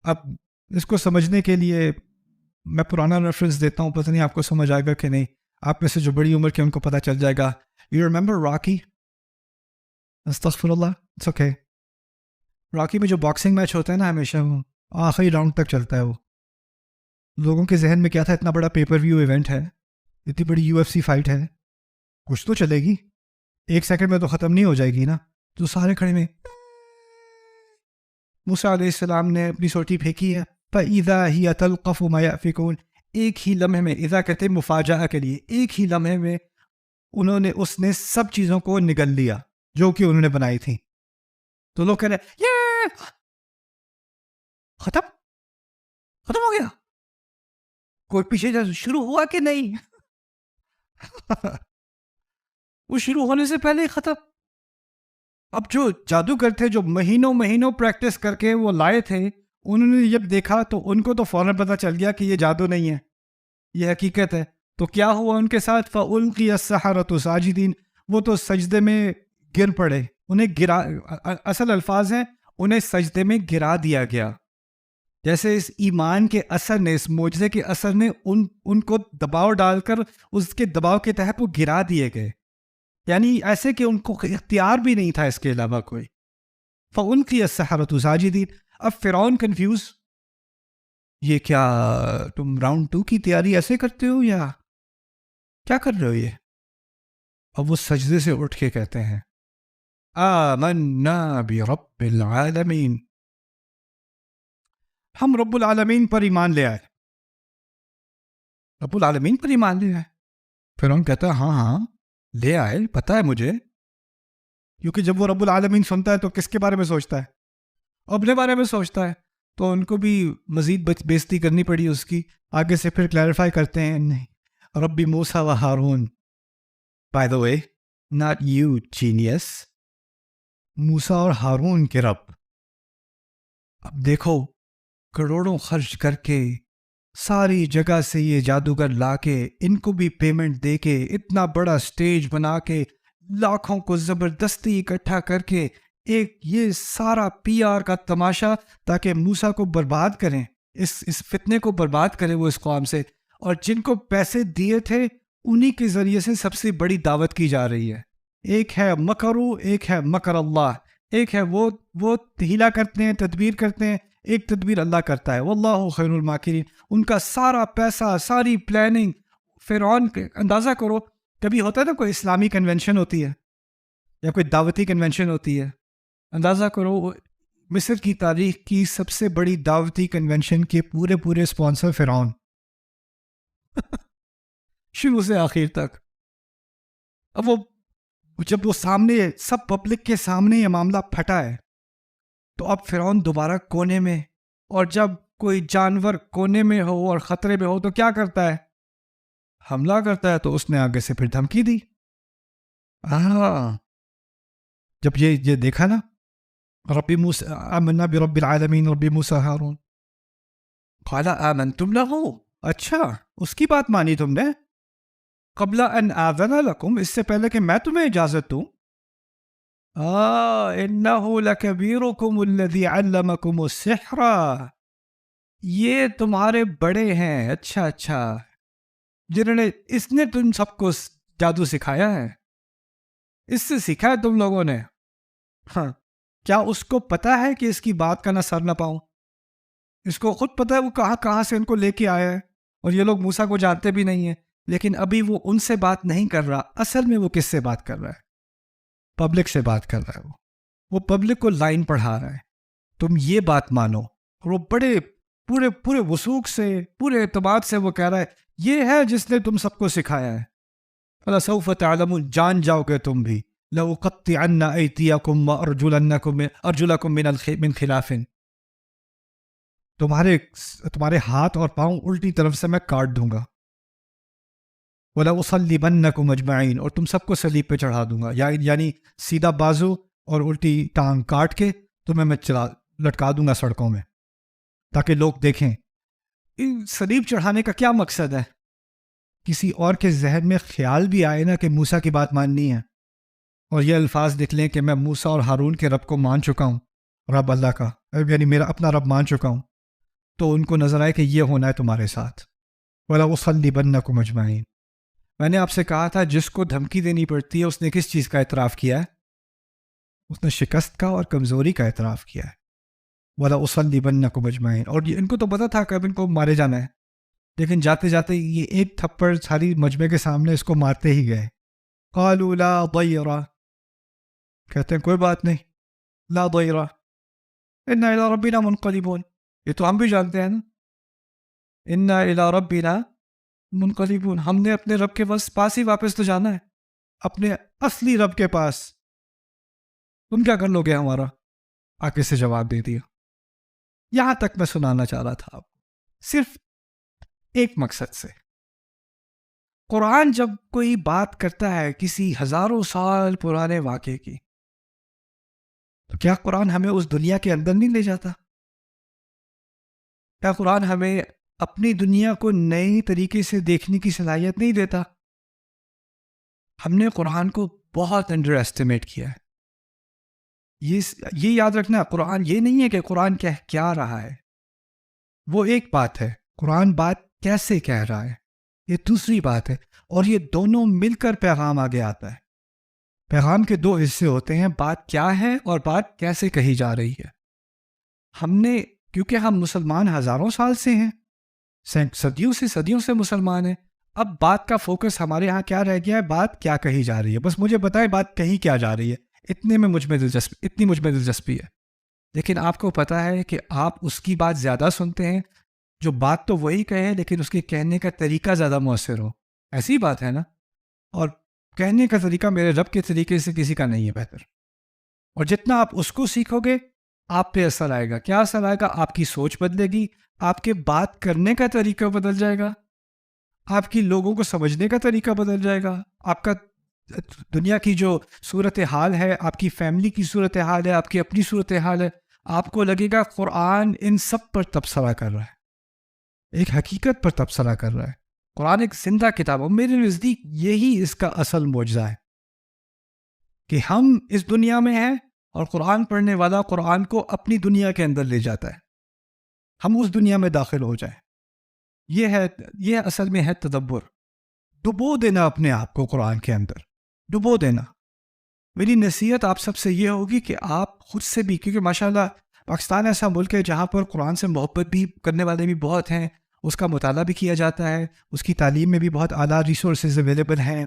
اب اس کو سمجھنے کے لیے میں پرانا ریفرنس دیتا ہوں, پتہ نہیں آپ کو سمجھ آئے گا کہ نہیں. آپ میں سے جو بڑی عمر کے ان کو پتہ چل جائے گا. یو ریمبر راکی؟ استغفر اللہ, اٹس اوکے. راکی میں جو باکسنگ میچ ہوتا ہے نا, ہمیشہ وہ آخری راؤنڈ تک چلتا ہے. وہ لوگوں کے ذہن میں کیا تھا, اتنا بڑا پیپر ویو ایونٹ ہے, اتنی بڑی UFC فائٹ ہے, کچھ تو چلے گی, 1 سیکنڈ میں تو ختم نہیں ہو جائے گی نا. تو سارے کھڑے میں موسیٰ علیہ السلام نے اپنی سوٹی پھینکی ہے. فَإِذَا هِيَ تَلْقَفُ مَا يَأْفِكُونَ, ایک ہی لمحے میں, اذا کہتے ہیں مفاجأہ کے لیے, ایک ہی لمحے میں اس نے سب چیزوں کو نگل لیا جو کہ انہوں نے بنائی تھی. تو لوگ کہہ رہے یہ ختم ہو گیا, کوئی پیچھے شروع ہوا کہ نہیں؟ وہ شروع ہونے سے پہلے ہی ختم. اب جو جادوگر تھے, جو مہینوں پریکٹس کر کے وہ لائے تھے, انہوں نے جب دیکھا تو ان کو تو فوراً پتہ چل گیا کہ یہ جادو نہیں ہے, یہ حقیقت ہے. تو کیا ہوا ان کے ساتھ؟ فَأُلْقِيَ السَّحَرَةُ سَاجِدِينَ, وہ تو سجدے میں گر پڑے. انہیں گرا, اصل الفاظ ہیں انہیں سجدے میں گرا دیا گیا. جیسے اس ایمان کے اثر نے, اس معجزے کے اثر نے ان کو دباؤ ڈال کر اس کے دباؤ کے تحت وہ گرا دیے گئے. یعنی ایسے کہ ان کو اختیار بھی نہیں تھا اس کے علاوہ کوئی. فَأُلْقِيَ السَّحَرَةُ سَاجِدِينَ. اب فرعون کنفیوز, یہ کیا تم راؤنڈ 2 کی تیاری ایسے کرتے ہو یا کیا کر رہے ہو یہ؟ اب وہ سجدے سے اٹھ کے کہتے ہیں آمنا برب العالمین, ہم رب العالمین پر ایمان لے آئے. رب العالمین پر ایمان لے آئے. فرعون کہتا ہے ہاں لے آئے, پتہ ہے مجھے, کیونکہ جب وہ رب العالمین سنتا ہے تو کس کے بارے میں سوچتا ہے؟ اپنے بارے میں سوچتا ہے. تو ان کو بھی مزید بےزتی کرنی پڑی اس کی. آگے سے پھر کلیریفائی کرتے ہیں, نہیں ربی موسیٰ و ہارون, by the way not you genius, موسیٰ اور ہارون کے رب. اب دیکھو, کروڑوں خرچ کر کے ساری جگہ سے یہ جادوگر لا کے, ان کو بھی پیمنٹ دے کے, اتنا بڑا سٹیج بنا کے, لاکھوں کو زبردستی اکٹھا کر کے, ایک یہ سارا PR کا تماشا تاکہ موسیٰ کو برباد کریں, اس فتنے کو برباد کریں وہ اس قوم سے. اور جن کو پیسے دیے تھے انہی کے ذریعے سے سب سے بڑی دعوت کی جا رہی ہے. ایک ہے مکرو, ایک ہے مکر اللہ, ایک ہے وہ ہیلا کرتے ہیں, تدبیر کرتے ہیں, ایک تدبیر اللہ کرتا ہے. واللہ خیر الماکرین. ان کا سارا پیسہ, ساری پلاننگ. فرعون اندازہ کرو, کبھی ہوتا ہے نا کوئی اسلامی کنونشن ہوتی ہے یا کوئی دعوتی کنونشن ہوتی ہے, اندازہ کرو مصر کی تاریخ کی سب سے بڑی دعوتی کنونشن کے پورے اسپانسر فرعون شروع سے آخر تک. اب وہ جب وہ سامنے سب پبلک کے سامنے یہ معاملہ پھٹا ہے تو اب فرعون دوبارہ کونے میں, اور جب کوئی جانور کونے میں ہو اور خطرے میں ہو تو کیا کرتا ہے؟ حملہ کرتا ہے. تو اس نے آگے سے پھر دھمکی دی. جب یہ دیکھا نا, ربی موسیٰ آمنا برب العالمین ربی موسیٰ ہارون, قال آمنتم لہو, اچھا اس کی بات مانی تم نے, قبل ان آذن لکم, اس سے پہلے کہ میں تمہیں اجازت دوں. انہ لکبیرکم الذی علمکم السحر, یہ تمہارے بڑے ہیں, اچھا جنہوں نے, اس نے تم سب کو جادو سکھایا ہے, اس سے سیکھا ہے تم لوگوں نے. ہاں, کیا اس کو پتا ہے کہ اس کی بات کا نہ سر نہ پاؤں؟ اس کو خود پتہ ہے وہ کہاں کہاں سے ان کو لے کے آیا ہے، اور یہ لوگ موسیٰ کو جانتے بھی نہیں ہیں، لیکن ابھی وہ ان سے بات نہیں کر رہا. اصل میں وہ کس سے بات کر رہا ہے؟ پبلک سے بات کر رہا ہے. وہ پبلک کو لائن پڑھا رہا ہے، تم یہ بات مانو. اور وہ بڑے پورے پورے وثوق سے، پورے اعتماد سے وہ کہہ رہا ہے یہ ہے جس نے تم سب کو سکھایا ہے. فَلَسَوْفَ تَعْلَمُونَ، جان جاؤ گے تم بھی. لَأُقَطِّعَنَّ أَيْدِيَكُمْ وَأَرْجُلَكُمْ مِنْ خِلَافٍ، تمہارے ہاتھ اور پاؤں الٹی طرف سے میں کاٹ دوں گا. وَلَأُصَلِّبَنَّكُمْ أَجْمَعِينَ، اور تم سب کو صلیب پہ چڑھا دوں گا. یعنی سیدھا بازو اور الٹی ٹانگ کاٹ کے تمہیں میں لٹکا دوں گا سڑکوں میں، تاکہ لوگ دیکھیں. صلیب چڑھانے کا کیا مقصد ہے؟ کسی اور کے ذہن میں خیال بھی آئے نا کہ موسیٰ کی بات ماننی ہے، اور یہ الفاظ نکلیں کہ میں موسیٰ اور ہارون کے رب کو مان چکا ہوں، رب اللہ کا، یعنی میرا اپنا رب مان چکا ہوں، تو ان کو نظر آئے کہ یہ ہونا ہے تمہارے ساتھ. وَلَأُصَلِّبَنَّكُمْ أَجْمَعِينَ. میں نے آپ سے کہا تھا جس کو دھمکی دینی پڑتی ہے اس نے کس چیز کا اعتراف کیا ہے؟ اس نے شکست کا اور کمزوری کا اعتراف کیا ہے. وَلَأُصَلِّبَنَّكُمْ أَجْمَعِينَ. اور ان کو تو پتا تھا کہ اب ان کو مارے جانا ہے، لیکن جاتے جاتے یہ ایک تھپڑ ساری مجمع کے سامنے اس کو مارتے ہی گئے. قَالُوا لَا ضَيْرَ، کہتے ہیں کوئی بات نہیں، لا ضَيْرَ إِنَّا إِلَىٰ رَبِّنَا مُنْقَلِبُونَ. یہ تو ہم بھی جانتے ہیں نا، إِنَّا إِلَىٰ رَبِّنَا منقلبون، ہم نے اپنے رب کے پاس ہی واپس تو جانا ہے، اپنے اصلی رب کے پاس. تم کیا کر لو گے ہمارا؟ آگے سے جواب دے دیا. یہاں تک میں سنانا چاہ رہا تھا آپ کو صرف ایک مقصد سے. قرآن جب کوئی بات کرتا ہے کسی ہزاروں سال پرانے واقعے کی، تو کیا قرآن ہمیں اس دنیا کے اندر نہیں لے جاتا؟ کیا قرآن ہمیں اپنی دنیا کو نئی طریقے سے دیکھنے کی صلاحیت نہیں دیتا؟ ہم نے قرآن کو بہت انڈر ایسٹیمیٹ کیا ہے. یہ یاد رکھنا، قرآن یہ نہیں ہے کہ قرآن کہہ کیا رہا ہے، وہ ایک بات ہے، قرآن بات کیسے کہہ رہا ہے یہ دوسری بات ہے. اور یہ دونوں مل کر پیغام آگے آتا ہے. پیغام کے دو حصے ہوتے ہیں، بات کیا ہے اور بات کیسے کہی جا رہی ہے. ہم نے، کیونکہ ہم مسلمان ہزاروں سال سے ہیں، صدیوں سے مسلمان ہیں، اب بات کا فوکس ہمارے ہاں کیا رہ گیا ہے؟ بات کیا کہی جا رہی ہے. بس مجھے بتائیں بات کہی کیا جا رہی ہے، اتنی مجھ میں دلچسپی ہے. لیکن آپ کو پتا ہے کہ آپ اس کی بات زیادہ سنتے ہیں جو بات تو وہی کہے لیکن اس کے کہنے کا طریقہ زیادہ مؤثر ہو. ایسی بات ہے نا؟ اور کہنے کا طریقہ میرے رب کے طریقے سے کسی کا نہیں ہے بہتر. اور جتنا آپ اس کو سیکھو گے آپ پہ اثر آئے گا. کیا اثر آئے گا؟ آپ کی سوچ بدلے گی، آپ کے بات کرنے کا طریقہ بدل جائے گا، آپ کی لوگوں کو سمجھنے کا طریقہ بدل جائے گا، آپ کا دنیا کی جو صورتحال ہے، آپ کی فیملی کی صورتحال ہے، آپ کی اپنی صورتحال ہے، آپ کو لگے گا قرآن ان سب پر تبصرہ کر رہا ہے، ایک حقیقت پر تبصرہ کر رہا ہے. قرآن ایک زندہ کتاب ہے. میرے نزدیک یہی اس کا اصل معجزہ ہے کہ ہم اس دنیا میں ہیں اور قرآن پڑھنے والا قرآن کو اپنی دنیا کے اندر لے جاتا ہے، ہم اس دنیا میں داخل ہو جائیں. یہ اصل میں ہے تدبر. ڈبو دینا اپنے آپ کو قرآن کے اندر، ڈبو دینا. میری نصیحت آپ سب سے یہ ہوگی کہ آپ خود سے بھی، کیونکہ ماشاءاللہ پاکستان ایسا ملک ہے جہاں پر قرآن سے محبت بھی کرنے والے بھی بہت ہیں، اس کا مطالعہ بھی کیا جاتا ہے، اس کی تعلیم میں بھی بہت اعلیٰ ریسورسز اویلیبل ہیں.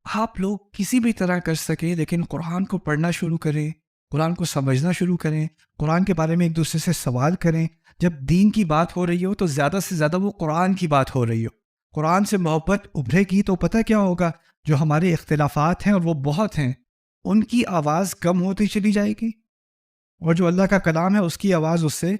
آپ لوگ کسی بھی طرح کر سکیں لیکن قرآن کو پڑھنا شروع کریں، قرآن کو سمجھنا شروع کریں، قرآن کے بارے میں ایک دوسرے سے سوال کریں. جب دین کی بات ہو رہی ہو تو زیادہ سے زیادہ وہ قرآن کی بات ہو رہی ہو، قرآن سے محبت ابھرے گی تو پتہ کیا ہوگا؟ جو ہمارے اختلافات ہیں اور وہ بہت ہیں، ان کی آواز کم ہوتی چلی جائے گی، اور جو اللہ کا کلام ہے اس کی آواز اس سے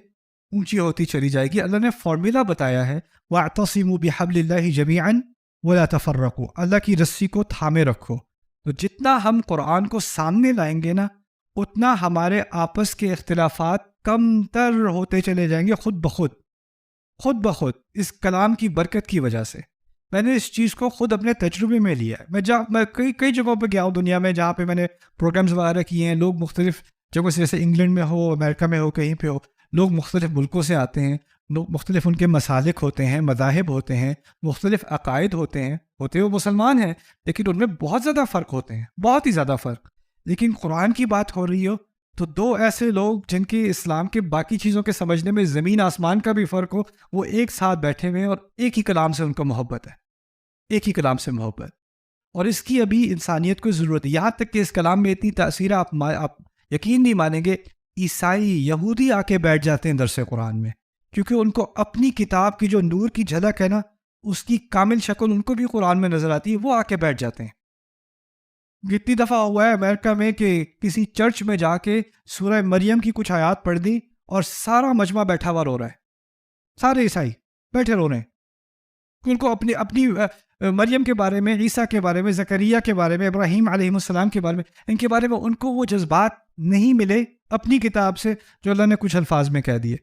اونچی ہوتی چلی جائے گی. اللہ نے فارمولا بتایا ہے، وَاعْتَصِمُوا بِحَبْلِ اللَّهِ جَمِيعًا وَلَا تَفَرَّقُوا، اللہ کی رسی کو تھامے رکھو. تو جتنا ہم قرآن کو سامنے لائیں گے نا، اتنا ہمارے آپس کے اختلافات کم تر ہوتے چلے جائیں گے، خود بخود اس کلام کی برکت کی وجہ سے. میں نے اس چیز کو خود اپنے تجربے میں لیا ہے. میں کئی جگہوں پہ گیا ہوں دنیا میں جہاں پہ میں نے پروگرامز وغیرہ کیے ہیں. لوگ مختلف جگہوں سے، جیسے انگلینڈ میں ہو، امریکہ میں ہو، کہیں پہ ہو، لوگ مختلف ملکوں سے آتے ہیں، لوگ مختلف ان کے مسالک ہوتے ہیں، مذاہب ہوتے ہیں، مختلف عقائد ہوتے ہیں، وہ مسلمان ہیں لیکن ان میں بہت زیادہ فرق ہوتے ہیں، بہت ہی زیادہ فرق. لیکن قرآن کی بات ہو رہی ہو تو دو ایسے لوگ جن کی اسلام کے باقی چیزوں کے سمجھنے میں زمین آسمان کا بھی فرق ہو، وہ ایک ساتھ بیٹھے ہوئے ہیں اور ایک ہی کلام سے ان کو محبت ہے، ایک ہی کلام سے محبت. اور اس کی ابھی انسانیت کو ضرورت ہے، یہاں تک کہ اس کلام میں اتنی تاثیر ہے، آپ یقین نہیں مانیں گے، عیسائی یہودی آ کے بیٹھ جاتے ہیں درس قرآن میں، کیونکہ ان کو اپنی کتاب کی جو نور کی جھلک ہے نا، اس کی کامل شکل ان کو بھی قرآن میں نظر آتی ہے، وہ آ کے بیٹھ جاتے ہیں. کتنی دفعہ ہوا ہے امریکہ میں کہ کسی چرچ میں جا کے سورہ مریم کی کچھ آیات پڑھ دی اور سارا مجمع بیٹھا ہوا رو رہا ہے، سارے عیسائی بیٹھے رو رہے ہیں. ان کو اپنی مریم کے بارے میں، عیسیٰ کے بارے میں، زکریا کے بارے میں، ابراہیم علیہ السلام کے بارے میں، ان کے بارے میں ان کو وہ جذبات نہیں ملے اپنی کتاب سے جو اللہ نے کچھ الفاظ میں کہہ دیے.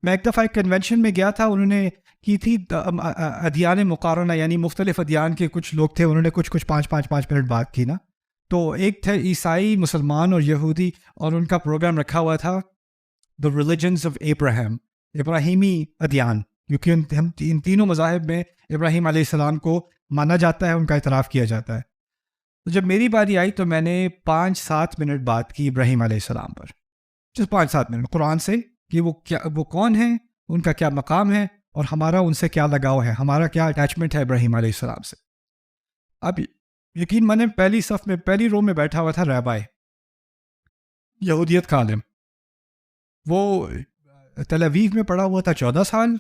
میں ایک دفعہ ایک کنونشن میں گیا تھا، انہوں نے کی تھی ادیان مقارنہ، یعنی مختلف ادیان کے کچھ لوگ تھے، انہوں نے کچھ 5 منٹ بات کی نا. تو ایک تھے عیسائی، مسلمان اور یہودی، اور ان کا پروگرام رکھا ہوا تھا دا ریلیجنز آف ابراہیم، ابراہیمی ادیان، کیونکہ ان تینوں مذاہب میں ابراہیم علیہ السلام کو مانا جاتا ہے، ان کا اعتراف کیا جاتا ہے. تو جب میری باری آئی تو میں نے 5-7 منٹ بات کی ابراہیم علیہ السلام پر، صرف 5-7 منٹ قرآن سے، کہ وہ کون ہیں، ان کا کیا مقام ہے، اور ہمارا ان سے کیا لگاؤ ہے، ہمارا کیا اٹیچمنٹ ہے ابراہیم علیہ السلام سے. اب یقین مانیں، پہلی صف میں، پہلی رو میں بیٹھا ہوا تھا رہبائے، یہودیت کا عالم. وہ تل اویو میں پڑھا ہوا تھا 14 سال،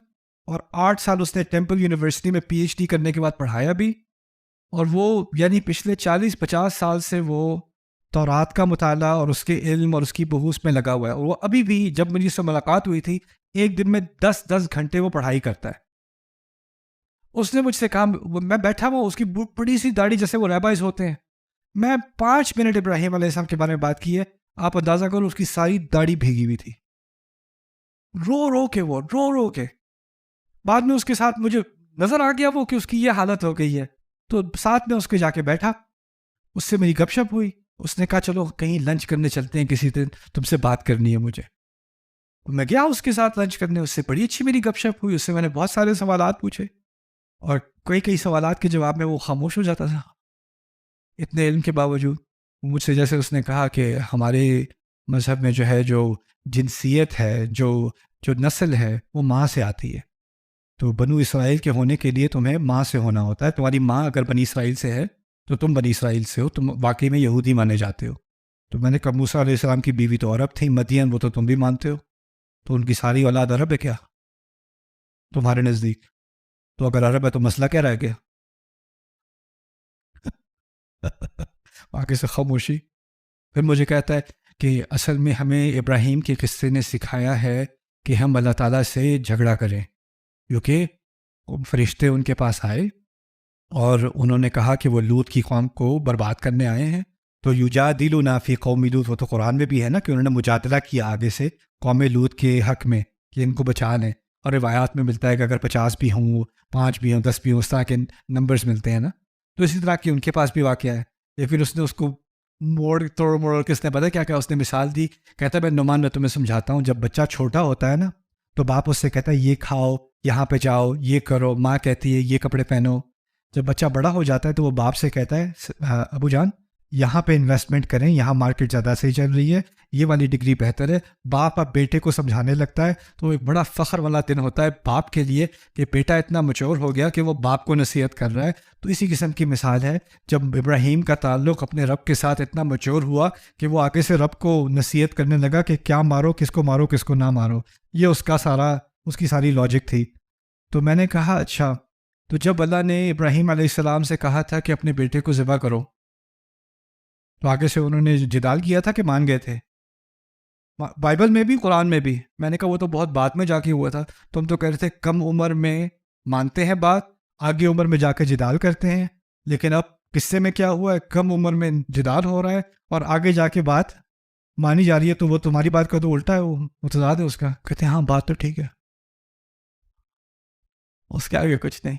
اور 8 سال اس نے ٹیمپل یونیورسٹی میں پی ایچ ڈی کرنے کے بعد پڑھایا بھی. اور وہ یعنی پچھلے 40-50 سال سے وہ تورات کا مطالعہ اور اس کے علم اور اس کی بحوث میں لگا ہوا ہے. اور وہ ابھی بھی، جب مجھے اس سے ملاقات ہوئی تھی، ایک دن میں 10 گھنٹے وہ پڑھائی کرتا ہے. اس نے مجھ سے کہا، میں بیٹھا ہوا، اس کی بڑی سی داڑھی، جیسے وہ ریبائز ہوتے ہیں، میں 5 منٹ ابراہیم علیہ السلام کے بارے میں بات کی ہے، آپ اندازہ کرو اس کی ساری داڑھی بھیگی ہوئی تھی، رو کے، وہ رو کے. بعد میں اس کے ساتھ مجھے نظر آ گیا وہ کہ اس کی یہ حالت ہو گئی ہے، تو ساتھ میں اس کے جا کے بیٹھا، اس سے میری گپ شپ ہوئی. اس نے کہا چلو کہیں لنچ کرنے چلتے ہیں کسی دن، تم سے بات کرنی ہے مجھے. میں گیا اس کے ساتھ لنچ کرنے، اس سے بڑی اچھی میری گپ شپ ہوئی، اس سے میں نے بہت سارے سوالات پوچھے، اور کئی سوالات کے جواب میں وہ خاموش ہو جاتا تھا اتنے علم کے باوجود. مجھ سے جیسے اس نے کہا کہ ہمارے مذہب میں جو ہے، جو جنسیت ہے، جو نسل ہے، وہ ماں سے آتی ہے. تو بنو اسرائیل کے ہونے کے لیے تمہیں ماں سے ہونا ہوتا ہے. تمہاری ماں اگر بنی اسرائیل سے ہے تو تم بنی اسرائیل سے ہو، تم واقعی میں یہودی مانے جاتے ہو. تو میں نے کہا موسیٰ علیہ السلام کی بیوی تو عرب تھی، مدین، وہ تو تم بھی مانتے ہو، تو ان کی ساری اولاد عرب ہے کیا تمہارے نزدیک؟ تو اگر عرب ہے تو مسئلہ کیا رہ گیا؟ آگے سے خاموشی. پھر مجھے کہتا ہے کہ اصل میں ہمیں ابراہیم کے قصے نے سکھایا ہے کہ ہم اللہ تعالیٰ سے جھگڑا کریں، کیونکہ فرشتے ان کے پاس آئے اور انہوں نے کہا کہ وہ لوط کی قوم کو برباد کرنے آئے ہیں. تو یجادلنا فی قوم لوط، وہ تو قرآن میں بھی ہے نا کہ انہوں نے مجادلہ کیا آگے سے قوم لوط کے حق میں کہ ان کو بچا لیں. اور روایات میں ملتا ہے کہ اگر 50 بھی ہوں، 5 بھی ہوں، 10 بھی ہوں، اس طرح کے نمبرز ملتے ہیں نا. تو اسی طرح کی ان کے پاس بھی واقعہ ہے. یا پھر اس نے اس کو موڑ کے اس نے پتہ کیا اس نے مثال دی. کہتا ہے میں نعمان، میں تمہیں سمجھاتا ہوں، جب بچہ چھوٹا ہوتا ہے نا تو باپ اس سے کہتا ہے یہ کھاؤ، یہاں پہ جاؤ، یہ کرو. ماں کہتی ہے یہ کپڑے پہنو. جب بچہ بڑا ہو جاتا ہے تو وہ باپ سے کہتا ہے ابو جان یہاں پہ انویسٹمنٹ کریں، یہاں مارکیٹ زیادہ صحیح چل رہی ہے، یہ والی ڈگری بہتر ہے. باپ اب بیٹے کو سمجھانے لگتا ہے، تو ایک بڑا فخر والا دن ہوتا ہے باپ کے لیے کہ بیٹا اتنا میچور ہو گیا کہ وہ باپ کو نصیحت کر رہا ہے. تو اسی قسم کی مثال ہے جب ابراہیم کا تعلق اپنے رب کے ساتھ اتنا میچور ہوا کہ وہ آگے سے رب کو نصیحت کرنے لگا کہ کیا مارو، کس کو نہ مارو. یہ اس کی ساری لاجک تھی. تو میں نے کہا اچھا، تو جب اللہ نے ابراہیم علیہ السلام سے کہا تھا کہ اپنے بیٹے کو ذبح کرو، تو آگے سے انہوں نے جدال کیا تھا کہ مان گئے تھے؟ بائبل میں بھی، قرآن میں بھی. میں نے کہا وہ تو بہت بعد میں جا کے ہوا تھا. تم تو کہہ رہے تھے کم عمر میں مانتے ہیں بات، آگے عمر میں جا کے جدال کرتے ہیں. لیکن اب قصے میں کیا ہوا ہے؟ کم عمر میں جدال ہو رہا ہے اور آگے جا کے بات مانی جا رہی ہے. تو وہ تمہاری بات کا تو الٹا ہے، وہ متضاد ہے اس کا. کہتے ہیں ہاں بات تو ٹھیک ہے، اس کے آگے کچھ نہیں.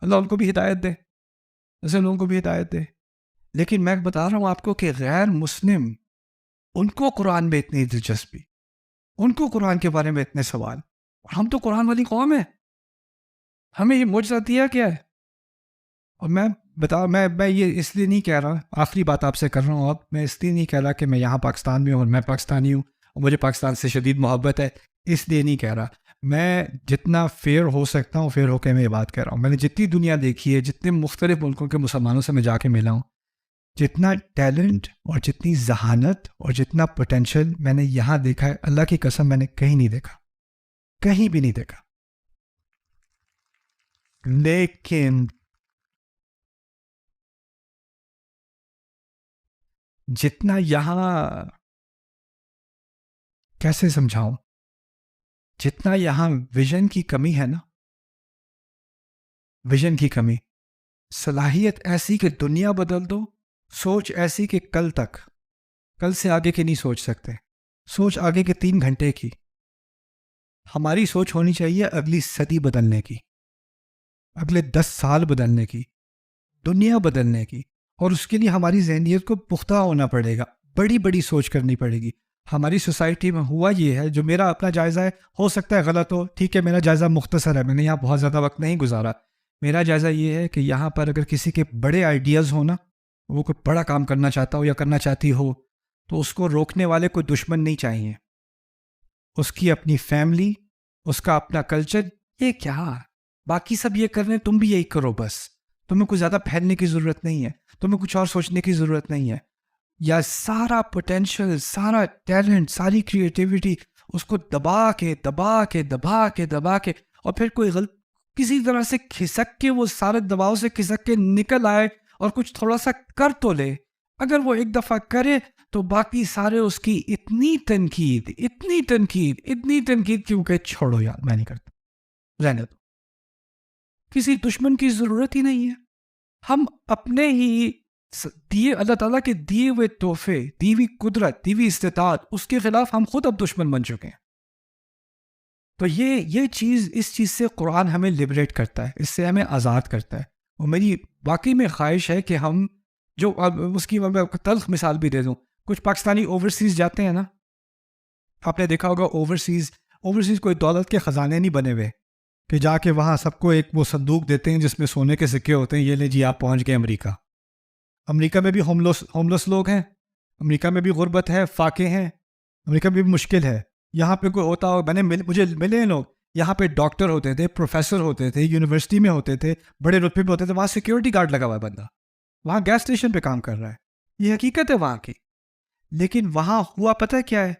اللہ ان کو بھی ہدایت دے، ایسے لوگوں کو بھی ہدایت دے. لیکن میں بتا رہا ہوں آپ کو کہ غیر مسلم، ان کو قرآن میں اتنی دلچسپی، ان کو قرآن کے بارے میں اتنے سوال، اور ہم تو قرآن والی قوم ہیں، ہمیں یہ معجزہ دیا کیا ہے. اور میں میں یہ اس لیے نہیں کہہ رہا، آخری بات آپ سے کر رہا ہوں اب، میں اس لیے نہیں کہہ رہا کہ میں یہاں پاکستان میں ہوں اور میں پاکستانی ہوں اور مجھے پاکستان سے شدید محبت ہے، اس لیے نہیں کہہ رہا. میں جتنا فیئر ہو سکتا ہوں فیئر ہو کے میں یہ بات کہہ رہا ہوں. میں نے جتنی دنیا دیکھی ہے، جتنے مختلف ملکوں کے مسلمانوں سے میں جا کے ملا ہوں، جتنا ٹیلنٹ اور جتنی ذہانت اور جتنا پوٹینشیل میں نے یہاں دیکھا ہے، اللہ کی قسم میں نے کہیں نہیں دیکھا، کہیں بھی نہیں دیکھا. لیکن جتنا یہاں، کیسے سمجھاؤں، جتنا یہاں ویژن کی کمی ہے نا، ویژن کی کمی، صلاحیت ایسی کہ دنیا بدل دو، سوچ ایسی کہ کل سے آگے کی نہیں سوچ سکتے، سوچ آگے کے 3 گھنٹے کی. ہماری سوچ ہونی چاہیے اگلی صدی بدلنے کی، اگلے 10 سال بدلنے کی، دنیا بدلنے کی. اور اس کے لیے ہماری ذہنیت کو پختہ ہونا پڑے گا، بڑی بڑی سوچ کرنی پڑے گی. ہماری سوسائٹی میں ہوا یہ ہے، جو میرا اپنا جائزہ ہے، ہو سکتا ہے غلط ہو، ٹھیک ہے، میرا جائزہ مختصر ہے، میں نے یہاں بہت زیادہ وقت نہیں گزارا. میرا جائزہ یہ ہے کہ یہاں پر اگر کسی کے بڑے آئیڈیاز ہو نا، وہ کوئی بڑا کام کرنا چاہتا ہو یا کرنا چاہتی ہو، تو اس کو روکنے والے کوئی دشمن نہیں چاہیے. اس کی اپنی فیملی، اس کا اپنا کلچر، یہ کیا باقی سب یہ کر رہے ہیں، تم بھی یہی کرو بس. تمہیں کچھ زیادہ پھیلنے کی ضرورت نہیں ہے، تمہیں کچھ اور سوچنے کی ضرورت نہیں ہے. یا سارا پوٹینشیل، سارا ٹیلنٹ، ساری کریٹیوٹی اس کو دبا کے اور پھر کوئی کسی طرح سے کھسک کے، وہ سارے دباؤ سے کھسک کے نکل آئے اور کچھ تھوڑا سا کر تو لے. اگر وہ ایک دفعہ کرے تو باقی سارے اس کی اتنی تنقید کیونکہ چھوڑو یار، میں نہیں کرتا، رہنے دو، کسی دشمن کی ضرورت ہی نہیں ہے. ہم اپنے ہی دیے، اللہ تعالیٰ کے دیے ہوئے تحفے، دی ہوئی قدرت، دی ہوئی استطاعت، اس کے خلاف ہم خود اب دشمن بن چکے ہیں. تو اس چیز سے قرآن ہمیں لبریٹ کرتا ہے، اس سے ہمیں آزاد کرتا ہے. اور میری واقعی میں خواہش ہے کہ ہم جو اس کی میں تلخ مثال بھی دے دوں، کچھ پاکستانی اوورسیز جاتے ہیں نا، آپ نے دیکھا ہوگا اوورسیز کوئی دولت کے خزانے نہیں بنے ہوئے کہ جا کے وہاں سب کو ایک وہ صندوق دیتے ہیں جس میں سونے کے سکے ہوتے ہیں، یہ لیں جی آپ پہنچ گئے امریکہ میں بھی ہوملس لوگ ہیں، امریکہ میں بھی غربت ہے، فاقے ہیں، امریکہ میں بھی مشکل ہے. یہاں پہ کوئی ہوتا ہو، مجھے ملے لوگ یہاں پہ، ڈاکٹر ہوتے تھے، پروفیسر ہوتے تھے، یونیورسٹی میں ہوتے تھے، بڑے رتبے پہ ہوتے تھے، وہاں سیکیورٹی گارڈ لگا ہوا ہے بندہ، وہاں گیس اسٹیشن پہ کام کر رہا ہے. یہ حقیقت ہے وہاں کی. لیکن وہاں ہوا پتہ کیا ہے،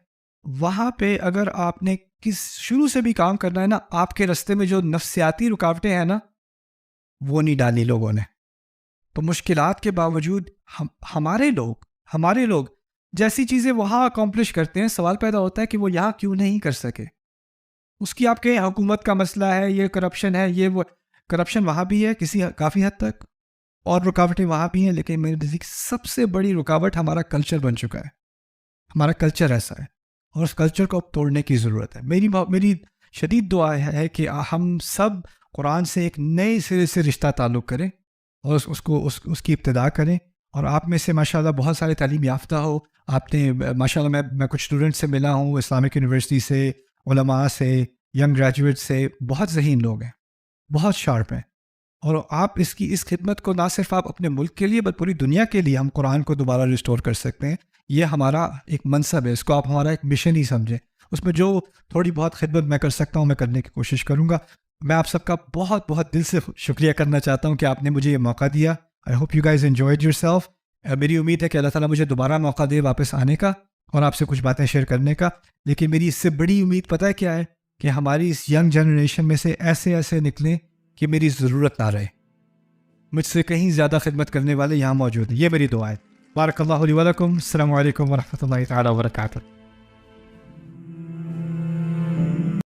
وہاں پہ اگر آپ نے شروع سے بھی کام کرنا ہے نا، آپ کے رستے میں جو نفسیاتی رکاوٹیں ہیں نا، وہ نہیں ڈالی لوگوں نے. تو مشکلات کے باوجود ہمارے لوگ جیسی چیزیں وہاں اکمپلش کرتے ہیں، سوال پیدا ہوتا ہے کہ وہ یہاں کیوں نہیں کر سکے. اس کی آپ کہیں حکومت کا مسئلہ ہے، یہ کرپشن ہے، یہ وہ کرپشن وہاں بھی ہے کافی حد تک، اور رکاوٹیں وہاں بھی ہیں. لیکن میرے نزدیک سب سے بڑی رکاوٹ ہمارا کلچر بن چکا ہے. ہمارا کلچر ایسا ہے اور اس کلچر کو اب توڑنے کی ضرورت ہے. میری شدید دعا ہے کہ ہم سب قرآن سے ایک نئے سرے سے رشتہ تعلق کریں اور اس کی ابتدا کریں. اور آپ میں سے ماشاءاللہ بہت سارے تعلیم یافتہ ہو. آپ نے ماشاءاللہ، میں کچھ اسٹوڈنٹ سے ملا ہوں، اسلامک یونیورسٹی سے، علماء سے، ینگ گریجویٹ سے، بہت ذہین لوگ ہیں، بہت شارپ ہیں. اور آپ اس خدمت کو نہ صرف آپ اپنے ملک کے لیے بلکہ پوری دنیا کے لیے ہم قرآن کو دوبارہ ریسٹور کر سکتے ہیں. یہ ہمارا ایک منصب ہے، اس کو آپ ہمارا ایک مشن ہی سمجھیں. اس میں جو تھوڑی بہت خدمت میں کر سکتا ہوں میں کرنے کی کوشش کروں گا. میں آپ سب کا بہت بہت دل سے شکریہ کرنا چاہتا ہوں کہ آپ نے مجھے یہ موقع دیا. I hope you guys enjoyed your self. میری امید ہے کہ اللہ تعالیٰ مجھے دوبارہ موقع دے واپس آنے کا اور آپ سے کچھ باتیں شیئر کرنے کا. لیکن میری اس سے بڑی امید پتہ ہے کیا ہے، کہ ہماری اس ینگ جنریشن میں سے ایسے نکلیں کہ میری ضرورت نہ رہے. مجھ سے کہیں زیادہ خدمت کرنے والے یہاں موجود ہیں. یہ میری دعا ہے. بارک اللہ علی ولکم. السلام علیکم ورحمۃ اللہ تعالیٰ وبرکاتہ.